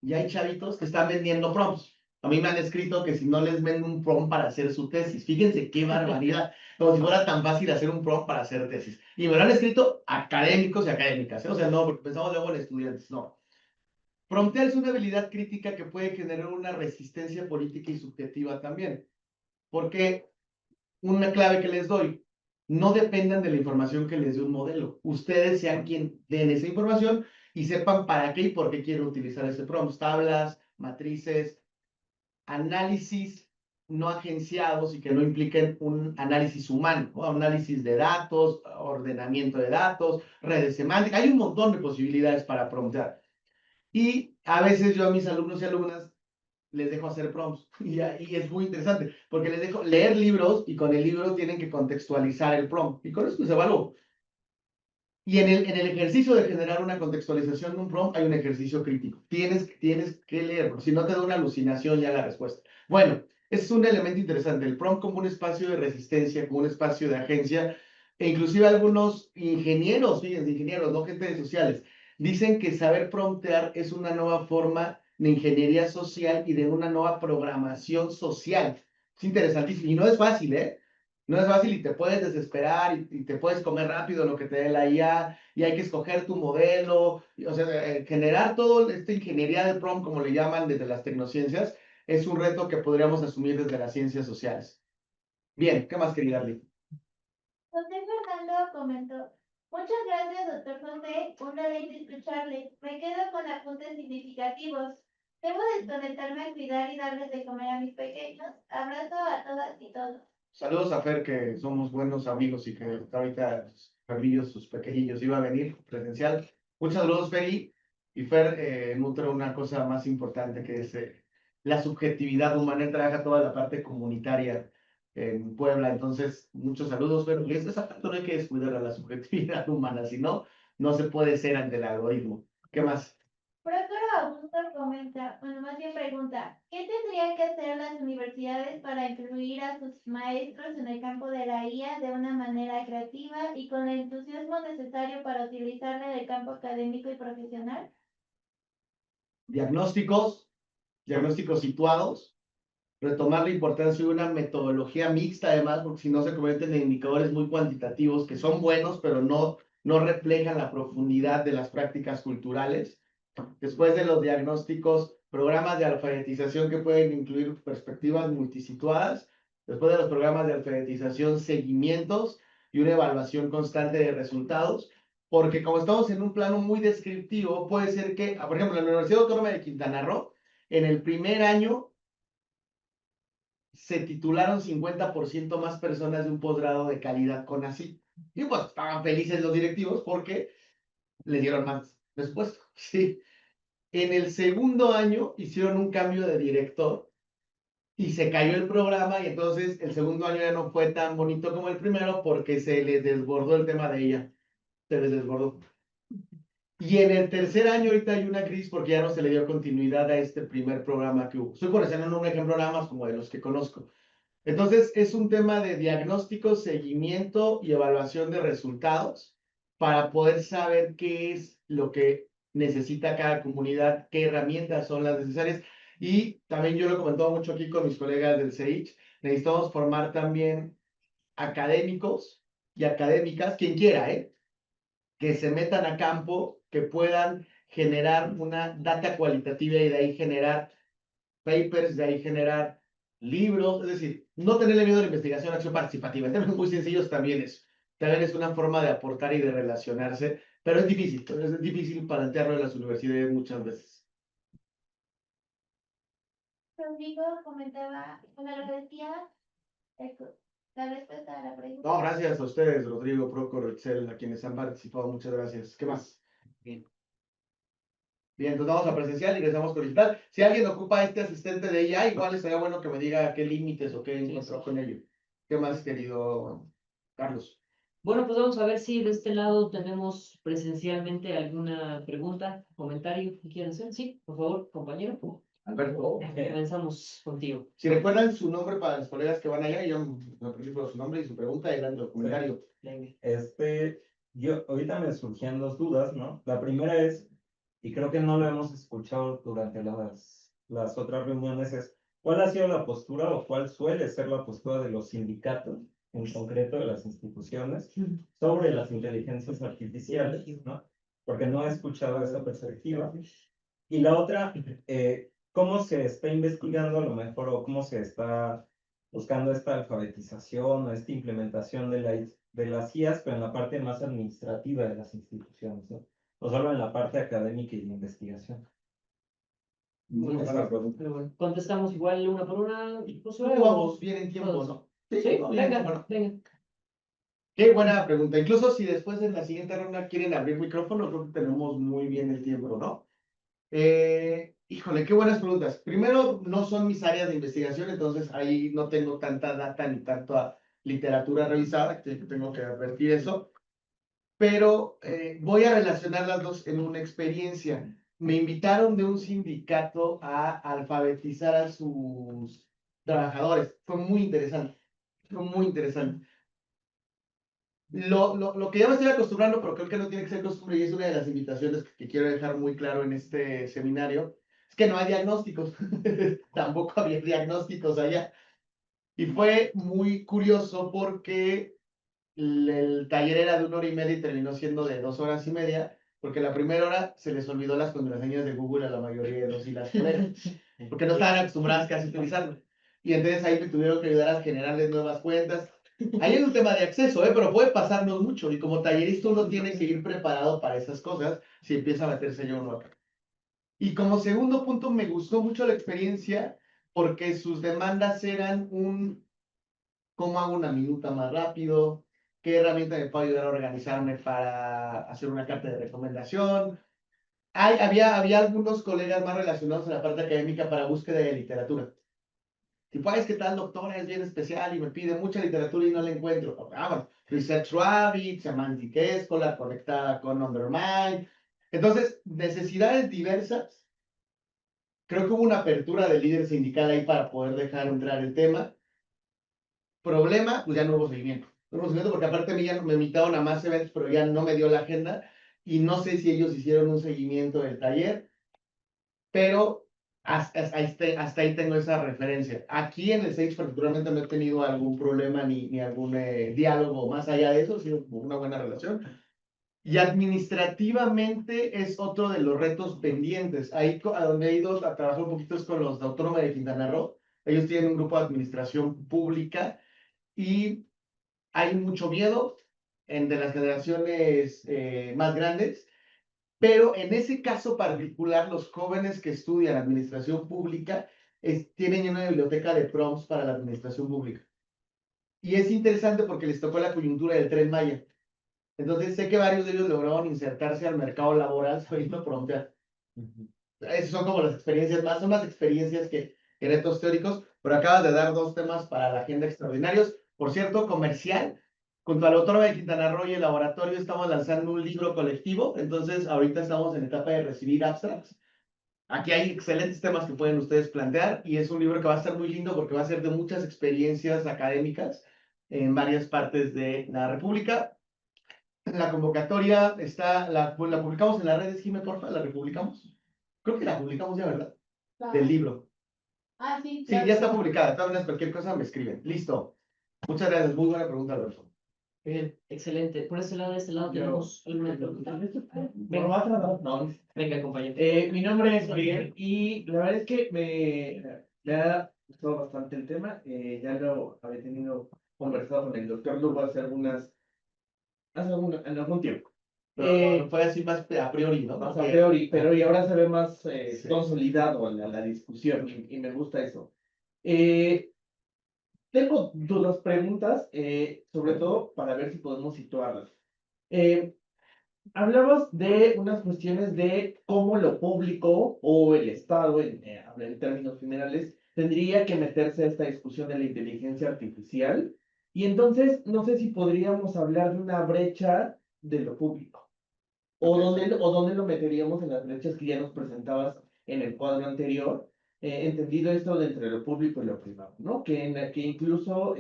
Y hay chavitos que están vendiendo prompts. A mí me han escrito que si no les vendo un prompt para hacer su tesis. Fíjense qué barbaridad. Como si fuera tan fácil hacer un prompt para hacer tesis. Y me lo han escrito académicos y académicas, ¿eh? O sea, no, porque pensamos luego en estudiantes, no. Promptear es una habilidad crítica que puede generar una resistencia política y subjetiva también. Porque una clave que les doy, no dependan de la información que les dé un modelo. Ustedes sean quien den esa información y sepan para qué y por qué quieren utilizar ese prompt. Tablas, matrices, análisis no agenciados y que no impliquen un análisis humano, ¿no? Análisis de datos, ordenamiento de datos, redes semánticas. Hay un montón de posibilidades para promptear. Y a veces yo a mis alumnos y alumnas les dejo hacer prompts. Y es muy interesante, porque les dejo leer libros y con el libro tienen que contextualizar el prompt. Y con eso se evalúa. Y en el ejercicio de generar una contextualización de un prompt hay un ejercicio crítico. Tienes que leerlo, si no te da una alucinación ya la respuesta. Bueno, ese es un elemento interesante. El prompt como un espacio de resistencia, como un espacio de agencia, e inclusive algunos ingenieros, fíjense, ingenieros, no gente de sociales, dicen que saber promptear es una nueva forma de ingeniería social y de una nueva programación social. Es interesantísimo y no es fácil, ¿eh? No es fácil y te puedes desesperar y te puedes comer rápido lo que te dé la IA y hay que escoger tu modelo. O sea, generar todo esta ingeniería de prompt, como le llaman desde las tecnociencias, es un reto que podríamos asumir desde las ciencias sociales. Bien, ¿qué más quería darle? José Fernando comentó, muchas gracias, doctor José, un deleite escucharle. Me quedo con apuntes significativos. Debo desconectarme a cuidar y darles de comer a mis pequeños. Abrazo a todas y todos. Saludos a Fer, que somos buenos amigos y que ahorita Fermillos, sus pequeñillos, iba a venir presencial. Muchos saludos, Fer. Y Fer nutre una cosa más importante que es la subjetividad humana. Él trabaja toda la parte comunitaria en Puebla. Entonces, muchos saludos, Fer. Y esa parte no hay que descuidar a la subjetividad humana, si no, no se puede ser ante el algoritmo. ¿Qué más? Próspero Augusto comenta, bueno, más bien pregunta, ¿qué tendrían que hacer las universidades para incluir a sus maestros en el campo de la IA de una manera creativa y con el entusiasmo necesario para utilizarla en el campo académico y profesional? Diagnósticos situados, retomar la importancia de una metodología mixta, además, porque si no se convierten en indicadores muy cuantitativos que son buenos, pero no reflejan la profundidad de las prácticas culturales. Después de los diagnósticos, programas de alfabetización que pueden incluir perspectivas multisituadas. Después de los programas de alfabetización, seguimientos y una evaluación constante de resultados. Porque como estamos en un plano muy descriptivo, puede ser que, por ejemplo, en la Universidad Autónoma de Quintana Roo, en el primer año se titularon 50% más personas de un posgrado de calidad con así. Y pues estaban felices los directivos porque les dieron más después. Sí. En el segundo año hicieron un cambio de director y se cayó el programa y entonces el segundo año ya no fue tan bonito como el primero porque se les desbordó el tema de ella. Se les desbordó. Y en el tercer año ahorita hay una crisis porque ya no se le dio continuidad a este primer programa que hubo. Estoy poniendo un ejemplo nada más como de los que conozco. Entonces, es un tema de diagnóstico, seguimiento y evaluación de resultados para poder saber qué es lo que necesita cada comunidad, qué herramientas son las necesarias. Y también yo lo he comentado mucho aquí con mis colegas del CEICH, necesitamos formar también académicos y académicas, quien quiera, que se metan a campo, que puedan generar una data cualitativa y de ahí generar papers, de ahí generar libros, es decir, no tenerle miedo a la investigación, acción participativa. En términos muy sencillos también es. también es una forma de aportar y de relacionarse, pero es difícil plantearlo en las universidades muchas veces. Rodrigo comentaba, bueno, lo decía, la respuesta a la pregunta. No, gracias a ustedes, Rodrigo, Procor, Excel, a quienes han participado, muchas gracias. ¿Qué más? Bien. Bien, entonces vamos a presencial y regresamos con digital. Si alguien ocupa este asistente de IA, igual estaría bueno que me diga qué límites o qué encontró con ello. ¿Qué más, querido Carlos? Bueno, pues vamos a ver si de este lado tenemos presencialmente alguna pregunta, comentario que quieran hacer. Sí, por favor, compañero. Alberto. Comenzamos contigo. Si recuerdan su nombre para los colegas que van allá, yo me pregunto su nombre y su pregunta y dan el comentario. Venga. Yo ahorita me surgían dos dudas, ¿no? La primera es, y creo que no lo hemos escuchado durante las otras reuniones, es ¿cuál ha sido la postura o cuál suele ser la postura de los sindicatos, en concreto de las instituciones, sobre las inteligencias artificiales, ¿no? Porque no he escuchado esa perspectiva. Y la otra, ¿cómo se está investigando a lo mejor o cómo se está buscando esta alfabetización o esta implementación de las IAs, pero en la parte más administrativa de las instituciones, ¿no? No solo en la parte académica y de investigación? Muy buena pregunta. Pero bueno, contestamos igual una por una, Josué, ¿Cómo o vamos bien en tiempo, todos? no? Sí, vamos bien en venga, tiempo, ¿no? venga. Qué buena pregunta. Incluso si después en la siguiente ronda quieren abrir micrófono, creo que tenemos muy bien el tiempo, ¿no? Híjole, qué buenas preguntas. Primero, no son mis áreas de investigación, entonces ahí no tengo tanta data ni tanta literatura revisada, que tengo que advertir eso. Pero voy a relacionar las dos en una experiencia. Me invitaron de un sindicato a alfabetizar a sus trabajadores. Fue muy interesante. Fue muy interesante. Lo que ya me estoy acostumbrando, pero creo que no tiene que ser costumbre, y es una de las invitaciones que quiero dejar muy claro en este seminario, es que no hay diagnósticos. Tampoco había diagnósticos allá. Y fue muy curioso porque el taller era de 1 hora y media y terminó siendo de 2 horas y media, porque la primera hora se les olvidó las contraseñas de Google a la mayoría de los y las colegas, porque no estaban acostumbradas casi a utilizarlo. Y entonces ahí me tuvieron que ayudar a generarles nuevas cuentas. Ahí es un tema de acceso, pero puede pasarnos mucho. Y como tallerista uno tiene que ir preparado para esas cosas si empieza a meterse yo uno acá. Y como segundo punto, me gustó mucho la experiencia porque sus demandas eran cómo hago una minuta más rápido, qué herramienta me puede ayudar a organizarme para hacer una carta de recomendación. Había algunos colegas más relacionados a la parte académica para búsqueda de literatura. Tipo, es que tal doctora es bien especial y me pide mucha literatura y no la encuentro. Bueno, Research Rabbit, Semantic Scholar conectada con Undermine. Entonces, necesidades diversas. Creo que hubo una apertura del líder sindical ahí para poder dejar entrar el tema. Problema, pues ya no hubo seguimiento. No hubo seguimiento porque aparte a mí ya me invitaron a más eventos, pero ya no me dio la agenda y no sé si ellos hicieron un seguimiento del taller, pero hasta ahí tengo esa referencia. Aquí en el Sage particularmente no he tenido algún problema ni algún diálogo más allá de eso, sino una buena relación. Y administrativamente es otro de los retos pendientes. Ahí a donde he ido a trabajar un poquito es con los de Autónoma de Quintana Roo. Ellos tienen un grupo de administración pública y hay mucho miedo de las generaciones más grandes, pero en ese caso particular, los jóvenes que estudian administración pública tienen una biblioteca de prompts para la administración pública. Y es interesante porque les tocó la coyuntura del Tren Maya. Entonces sé que varios de ellos lograron insertarse al mercado laboral sabiendo promptear. Esas son como las experiencias más, son más experiencias que retos teóricos, pero acabas de dar dos temas para la agenda extraordinarios. Por cierto, comercial, junto al Autónoma de Quintana Roo y el laboratorio estamos lanzando un libro colectivo, entonces ahorita estamos en etapa de recibir abstracts. Aquí hay excelentes temas que pueden ustedes plantear y es un libro que va a estar muy lindo porque va a ser de muchas experiencias académicas en varias partes de la República. La convocatoria la publicamos en las redes, Jimé, porfa, la republicamos. Creo que la publicamos ya, ¿verdad? Del libro. Ah, sí, Sí, claro. ya está publicada. De todas maneras, cualquier cosa me escriben. Listo. Muchas gracias. Muy buena pregunta, Alberto. Bien, excelente. Por ese lado, de este lado tenemos alguna pregunta. Venga, No. venga, compañero. Mi nombre es Miguel y la verdad es que me ha gustado bastante el tema. Ya lo había tenido conversado con el doctor Lugo hace algunas en algún tiempo. Pero fue así más a priori, ¿no? Más a priori, pero y ahora se ve más Sí. consolidado la discusión y me gusta eso. Eh, Tengo dos preguntas, sobre todo para ver si podemos situarlas. Eh, Hablabas de unas cuestiones de cómo lo público o el Estado, en términos generales, tendría que meterse a esta discusión de la inteligencia artificial. Y entonces, no sé si podríamos hablar de una brecha de lo público. O dónde lo meteríamos en las brechas que ya nos presentabas en el cuadro anterior, entendido esto de entre lo público y lo privado, ¿no? Que incluso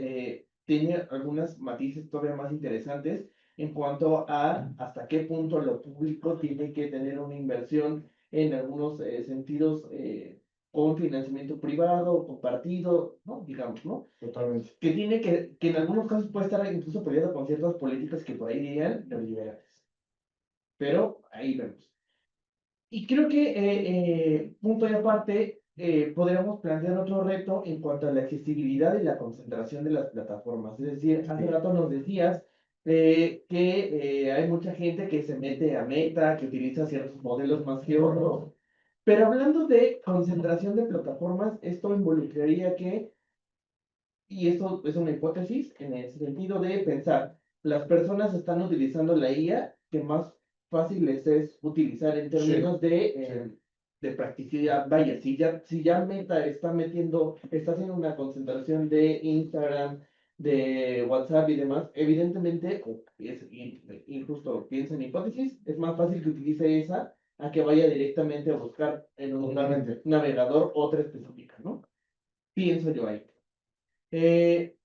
tiene algunas matices todavía más interesantes en cuanto a hasta qué punto lo público tiene que tener una inversión en algunos sentidos con financiamiento privado o compartido, ¿no? Digamos, ¿no? Totalmente. Que en algunos casos puede estar incluso peleado con ciertas políticas que por ahí dirían neoliberales. Pero ahí vemos. Y creo que, punto y aparte, podríamos plantear otro reto en cuanto a la accesibilidad y la concentración de las plataformas. Es decir, hace rato nos decías que hay mucha gente que se mete a Meta, que utiliza ciertos modelos más que otros. Pero hablando de concentración de plataformas, esto involucraría que, y esto es una hipótesis, en el sentido de pensar, las personas están utilizando la IA que más fácil les es utilizar en términos de practicidad. Vaya, si ya Meta está está haciendo una concentración de Instagram, de WhatsApp y demás, evidentemente, injusto piensa en hipótesis, es más fácil que utilice esa a que vaya directamente a buscar en un Totalmente. navegador otra específica, ¿no? Pienso yo ahí. Eh,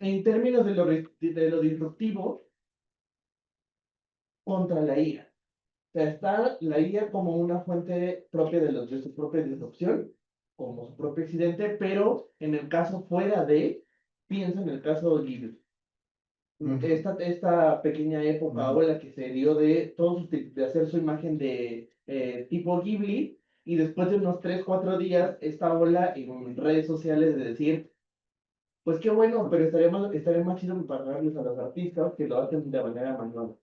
en términos de lo disruptivo contra la IA. O sea, está la IA como una fuente propia de su propia disrupción, como su propio accidente, pero en el caso fuera de, piensa en el caso de Ghibli. Esta pequeña época o la que se dio de todos de hacer su imagen de tipo Ghibli, y después de unos 3, 4 días, esta ola en redes sociales de decir, pues qué bueno, pero estaría más chido pagarles a los artistas que lo hacen de manera manual,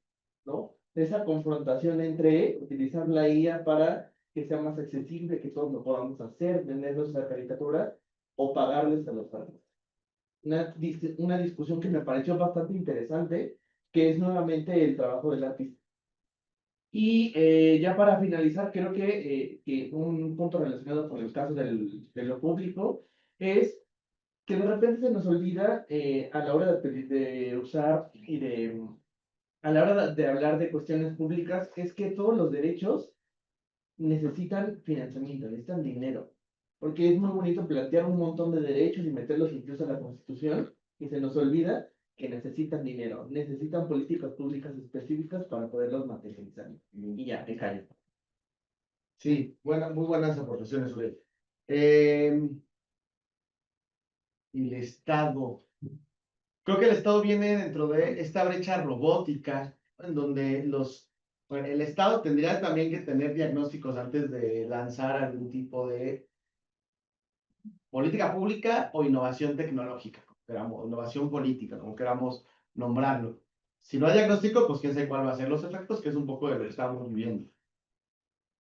¿no? Esa confrontación entre utilizar la IA para que sea más accesible, que todos lo podamos hacer, vendernos la caricatura, o pagarles a los artistas. Una discusión que me pareció bastante interesante, que es nuevamente el trabajo del artista. Y ya para finalizar, creo que un punto relacionado con el caso de lo público es que de repente se nos olvida a la hora de usar a la hora de hablar de cuestiones públicas, es que todos los derechos necesitan financiamiento, necesitan dinero. Porque es muy bonito plantear un montón de derechos y meterlos incluso a la Constitución, y se nos olvida que necesitan dinero, necesitan políticas públicas específicas para poderlos materializar. Y ya, me callo. Sí, muy buenas aportaciones, Uriel. Y el Estado. Creo que el Estado viene dentro de esta brecha robótica, en donde bueno, el Estado tendría también que tener diagnósticos antes de lanzar algún tipo de política pública o innovación tecnológica, como queramos, innovación política, como queramos nombrarlo. Si no hay diagnóstico, pues quién sabe cuál va a ser los efectos, que es un poco de lo que estamos viviendo.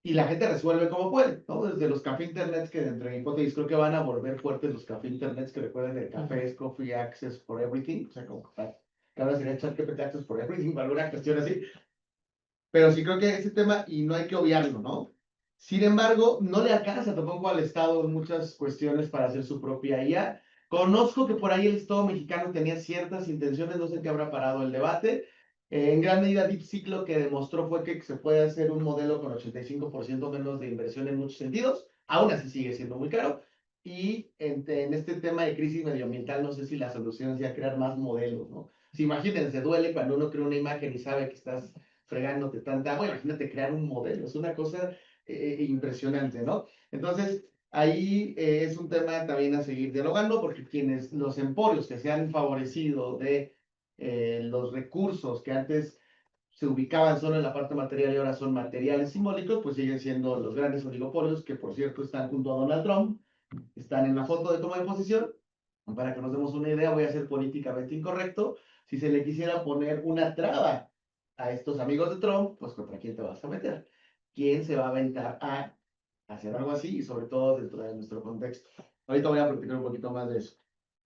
Y la gente resuelve como puede, ¿no? Desde los café internet, que dentro de hipótesis creo que van a volver fuertes los café internet, que recuerden el café es Coffee Access for Everything, o sea, como que cada vez sería ChatGPT Access for Everything, o alguna cuestión así. Pero sí creo que ese tema, y no hay que obviarlo, ¿no? Sin embargo, no le alcanza tampoco al Estado en muchas cuestiones para hacer su propia IA. Conozco que por ahí el Estado mexicano tenía ciertas intenciones, no sé en qué habrá parado el debate. En gran medida, DeepSeek lo que demostró fue que se puede hacer un modelo con 85% menos de inversión en muchos sentidos. Aún así sigue siendo muy caro. Y en este tema de crisis medioambiental, no sé si la solución sea crear más modelos, ¿no? Si imagínense, duele cuando uno crea una imagen y sabe que estás fregándote tanta agua, imagínate crear un modelo, es una cosa impresionante, ¿no? Entonces, ahí es un tema también a seguir dialogando, porque los emporios que se han favorecido de los recursos que antes se ubicaban solo en la parte material y ahora son materiales simbólicos, pues siguen siendo los grandes oligopolios, que por cierto están junto a Donald Trump, están en la foto de toma de posición, Para que nos demos una idea, voy a ser políticamente incorrecto. Si se le quisiera poner una traba a estos amigos de Trump, pues ¿contra quién te vas a meter? ¿Quién se va a aventar a hacer algo así? Y sobre todo dentro de nuestro contexto. Ahorita voy a platicar un poquito más de eso.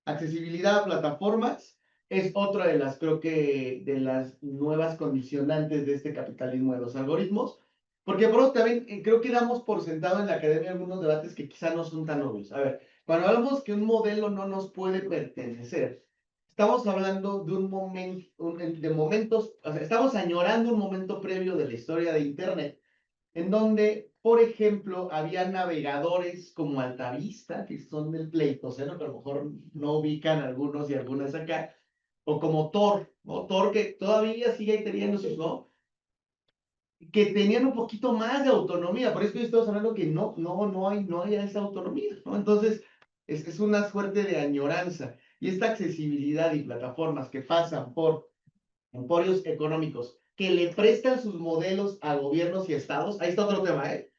Accesibilidad a plataformas es otra de las, creo que, de las nuevas condicionantes de este capitalismo de los algoritmos. Porque por otro también creo que damos por sentado en la academia algunos debates que quizá no son tan obvios. A ver, cuando hablamos que un modelo no nos puede pertenecer, estamos hablando de un momento, de momentos, o sea, estamos añorando un momento previo de la historia de Internet, en donde, por ejemplo, había navegadores como Altavista, que son del Pleistoceno, que a lo mejor no ubican algunos y algunas acá, o como Tor, ¿no? Tor que todavía sigue teniendo sus, ¿no? Que tenían un poquito más de autonomía, por eso que estamos hablando que no hay esa autonomía, ¿no? Entonces, es una suerte de añoranza, y esta accesibilidad y plataformas que pasan por emporios económicos, que le prestan sus modelos a gobiernos y estados, ahí está otro tema, ¿eh?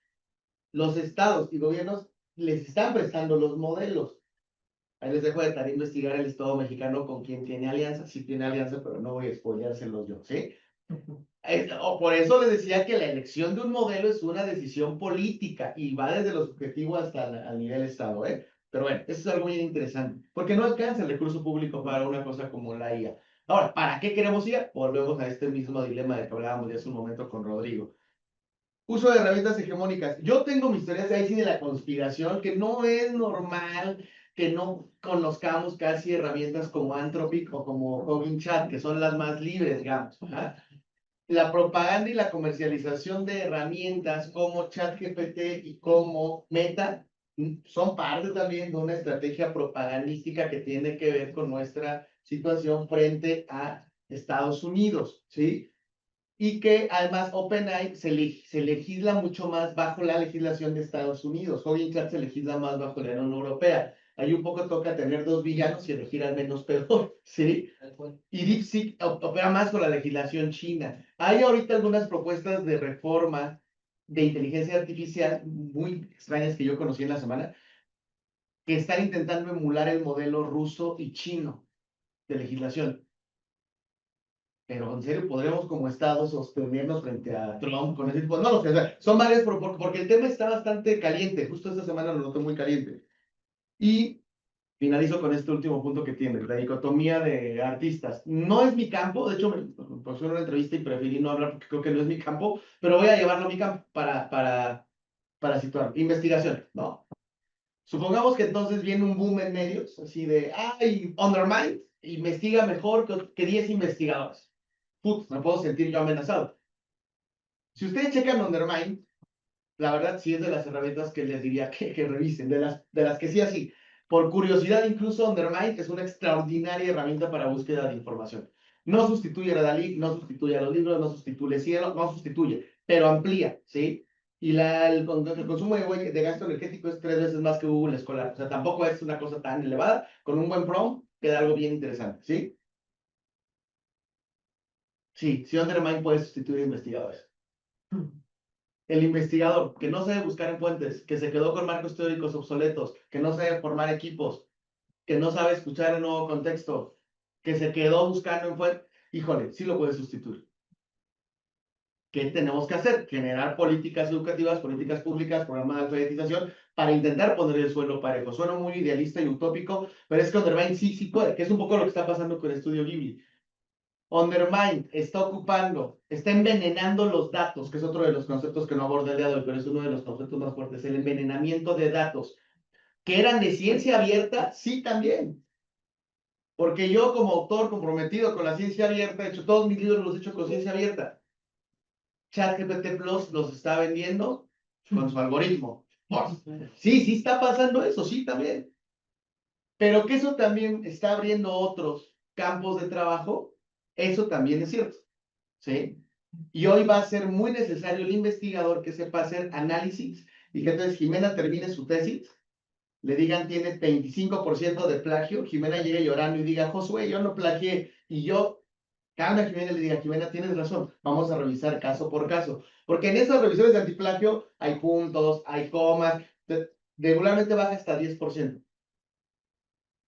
Los estados y gobiernos les están prestando los modelos. Ahí les dejo de tarea investigar el Estado mexicano con quien tiene alianza, sí tiene alianza, pero no voy a spoileárselos yo, ¿sí? O por eso les decía que la elección de un modelo es una decisión política y va desde lo subjetivo hasta el nivel Estado, ¿eh? Pero bueno, eso es algo muy interesante, porque no alcanza el recurso público para una cosa como la IA. Ahora, ¿para qué queremos IA? Volvemos a este mismo dilema de que hablábamos ya hace un momento con Rodrigo. Uso de herramientas hegemónicas. Yo tengo mis teorías ahí sí de la conspiración, que no es normal que no conozcamos casi herramientas como Anthropic o como Hugging Chat, que son las más libres, digamos. ¿Ah? La propaganda y la comercialización de herramientas como ChatGPT y como Meta son parte también de una estrategia propagandística que tiene que ver con nuestra situación frente a Estados Unidos, ¿sí? Y que además OpenAI se legisla mucho más bajo la legislación de Estados Unidos. Hugging Chat se legisla más bajo la Unión Europea. Ahí un poco toca tener dos villanos y elegir al menos peor, ¿sí? Y DeepSeek opera más con la legislación china. Hay ahorita algunas propuestas de reforma de inteligencia artificial muy extrañas que yo conocí en la semana, que están intentando emular el modelo ruso y chino de legislación. Pero en serio, ¿podremos como Estado sostenernos frente a Trump con ese tipo? No lo sé, o sea, son varias, porque el tema está bastante caliente. Justo esta semana lo noté muy caliente. Y finalizo con este último punto que tiene, la dicotomía de artistas. No es mi campo, de hecho, me pasó en una entrevista y preferí no hablar porque creo que no es mi campo, pero voy a llevarlo a mi campo para situar. Investigación, ¿no? Supongamos que entonces viene un boom en medios, así de, ay, Undermind investiga mejor que 10 investigadores. Putz, me puedo sentir yo amenazado. Si ustedes checan Undermind, la verdad sí es de las herramientas que les diría que revisen, de las que sí así. Por curiosidad, incluso Undermind es una extraordinaria herramienta para búsqueda de información. No sustituye a Dalí, no sustituye a los libros, no sustituye Cielo, no sustituye, pero amplía, ¿sí? Y el consumo de gasto energético es 3 veces más que Google Escolar. O sea, tampoco es una cosa tan elevada. Con un buen prompt queda algo bien interesante, ¿sí? Sí, sí, Undermind puede sustituir a investigadores. El investigador que no sabe buscar en fuentes, que se quedó con marcos teóricos obsoletos, que no sabe formar equipos, que no sabe escuchar el nuevo contexto, que se quedó buscando en fuentes, híjole, sí lo puede sustituir. ¿Qué tenemos que hacer? Generar políticas educativas, políticas públicas, programas de alfabetización para intentar poner el suelo parejo. Suena muy idealista y utópico, pero es que Undermind sí puede, que es un poco lo que está pasando con el estudio Ghibli. Undermind está envenenando los datos, que es otro de los conceptos que no aborda el día de hoy, pero es uno de los conceptos más fuertes, el envenenamiento de datos. ¿Que eran de ciencia abierta? Sí, también. Porque yo como autor comprometido con la ciencia abierta, he hecho todos mis libros, los he hecho con ciencia abierta. ChatGPT Plus los está vendiendo con su algoritmo. Sí está pasando eso, sí, también. Pero que eso también está abriendo otros campos de trabajo, eso también es cierto. ¿Sí? Y hoy va a ser muy necesario el investigador que sepa hacer análisis y que entonces Jimena termine su tesis, le digan tiene 25% de plagio, Jimena llegue llorando y diga, Josué, yo no plagié, y yo, calma Jimena, le diga, Jimena, tienes razón, vamos a revisar caso por caso, porque en esas revisiones de antiplagio hay puntos, hay comas, regularmente baja hasta 10%.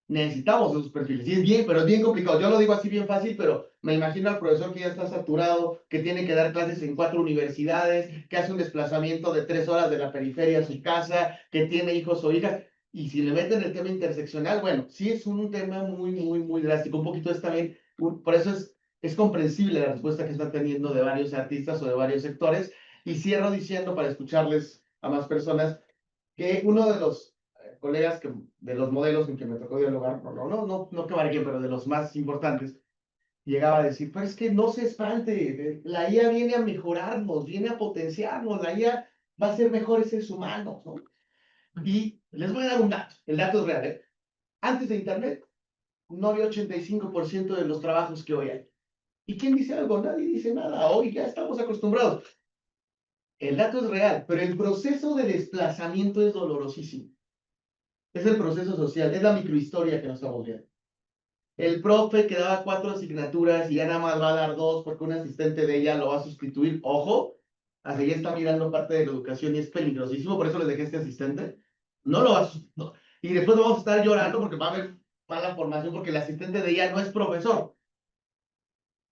necesitamos esos perfiles. Y es bien, pero es bien complicado. Yo lo digo así bien fácil, pero me imagino al profesor que ya está saturado, que tiene que dar clases en 4 universidades, que hace un desplazamiento de 3 horas de la periferia a su casa, que tiene hijos o hijas. Y si le meten el tema interseccional, bueno, sí es un tema muy drástico. Un poquito es también, por eso es comprensible la respuesta que están teniendo de varios artistas o de varios sectores. Y cierro diciendo, para escucharles a más personas, que uno de los colegas de los modelos en que me tocó dialogar, no que marquen, pero de los más importantes, llegaba a decir, pero es que no se espante, la IA viene a mejorarnos, viene a potenciarnos, la IA va a ser mejores seres humanos, ¿no? Y les voy a dar un dato, el dato es real, ¿eh? Antes de Internet, no había 85% de los trabajos que hoy hay. ¿Y quién dice algo? Nadie dice nada, hoy ya estamos acostumbrados. El dato es real, pero el proceso de desplazamiento es dolorosísimo. Es el proceso social, es la microhistoria que nos estamos viendo. El profe que daba 4 asignaturas y ya nada más va a dar 2 porque un asistente de ella lo va a sustituir. Ojo, hasta ya está mirando parte de la educación y es peligrosísimo, por eso les dejé este asistente. No lo va a no. Y después vamos a estar llorando porque va a haber mala formación porque el asistente de ella no es profesor.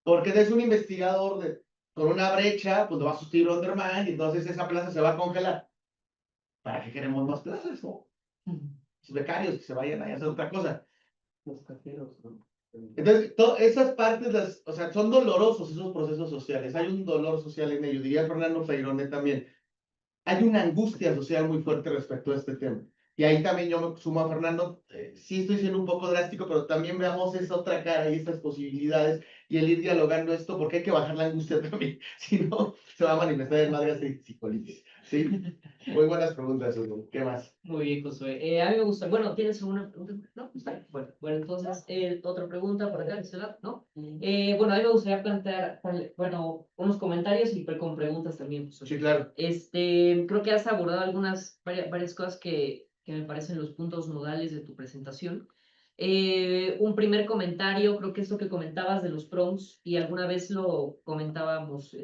Porque es un investigador con una brecha, pues lo va a sustituir Underman y entonces esa plaza se va a congelar. ¿Para qué queremos más plazas, no? Los becarios que se vayan a hacer otra cosa. Los cajeros, ¿no? Entonces, esas partes, o sea, son dolorosos esos procesos sociales. Hay un dolor social en ello. Diría Fernando Feirone también. Hay una angustia social muy fuerte respecto a este tema. Y ahí también yo me sumo a Fernando. Sí estoy siendo un poco drástico, pero también veamos esa otra cara y estas posibilidades y el ir dialogando esto, porque hay que bajar la angustia también. Si no, se va a manifestar en más de psicolitis. ¿Sí? Muy buenas preguntas, Hugo. ¿Qué más? Muy bien, Josué. A mí me gusta. Bueno, ¿tienes alguna pregunta? No, está bien. Bueno, entonces, otra pregunta por acá, de este lado, ¿no? Bueno, a mí me gustaría plantear, bueno, unos comentarios y con preguntas también, Josué. Sí, claro. Creo que has abordado varias cosas que me parecen los puntos nodales de tu presentación. Un primer comentario, creo que esto que comentabas de los prompts, y alguna vez lo comentábamos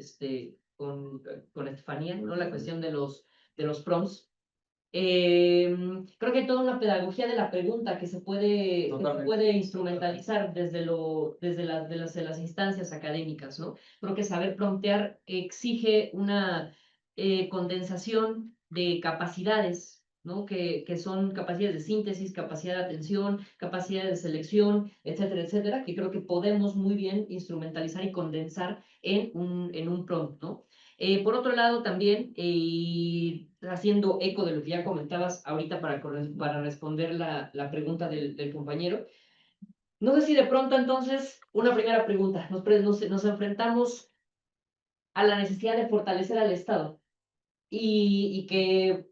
con Estefanía, ¿no? La cuestión de los prompts. Creo que hay toda una pedagogía de la pregunta que se puede instrumentalizar desde las instancias académicas, ¿no? Creo que saber promptear exige una condensación de capacidades, ¿no? Que son capacidades de síntesis, capacidad de atención, capacidad de selección, etcétera, etcétera, que creo que podemos muy bien instrumentalizar y condensar en un prompt, ¿no? Por otro lado, también, haciendo eco de lo que ya comentabas ahorita para responder la pregunta del compañero, no sé si de pronto entonces, una primera pregunta, nos enfrentamos a la necesidad de fortalecer al Estado y que,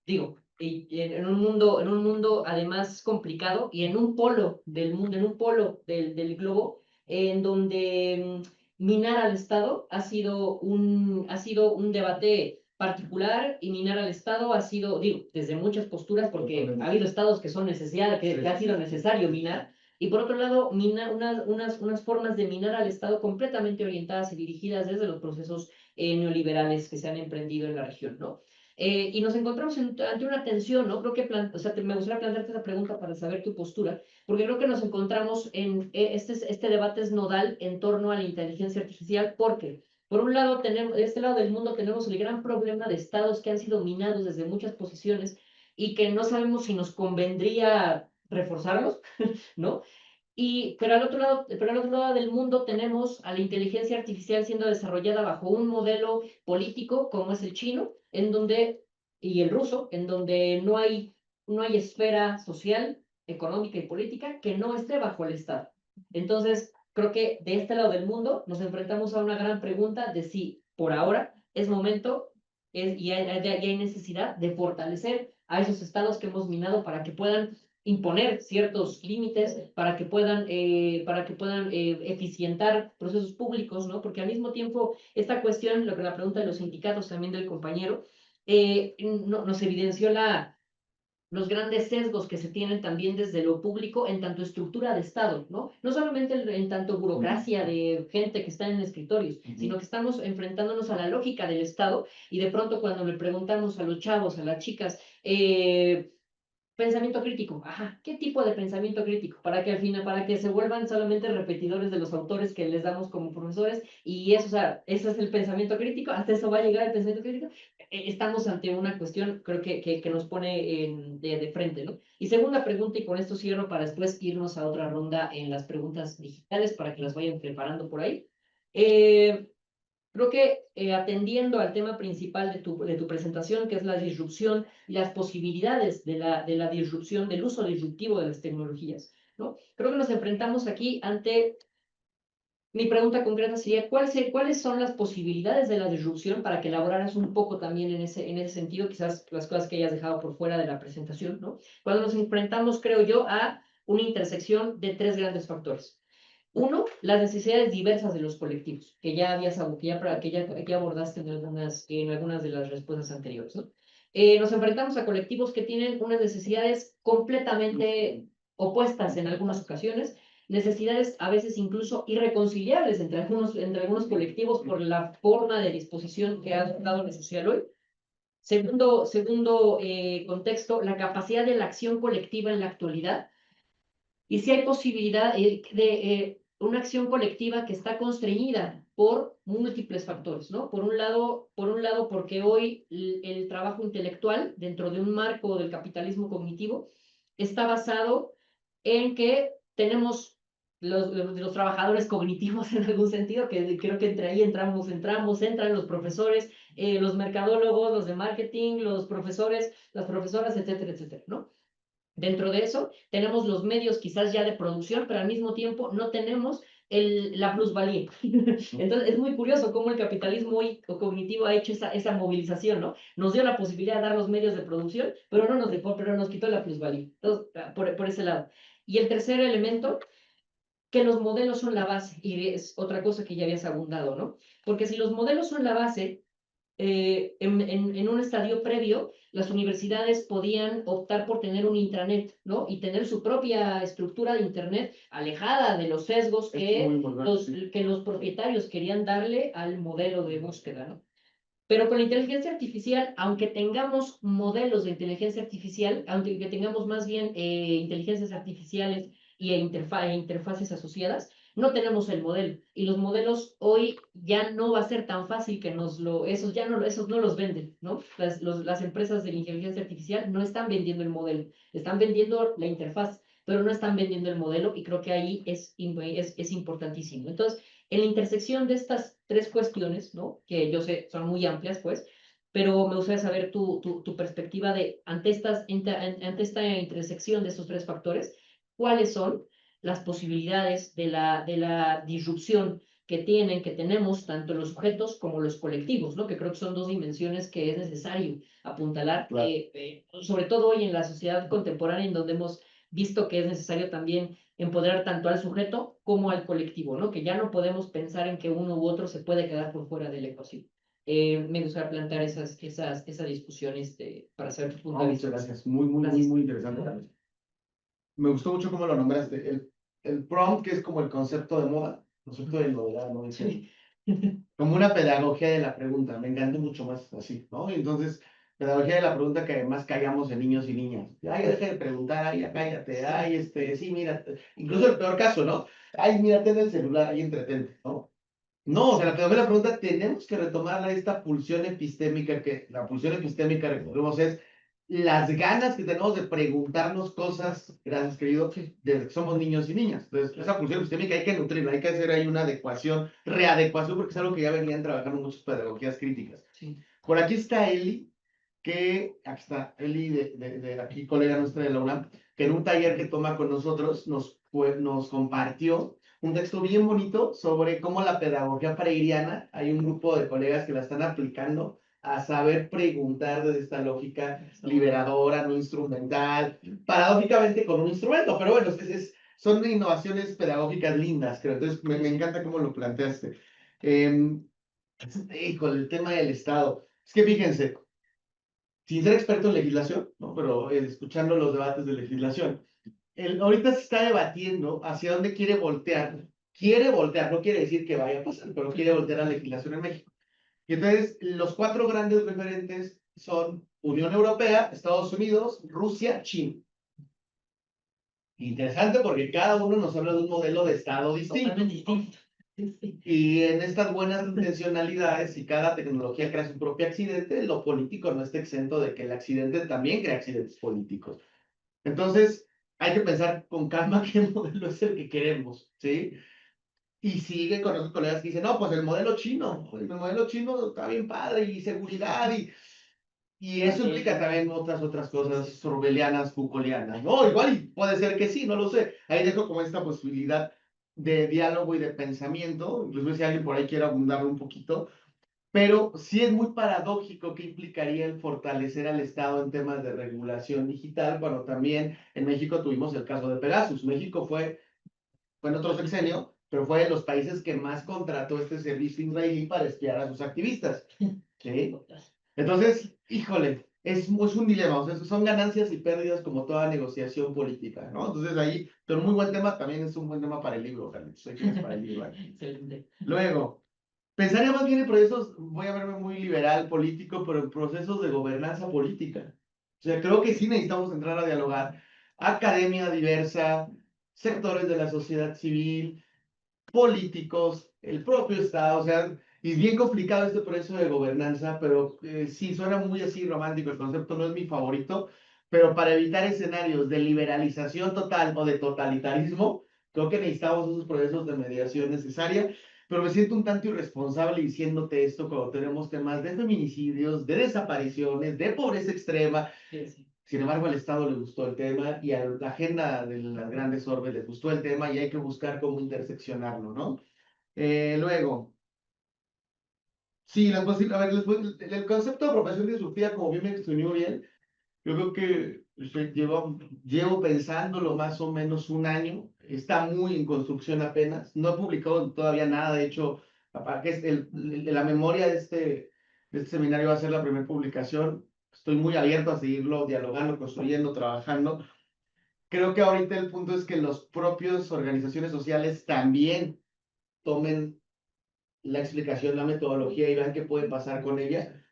digo, y en un mundo además complicado y en un polo del mundo, en un polo del globo, en donde minar al Estado ha sido un debate particular y minar al Estado ha sido, digo, desde muchas posturas, porque ha habido estados que son que ha sido necesario minar, y por otro lado, unas formas de minar al Estado completamente orientadas y dirigidas desde los procesos neoliberales que se han emprendido en la región, ¿no? Y nos encontramos ante una tensión, ¿no? Creo que, o sea, me gustaría plantearte esa pregunta para saber tu postura, porque creo que nos encontramos en, este debate es nodal en torno a la inteligencia artificial, porque por un lado tenemos, de este lado del mundo tenemos el gran problema de estados que han sido minados desde muchas posiciones y que no sabemos si nos convendría reforzarlos, ¿no? Pero al otro lado del mundo tenemos a la inteligencia artificial siendo desarrollada bajo un modelo político como es el chino, y el ruso, en donde no hay esfera social, económica y política que no esté bajo el Estado. Entonces, creo que de este lado del mundo nos enfrentamos a una gran pregunta de si por ahora es momento y hay necesidad de fortalecer a esos estados que hemos minado para que puedan imponer ciertos límites para que puedan eficientar procesos públicos, ¿no? Porque al mismo tiempo, esta cuestión, lo que la pregunta de los sindicatos también del compañero, nos evidenció los grandes sesgos que se tienen también desde lo público en tanto estructura de Estado, ¿no? No solamente en tanto burocracia de gente que está en escritorios, sino que estamos enfrentándonos a la lógica del Estado y de pronto cuando le preguntamos a los chavos, a las chicas, Pensamiento crítico, ajá. ¿Qué tipo de pensamiento crítico? Para que al final, para que se vuelvan solamente repetidores de los autores que les damos como profesores, y eso, o sea, ese es el pensamiento crítico, hasta eso va a llegar el pensamiento crítico. Estamos ante una cuestión, creo que nos pone de frente, ¿no? Y segunda pregunta, y con esto cierro para después irnos a otra ronda en las preguntas digitales para que las vayan preparando por ahí. Creo que atendiendo al tema principal de tu presentación, que es la disrupción y las posibilidades de la disrupción, del uso disruptivo de las tecnologías, ¿no? Creo que nos enfrentamos aquí ante, mi pregunta concreta sería, ¿cuáles son las posibilidades de la disrupción para que elaboraras un poco también en ese sentido, quizás las cosas que hayas dejado por fuera de la presentación, ¿no? Cuando nos enfrentamos, creo yo, a una intersección de tres grandes factores. Uno, las necesidades diversas de los colectivos, que ya habías que abordaste en algunas de las respuestas anteriores, ¿no? Nos enfrentamos a colectivos que tienen unas necesidades completamente opuestas en algunas ocasiones, necesidades a veces incluso irreconciliables entre algunos colectivos por la forma de disposición que ha adoptado la social hoy. Segundo contexto, la capacidad de la acción colectiva en la actualidad y si hay posibilidad de una acción colectiva que está constreñida por múltiples factores, ¿no? Por un lado porque hoy el trabajo intelectual dentro de un marco del capitalismo cognitivo está basado en que tenemos los trabajadores cognitivos en algún sentido, que creo que entre ahí entran los profesores, los mercadólogos, los de marketing, los profesores, las profesoras, etcétera, etcétera, ¿no? Dentro de eso, tenemos los medios quizás ya de producción, pero al mismo tiempo no tenemos la plusvalía. Entonces, es muy curioso cómo el capitalismo cognitivo ha hecho esa movilización, ¿no? Nos dio la posibilidad de dar los medios de producción, pero no nos dejó, pero nos quitó la plusvalía. Entonces, por ese lado. Y el tercer elemento, que los modelos son la base, y es otra cosa que ya habías abundado, ¿no? Porque si los modelos son la base, en un estadio previo, las universidades podían optar por tener un intranet, ¿no? Y tener su propia estructura de Internet alejada de los sesgos que los propietarios querían darle al modelo de búsqueda, ¿no? Pero con la inteligencia artificial, aunque tengamos modelos de inteligencia artificial, aunque tengamos más bien inteligencias artificiales y interfaces asociadas, no tenemos el modelo. Y los modelos hoy ya no va a ser tan fácil que esos no los venden, ¿no? Las empresas de la inteligencia artificial no están vendiendo el modelo, están vendiendo la interfaz, pero no están vendiendo el modelo y creo que ahí es importantísimo. Entonces, en la intersección de estas tres cuestiones, ¿no? Que yo sé son muy amplias, pues, pero me gustaría saber tu perspectiva ante esta intersección de estos tres factores, ¿cuáles son las posibilidades de la disrupción que tenemos tanto los sujetos como los colectivos, ¿no? Que creo que son dos dimensiones que es necesario apuntalar, Claro. Sobre todo hoy en la sociedad contemporánea, en donde hemos visto que es necesario también empoderar tanto al sujeto como al colectivo, ¿no? Que ya no podemos pensar en que uno u otro se puede quedar por fuera de la ecuación. Me gustaría plantear esa discusión para saber tu punto de vista. Muchas gracias. Muy interesante. Me gustó mucho cómo lo nombraste. El prompt, que es como el concepto de moda, concepto de novedad, ¿no? Sí. Como una pedagogía de la pregunta. Me encanta mucho más así, ¿no? Y entonces, pedagogía de la pregunta que además callamos en niños y niñas. Ay, deja de preguntar, ay, ya cállate, ay, sí, mira. Incluso el peor caso, ¿no? Ay, mírate en el celular, ay, entretente, ¿no? No, o sea, la pedagogía de la pregunta tenemos que retomar esta pulsión epistémica, que la pulsión epistémica, recordemos, es las ganas que tenemos de preguntarnos cosas, gracias querido, desde que somos niños y niñas. Entonces, esa pulsión epistémica hay que nutrirla, hay que hacer ahí una adecuación, readecuación, porque es algo que ya venían trabajando muchas pedagogías críticas. Sí. Por aquí está Eli, aquí está Eli, de aquí, colega nuestra de la UNAM, que en un taller que toma con nosotros nos compartió un texto bien bonito sobre cómo la pedagogía freiriana, hay un grupo de colegas que la están aplicando a saber preguntar desde esta lógica liberadora, no instrumental, paradójicamente con un instrumento, pero bueno, son innovaciones pedagógicas lindas, creo. Entonces, me encanta cómo lo planteaste. Con el tema del Estado, es que fíjense, sin ser experto en legislación, ¿no? Pero escuchando los debates de legislación, ahorita se está debatiendo hacia dónde quiere voltear, no quiere decir que vaya a pasar, pero quiere voltear la legislación en México. Y entonces, los cuatro grandes referentes son Unión Europea, Estados Unidos, Rusia, China, Interesante porque cada uno nos habla de un modelo de Estado distinto. Totalmente distinto. Sí. Y en estas buenas intencionalidades, si cada tecnología crea su propio accidente, lo político no está exento de que el accidente también crea accidentes políticos. Entonces, hay que pensar con calma qué modelo es el que queremos, ¿sí? Y sigue con otros colegas que dicen, no, pues el modelo chino está bien padre y seguridad y eso implica también otras cosas orwellianas, Foucaultianas, ¿no? Igual y puede ser que sí, no lo sé. Ahí dejo como esta posibilidad de diálogo y de pensamiento, incluso si alguien por ahí quiere abundar un poquito, pero sí es muy paradójico que implicaría el fortalecer al Estado en temas de regulación digital, cuando también en México tuvimos el caso de Pegasus. México fue en otro sexenio, pero fue de los países que más contrató este servicio israelí para espiar a sus activistas. ¿Sí? Entonces, híjole, es un dilema, o sea, son ganancias y pérdidas como toda negociación política, ¿no? Entonces ahí, pero muy buen tema, también es un buen tema para el libro, Carlitos, hay que ir para el libro aquí. Excelente. Luego, pensaría más bien en procesos, voy a verme muy liberal político, pero en procesos de gobernanza política. O sea, creo que sí necesitamos entrar a dialogar. Academia diversa, sectores de la sociedad civil, políticos, el propio Estado, o sea, y es bien complicado este proceso de gobernanza, pero sí, suena muy así romántico, el concepto no es mi favorito, pero para evitar escenarios de liberalización total o de totalitarismo, creo que necesitamos esos procesos de mediación necesaria, pero me siento un tanto irresponsable diciéndote esto cuando tenemos temas de feminicidios, de desapariciones, de pobreza extrema. Sí, sí. Sin embargo, al Estado le gustó el tema y a la agenda de las grandes orbes le gustó el tema y hay que buscar cómo interseccionarlo, ¿no? Luego, sí, a ver, el concepto de profesión disruptiva, como bien me exprimió bien, yo creo que llevo pensándolo más o menos un año, está muy en construcción apenas, no he publicado todavía nada, de hecho, que es la memoria de este seminario va a ser la primera publicación, estoy muy abierto a seguirlo dialogando, construyendo, trabajando. Creo que ahorita el punto es que los propios organizaciones sociales también tomen la explicación, la metodología y vean qué puede pasar con ella.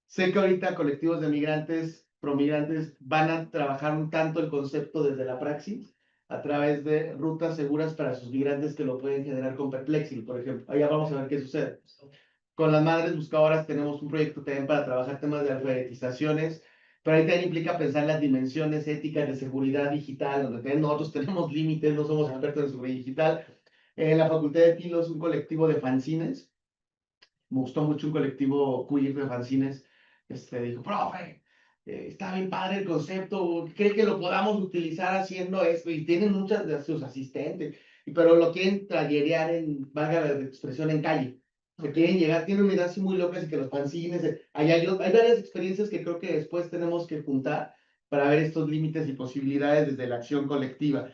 Sé que ahorita colectivos de migrantes, promigrantes, van a trabajar un tanto el concepto desde la praxis a través de rutas seguras para sus migrantes que lo pueden generar con Perplexity, por ejemplo. Allá vamos a ver qué sucede. Con las madres buscadoras tenemos un proyecto también para trabajar temas de alfabetizaciones, pero ahí también implica pensar las dimensiones éticas de seguridad digital, donde también nosotros tenemos límites, no somos expertos en seguridad digital. En la Facultad de Filos, un colectivo de fanzines, me gustó mucho un colectivo queer de fanzines, dijo, profe, está bien padre el concepto, ¿cree que lo podamos utilizar haciendo esto? Y tienen muchas de sus asistentes, pero lo quieren tallerear valga la expresión, en calle. Se quieren llegar, tienen una idea así muy loca, así que los fanzines, hay varias experiencias que creo que después tenemos que juntar para ver estos límites y posibilidades desde la acción colectiva.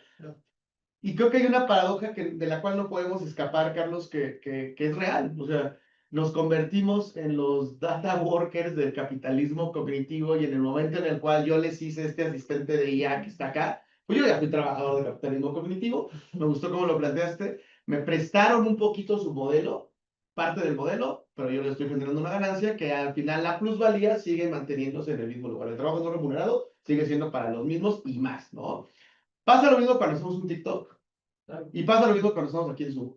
Y creo que hay una paradoja de la cual no podemos escapar, Carlos, que es real. O sea, nos convertimos en los data workers del capitalismo cognitivo y en el momento en el cual yo les hice este asistente de IA que está acá, pues yo ya fui trabajador de capitalismo cognitivo, me gustó cómo lo planteaste, me prestaron un poquito su modelo, parte del modelo, pero yo le estoy generando una ganancia que al final la plusvalía sigue manteniéndose en el mismo lugar. El trabajo no remunerado sigue siendo para los mismos y más, ¿no? Pasa lo mismo cuando hacemos un TikTok. Y pasa lo mismo cuando estamos aquí en Zoom.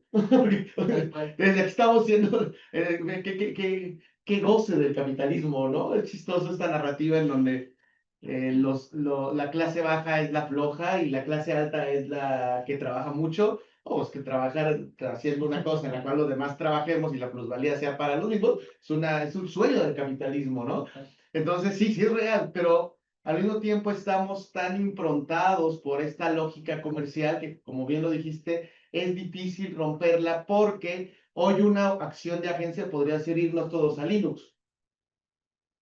Desde que estamos siendo, qué goce del capitalismo, ¿no? Es chistoso esta narrativa en donde la clase baja es la floja y la clase alta es la que trabaja mucho. O es que trabajar haciendo una cosa en la cual los demás trabajemos y la plusvalía sea para los mismos, es un sueño del capitalismo, ¿no? Entonces sí es real, pero al mismo tiempo estamos tan improntados por esta lógica comercial que, como bien lo dijiste, es difícil romperla porque hoy una acción de agencia podría ser irnos todos a Linux.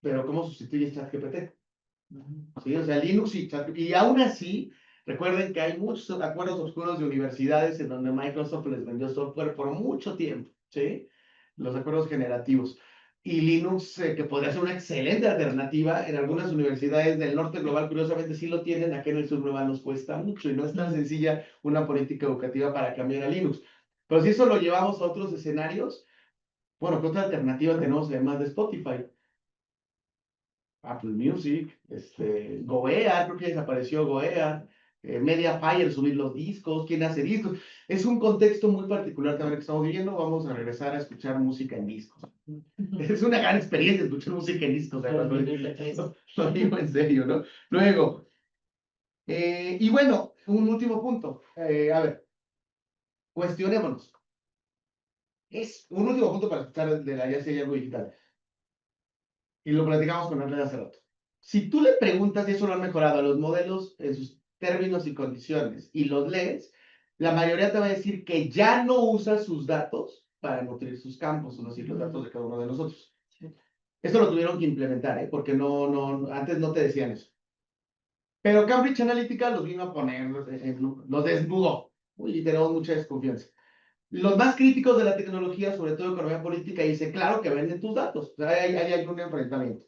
Pero ¿cómo sustituye ChatGPT? ¿Sí? O sea, Linux y ChatGPT. Y aún así, recuerden que hay muchos acuerdos oscuros de universidades en donde Microsoft les vendió software por mucho tiempo, ¿sí? Los acuerdos generativos. Y Linux, que podría ser una excelente alternativa, en algunas universidades del norte global, curiosamente sí lo tienen, aquí en el sur global nos cuesta mucho y no es tan sencilla una política educativa para cambiar a Linux. Pero si eso lo llevamos a otros escenarios, bueno, ¿qué otra alternativa tenemos además de Spotify? Apple Music, Goea, creo que desapareció Goea, Mediafire, subir los discos, quién hace discos. Es un contexto muy particular también que estamos viviendo. Vamos a regresar a escuchar música en discos. Es una gran experiencia escuchar música en discos, lo digo en serio, ¿no? Luego, y bueno, un último punto. A ver, cuestionémonos. Es un último punto para escuchar de la ya sea algo digital. Y lo platicamos con Andrés hace rato. Si tú le preguntas si eso lo han mejorado a los modelos en sus términos y condiciones y los lees, la mayoría te va a decir que ya no usa sus datos para nutrir sus campos, es decir, los datos de cada uno de nosotros. Esto lo tuvieron que implementar, porque antes no te decían eso. Pero Cambridge Analytica los vino a poner, los desnudó. Y tenemos mucha desconfianza. Los más críticos de la tecnología, sobre todo economía política, dice, claro que venden tus datos. O sea, hay un enfrentamiento.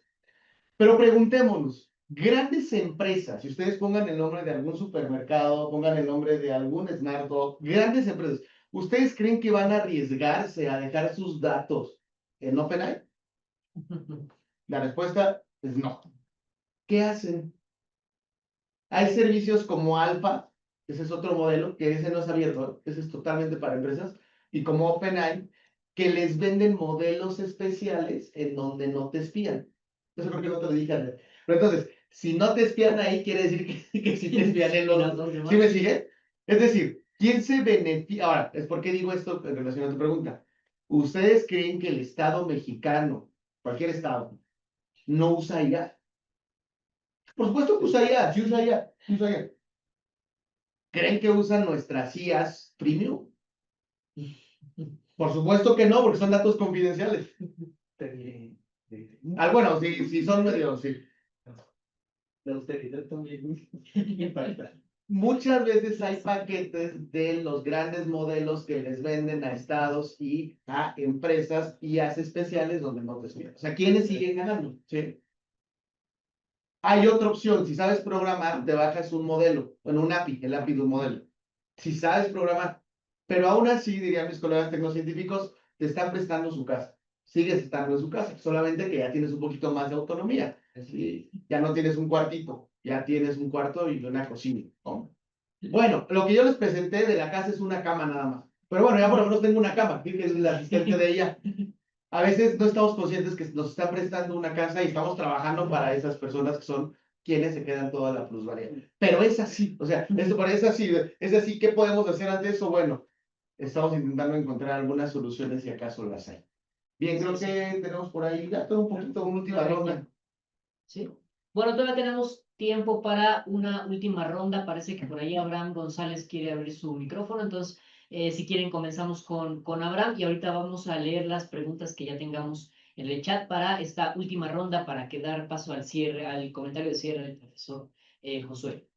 Pero preguntémonos, grandes empresas, si ustedes pongan el nombre de algún supermercado, pongan el nombre de algún Smart Dog, grandes empresas, ¿ustedes creen que van a arriesgarse a dejar sus datos en OpenAI? La respuesta es no. ¿Qué hacen? Hay servicios como Alpha, ese es otro modelo, que ese no es abierto, ese es totalmente para empresas, y como OpenAI, que les venden modelos especiales en donde no te espían. No sé por qué no te lo dije antes. Pero entonces, si no te espían ahí, quiere decir que sí te espían en los dos demás. ¿Sí me sigue? Es decir, ¿quién se beneficia? Ahora, es por qué digo esto en relación a tu pregunta. ¿Ustedes creen que el Estado mexicano, cualquier Estado, no usa IA? Por supuesto que usa IA, sí usa IA, sí usa IA. ¿Creen que usan nuestras IAs premium? Por supuesto que no, porque son datos confidenciales. Bueno, si son medio, sí. La austeridad también. Muchas veces hay paquetes de los grandes modelos que les venden a estados y a empresas IAs especiales donde no te espían. O sea, ¿quiénes siguen ganando? ¿Sí? Hay otra opción, si sabes programar, te bajas un modelo, bueno, un API, el API de un modelo. Si sabes programar, pero aún así, dirían mis colegas tecnocientíficos, te están prestando su casa. Sigues estando en su casa, solamente que ya tienes un poquito más de autonomía. ¿Sí? Ya no tienes un cuartito, ya tienes un cuarto y una cocina, ¿no? Bueno, lo que yo les presenté de la casa es una cama nada más. Pero bueno, ya por lo menos tengo una cama, que es la asistente de ella. A veces no estamos conscientes que nos están prestando una casa y estamos trabajando para esas personas que son quienes se quedan toda la plusvalía. Pero es así, o sea, es así, ¿qué podemos hacer ante eso? Bueno, estamos intentando encontrar algunas soluciones si acaso las hay. Bien, creo que tenemos por ahí ya todo un poquito, una última ronda. Sí. Bueno, todavía tenemos tiempo para una última ronda. Parece que por ahí Abraham González quiere abrir su micrófono. Entonces, si quieren, comenzamos con Abraham y ahorita vamos a leer las preguntas que ya tengamos en el chat para esta última ronda para que dar paso al cierre, al comentario de cierre del profesor Josué.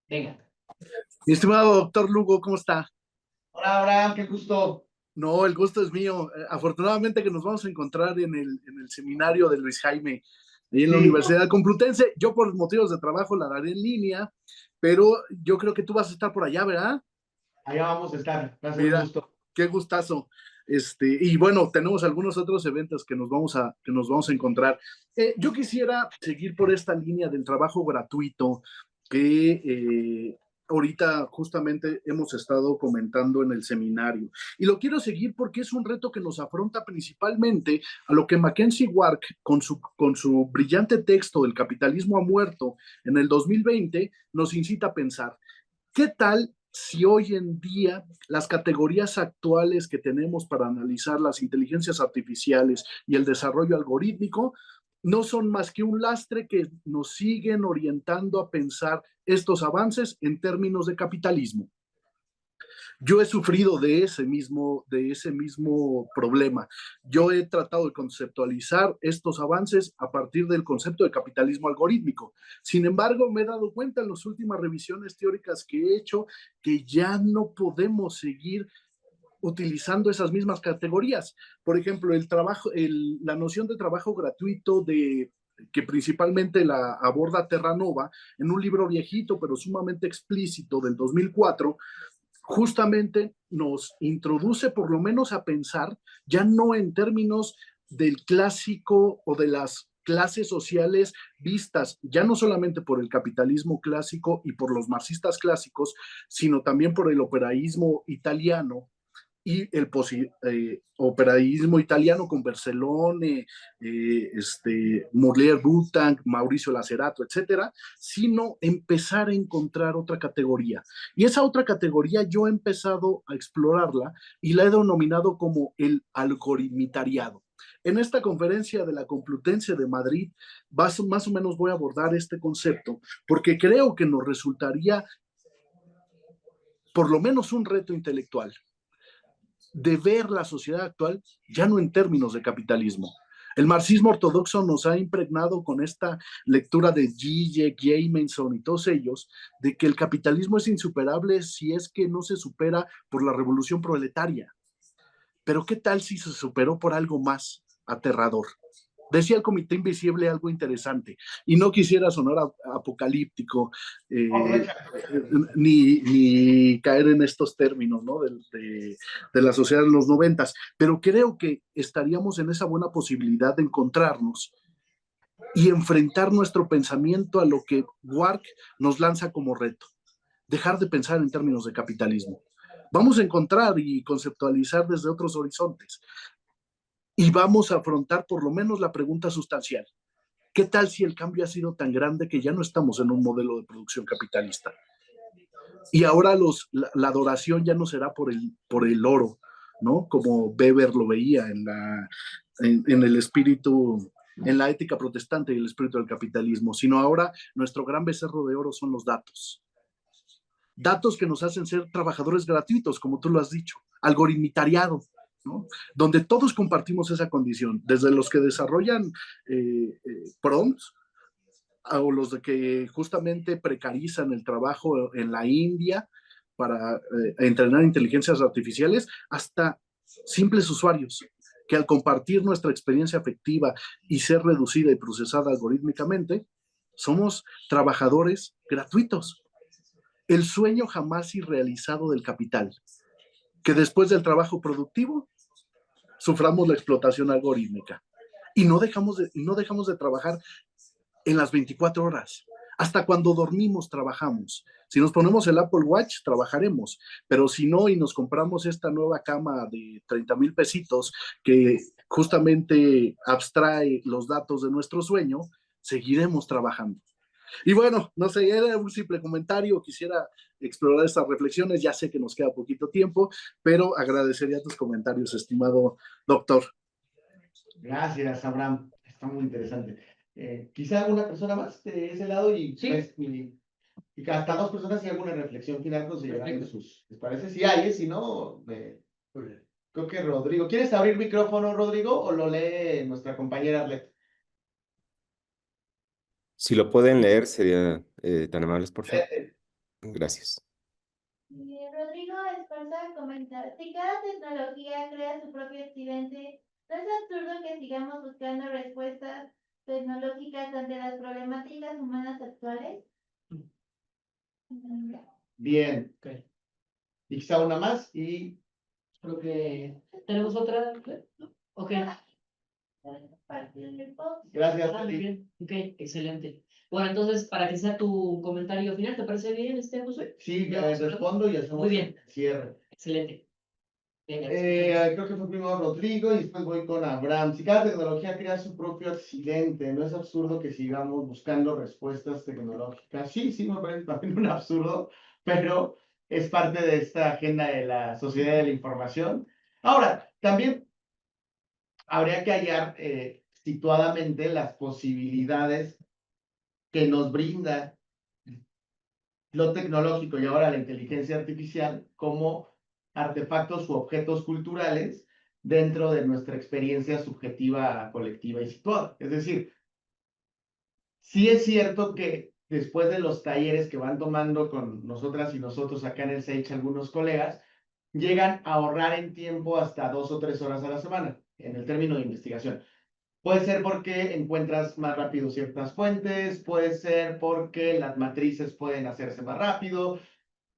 Venga. Mi estimado doctor Lugo, ¿cómo está? Hola, Abraham, qué gusto. No, el gusto es mío. Afortunadamente que nos vamos a encontrar en el seminario de Luis Jaime, ahí en la Universidad Complutense. Yo por motivos de trabajo la daré en línea, pero yo creo que tú vas a estar por allá, ¿verdad? Allá vamos a estar, va a ser Mira, un gusto. qué gustazo. Y bueno, tenemos algunos otros eventos que nos vamos a encontrar. Yo quisiera seguir por esta línea del trabajo gratuito que ahorita justamente hemos estado comentando en el seminario. Y lo quiero seguir porque es un reto que nos afronta principalmente a lo que Mackenzie Wark, con su brillante texto del capitalismo ha muerto en el 2020, nos incita a pensar. ¿Qué tal si hoy en día las categorías actuales que tenemos para analizar las inteligencias artificiales y el desarrollo algorítmico no son más que un lastre que nos siguen orientando a pensar estos avances en términos de capitalismo? Yo he sufrido de ese mismo problema. Yo he tratado de conceptualizar estos avances a partir del concepto de capitalismo algorítmico. Sin embargo, me he dado cuenta en las últimas revisiones teóricas que he hecho que ya no podemos seguir utilizando esas mismas categorías. Por ejemplo, la noción de trabajo gratuito que principalmente la aborda Terranova en un libro viejito pero sumamente explícito del 2004, justamente nos introduce por lo menos a pensar ya no en términos del clásico o de las clases sociales vistas ya no solamente por el capitalismo clásico y por los marxistas clásicos, sino también por el operaísmo italiano y el operaísmo italiano con Bercellone, Molière Boutank, Mauricio Lacerato, etcétera, sino empezar a encontrar otra categoría. Y esa otra categoría yo he empezado a explorarla y la he denominado como el algoritmitariado. En esta conferencia de la Complutense de Madrid, más o menos voy a abordar este concepto, porque creo que nos resultaría por lo menos un reto intelectual de ver la sociedad actual ya no en términos de capitalismo. El marxismo ortodoxo nos ha impregnado con esta lectura de Zizek, Jameson y todos ellos, de que el capitalismo es insuperable si es que no se supera por la revolución proletaria. Pero ¿qué tal si se superó por algo más aterrador? Decía el Comité Invisible algo interesante, y no quisiera sonar apocalíptico, ni caer en estos términos, ¿no? de la sociedad de los 90, pero creo que estaríamos en esa buena posibilidad de encontrarnos y enfrentar nuestro pensamiento a lo que Wark nos lanza como reto, dejar de pensar en términos de capitalismo. Vamos a encontrar y conceptualizar desde otros horizontes. Y vamos a afrontar por lo menos la pregunta sustancial. ¿Qué tal si el cambio ha sido tan grande que ya no estamos en un modelo de producción capitalista? Y ahora la adoración ya no será por el oro, ¿no? Como Weber lo veía en el espíritu, en la ética protestante y el espíritu del capitalismo, sino ahora nuestro gran becerro de oro son los datos. Datos que nos hacen ser trabajadores gratuitos, como tú lo has dicho, algoritmitariado, ¿no? Donde todos compartimos esa condición, desde los que desarrollan prompts o los de que justamente precarizan el trabajo en la India para entrenar inteligencias artificiales, hasta simples usuarios que al compartir nuestra experiencia afectiva y ser reducida y procesada algorítmicamente, somos trabajadores gratuitos. El sueño jamás irrealizado del capital, que después del trabajo productivo suframos la explotación algorítmica y no dejamos de trabajar en las 24 horas. Hasta cuando dormimos trabajamos. Si nos ponemos el Apple Watch, trabajaremos, pero si no y nos compramos esta nueva cama de 30,000 pesitos que justamente abstrae los datos de nuestro sueño, seguiremos trabajando. Y bueno, no sé, era un simple comentario, quisiera explorar estas reflexiones, ya sé que nos queda poquito tiempo, pero agradecería tus comentarios, estimado doctor. Gracias, Abraham, está muy interesante. Quizá alguna persona más de ese lado y, sí. pues, y hasta 2 personas y alguna reflexión final nos llevarán de sus, ¿les parece? Si hay, si no, creo que Rodrigo. ¿Quieres abrir micrófono, Rodrigo, o lo lee nuestra compañera Arlet? Si lo pueden leer, sería tan amables, por favor. Gracias. Rodrigo Esparza comenta, si cada tecnología crea su propio accidente, ¿no es absurdo que sigamos buscando respuestas tecnológicas ante las problemáticas humanas actuales? Bien. Okay. Y quizá una más y... Creo que tenemos otra. Ok. Gracias, Muy bien. Ok, excelente. Bueno, entonces, para que sea tu comentario final, ¿te parece bien, José? Sí, respondo y hacemos Muy bien. el cierre. Excelente. Venga, Creo que fue primero Rodrigo y después voy con Abraham. Si cada tecnología crea su propio accidente, ¿no es absurdo que sigamos buscando respuestas tecnológicas? Sí, me parece también un absurdo, pero es parte de esta agenda de la sociedad de la información. Ahora, también habría que hallar situadamente las posibilidades que nos brinda lo tecnológico y ahora la inteligencia artificial como artefactos u objetos culturales dentro de nuestra experiencia subjetiva, colectiva y situada. Es decir, sí es cierto que después de los talleres que van tomando con nosotras y nosotros acá en el SEICH algunos colegas, llegan a ahorrar en tiempo hasta 2 o 3 horas a la semana en el término de investigación. Puede ser porque encuentras más rápido ciertas fuentes, puede ser porque las matrices pueden hacerse más rápido.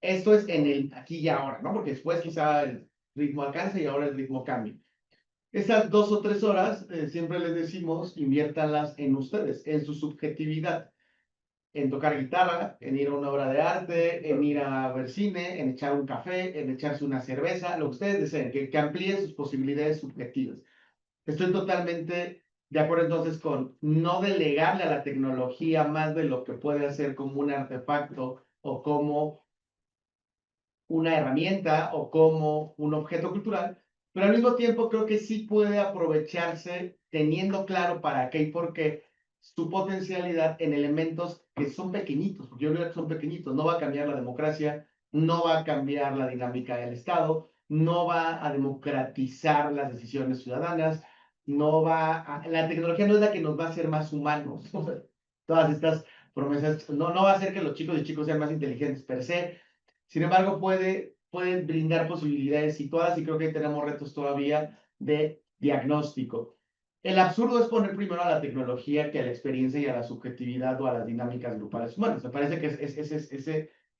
Esto es en el aquí y ahora, ¿no? Porque después quizá el ritmo alcance y ahora el ritmo cambie. Esas 2 o 3 horas, siempre les decimos, inviértanlas en ustedes, en su subjetividad, en tocar guitarra, en ir a una obra de arte, en ir a ver cine, en echar un café, en echarse una cerveza, lo que ustedes deseen, que amplíen sus posibilidades subjetivas. Estoy totalmente de acuerdo entonces con no delegarle a la tecnología más de lo que puede hacer como un artefacto o como una herramienta o como un objeto cultural, pero al mismo tiempo creo que sí puede aprovecharse teniendo claro para qué y por qué su potencialidad en elementos que son pequeñitos, porque yo creo que son pequeñitos, no va a cambiar la democracia, no va a cambiar la dinámica del Estado, no va a democratizar las decisiones ciudadanas, no va a, la tecnología no es la que nos va a hacer más humanos, todas estas promesas, no va a hacer que los chicos y chicos sean más inteligentes per se, sin embargo, pueden brindar posibilidades situadas y creo que tenemos retos todavía de diagnóstico. El absurdo es poner primero a la tecnología que a la experiencia y a la subjetividad o a las dinámicas grupales humanas. Me parece que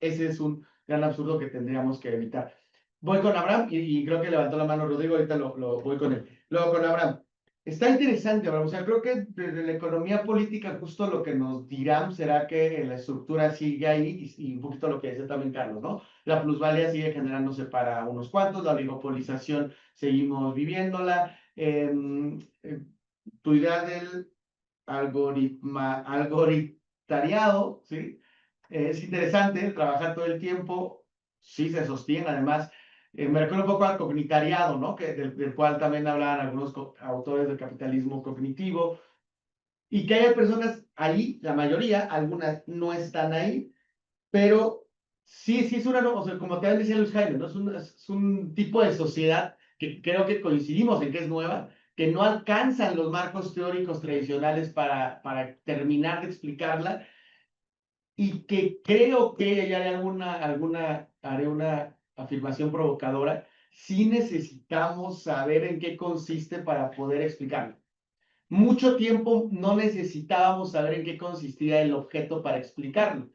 ese es un gran absurdo que tendríamos que evitar. Voy con Abraham y creo que levantó la mano Rodrigo, ahorita lo voy con él. Luego con Abraham. Está interesante, Abraham. O sea, creo que desde la economía política justo lo que nos dirán será que la estructura sigue ahí y un poquito lo que dice también Carlos, ¿no? La plusvalía sigue generándose para unos cuantos, la oligopolización seguimos viviéndola. Tu idea del algoritariado, ¿sí? Es interesante trabajar todo el tiempo, sí se sostiene, además, me recuerda un poco al cognitariado, ¿no? Del cual también hablan algunos autores del capitalismo cognitivo, y que haya personas ahí, la mayoría, algunas no están ahí, pero sí es una, o sea, como te decía Luis Jaime, ¿no? Es un tipo de sociedad que creo que coincidimos en que es nueva, que no alcanzan los marcos teóricos tradicionales para terminar de explicarla, y que creo que ya haré una afirmación provocadora, sí necesitamos saber en qué consiste para poder explicarlo. Mucho tiempo no necesitábamos saber en qué consistía el objeto para explicarlo.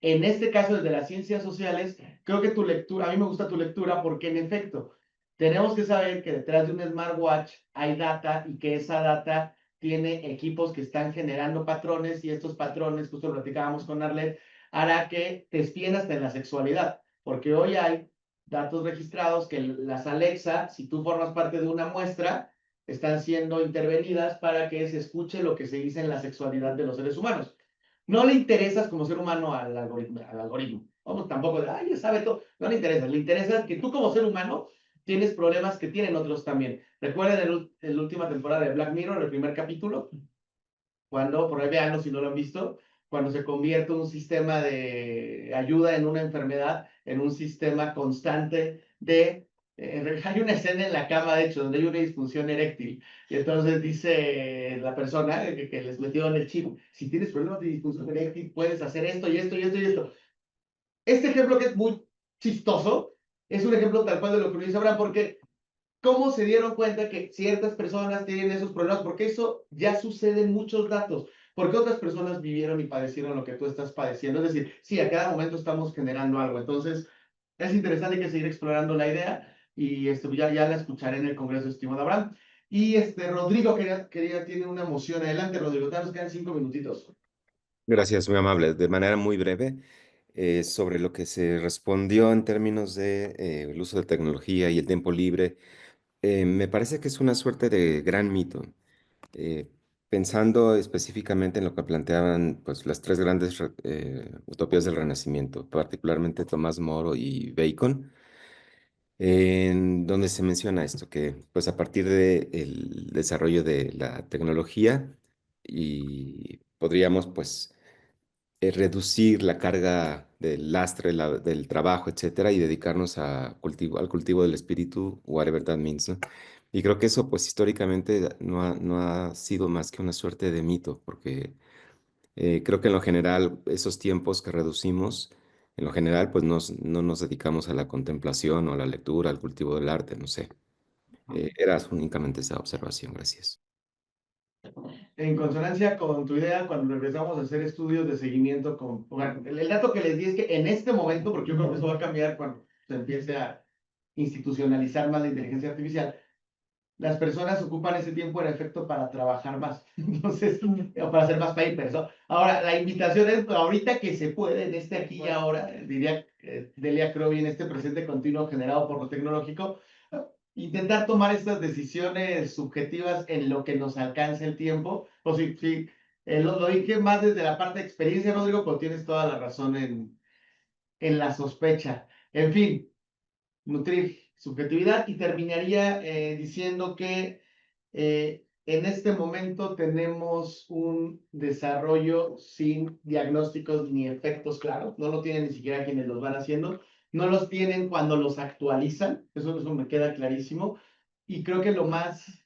En este caso, desde las ciencias sociales, creo que tu lectura, a mí me gusta tu lectura porque en efecto, tenemos que saber que detrás de un smartwatch hay data y que esa data tiene equipos que están generando patrones y estos patrones, justo lo platicábamos con Arlet, hará que te espíen hasta en la sexualidad, porque hoy hay datos registrados que las Alexa, si tú formas parte de una muestra, están siendo intervenidas para que se escuche lo que se dice en la sexualidad de los seres humanos. No le interesas como ser humano al algoritmo. Vamos, tampoco de, ay, ya sabe todo. No le interesa que tú como ser humano tienes problemas que tienen otros también. Recuerden la última temporada de Black Mirror, el primer capítulo, cuando, por ahí veanlo si no lo han visto, cuando se convierte un sistema de ayuda en una enfermedad, en un sistema constante de... hay una escena en la cama, de hecho, donde hay una disfunción eréctil. Y entonces dice la persona que les metió en el chip, si tienes problemas de disfunción eréctil, puedes hacer esto y esto y esto y esto. Este ejemplo que es muy chistoso, es un ejemplo tal cual de lo que dice Abraham, porque ¿cómo se dieron cuenta que ciertas personas tienen esos problemas? Porque eso ya sucede en muchos datos. Porque otras personas vivieron y padecieron lo que tú estás padeciendo. Es decir, sí, a cada momento estamos generando algo. Entonces, es interesante, hay que seguir explorando la idea y ya la escucharé en el Congreso, estimado Abraham. Y Rodrigo tiene una moción. Adelante, Rodrigo, te nos quedan 5 minutitos. Gracias, muy amable. De manera muy breve, sobre lo que se respondió en términos de el uso de tecnología y el tiempo libre, me parece que es una suerte de gran mito. Eh, Pensando específicamente en lo que planteaban pues, las tres grandes utopías del Renacimiento, particularmente Tomás Moro y Bacon, en donde se menciona esto, que pues a partir del desarrollo de la tecnología y podríamos pues reducir la carga del lastre del trabajo, etcétera, y dedicarnos al cultivo del espíritu, whatever that means, ¿no? Y creo que eso, pues históricamente no ha sido más que una suerte de mito, porque creo que en lo general, esos tiempos que reducimos, en lo general, pues no nos dedicamos a la contemplación o a la lectura, al cultivo del arte, no sé. Era únicamente esa observación, gracias. En consonancia con tu idea, cuando empezamos a hacer estudios de seguimiento bueno, el dato que les di es que en este momento, porque yo creo que eso va a cambiar cuando se empiece a institucionalizar más la inteligencia artificial, las personas ocupan ese tiempo en efecto para trabajar más, entonces, o para hacer más papers, ¿no? Ahora, la invitación es, ahorita que se puede, en este aquí y ahora, diría Delia Crowley, en este presente continuo generado por lo tecnológico, intentar tomar estas decisiones subjetivas en lo que nos alcance el tiempo, o sí, lo dije más desde la parte de experiencia, Rodrigo, pero tienes toda la razón en la sospecha. En fin, nutrir subjetividad y terminaría diciendo que en este momento tenemos un desarrollo sin diagnósticos ni efectos claros, no lo tienen ni siquiera quienes los van haciendo, no los tienen cuando los actualizan, eso me queda clarísimo, y creo que lo más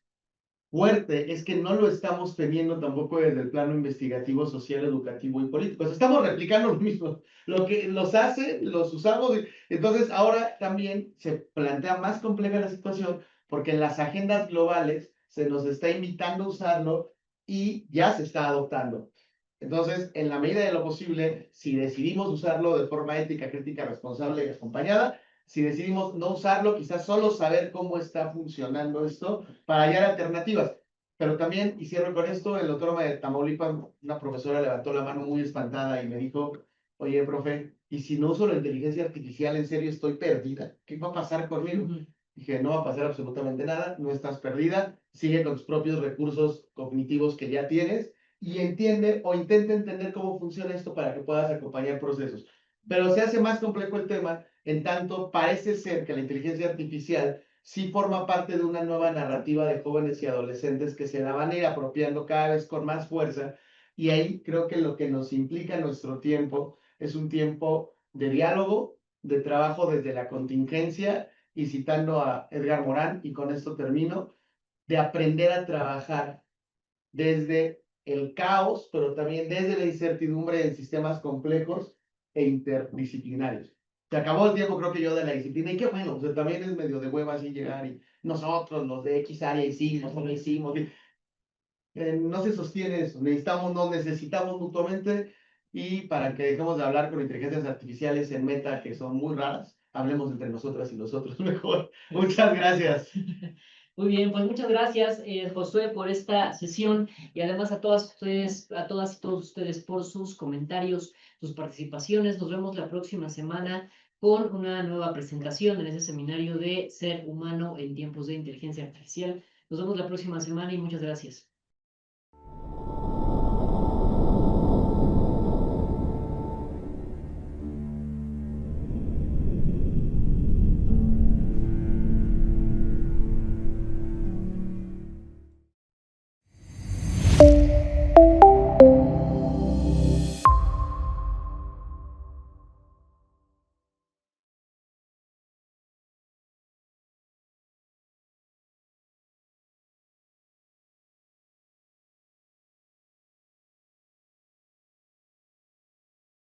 fuerte es que no lo estamos teniendo tampoco desde el plano investigativo, social, educativo y político. O sea, estamos replicando lo mismo. Lo que los hace, los usamos. Entonces, ahora también se plantea más compleja la situación porque en las agendas globales se nos está invitando a usarlo y ya se está adoptando. Entonces, en la medida de lo posible, si decidimos usarlo de forma ética, crítica, responsable y acompañada, si decidimos no usarlo, quizás solo saber cómo está funcionando esto para hallar alternativas. Pero también, y cierro con esto, el autónoma de Tamaulipas, una profesora levantó la mano muy espantada y me dijo, oye, profe, ¿y si no uso la inteligencia artificial, en serio estoy perdida? ¿Qué va a pasar conmigo? Dije, no va a pasar absolutamente nada, no estás perdida, sigue con tus propios recursos cognitivos que ya tienes y entiende o intenta entender cómo funciona esto para que puedas acompañar procesos. Pero se hace más complejo el tema, en tanto parece ser que la inteligencia artificial sí forma parte de una nueva narrativa de jóvenes y adolescentes que se la van a ir apropiando cada vez con más fuerza. Y ahí creo que lo que nos implica nuestro tiempo es un tiempo de diálogo, de trabajo desde la contingencia, y citando a Edgar Morán, y con esto termino, de aprender a trabajar desde el caos, pero también desde la incertidumbre en sistemas complejos e interdisciplinarios. Se acabó el tiempo, creo que yo, de la disciplina, y qué bueno, o sea, también es medio de hueva así llegar y nosotros, los de X área, hicimos, no hicimos. No se sostiene eso, nos necesitamos mutuamente, y para que dejemos de hablar con inteligencias artificiales en meta que son muy raras, hablemos entre nosotras y nosotros mejor. Muchas gracias. Muy bien, pues muchas gracias, Josué, por esta sesión y además a todas ustedes, a todas y todos ustedes por sus comentarios, sus participaciones. Nos vemos la próxima semana con una nueva presentación en ese seminario de Ser Humano en tiempos de inteligencia artificial. Nos vemos la próxima semana y muchas gracias.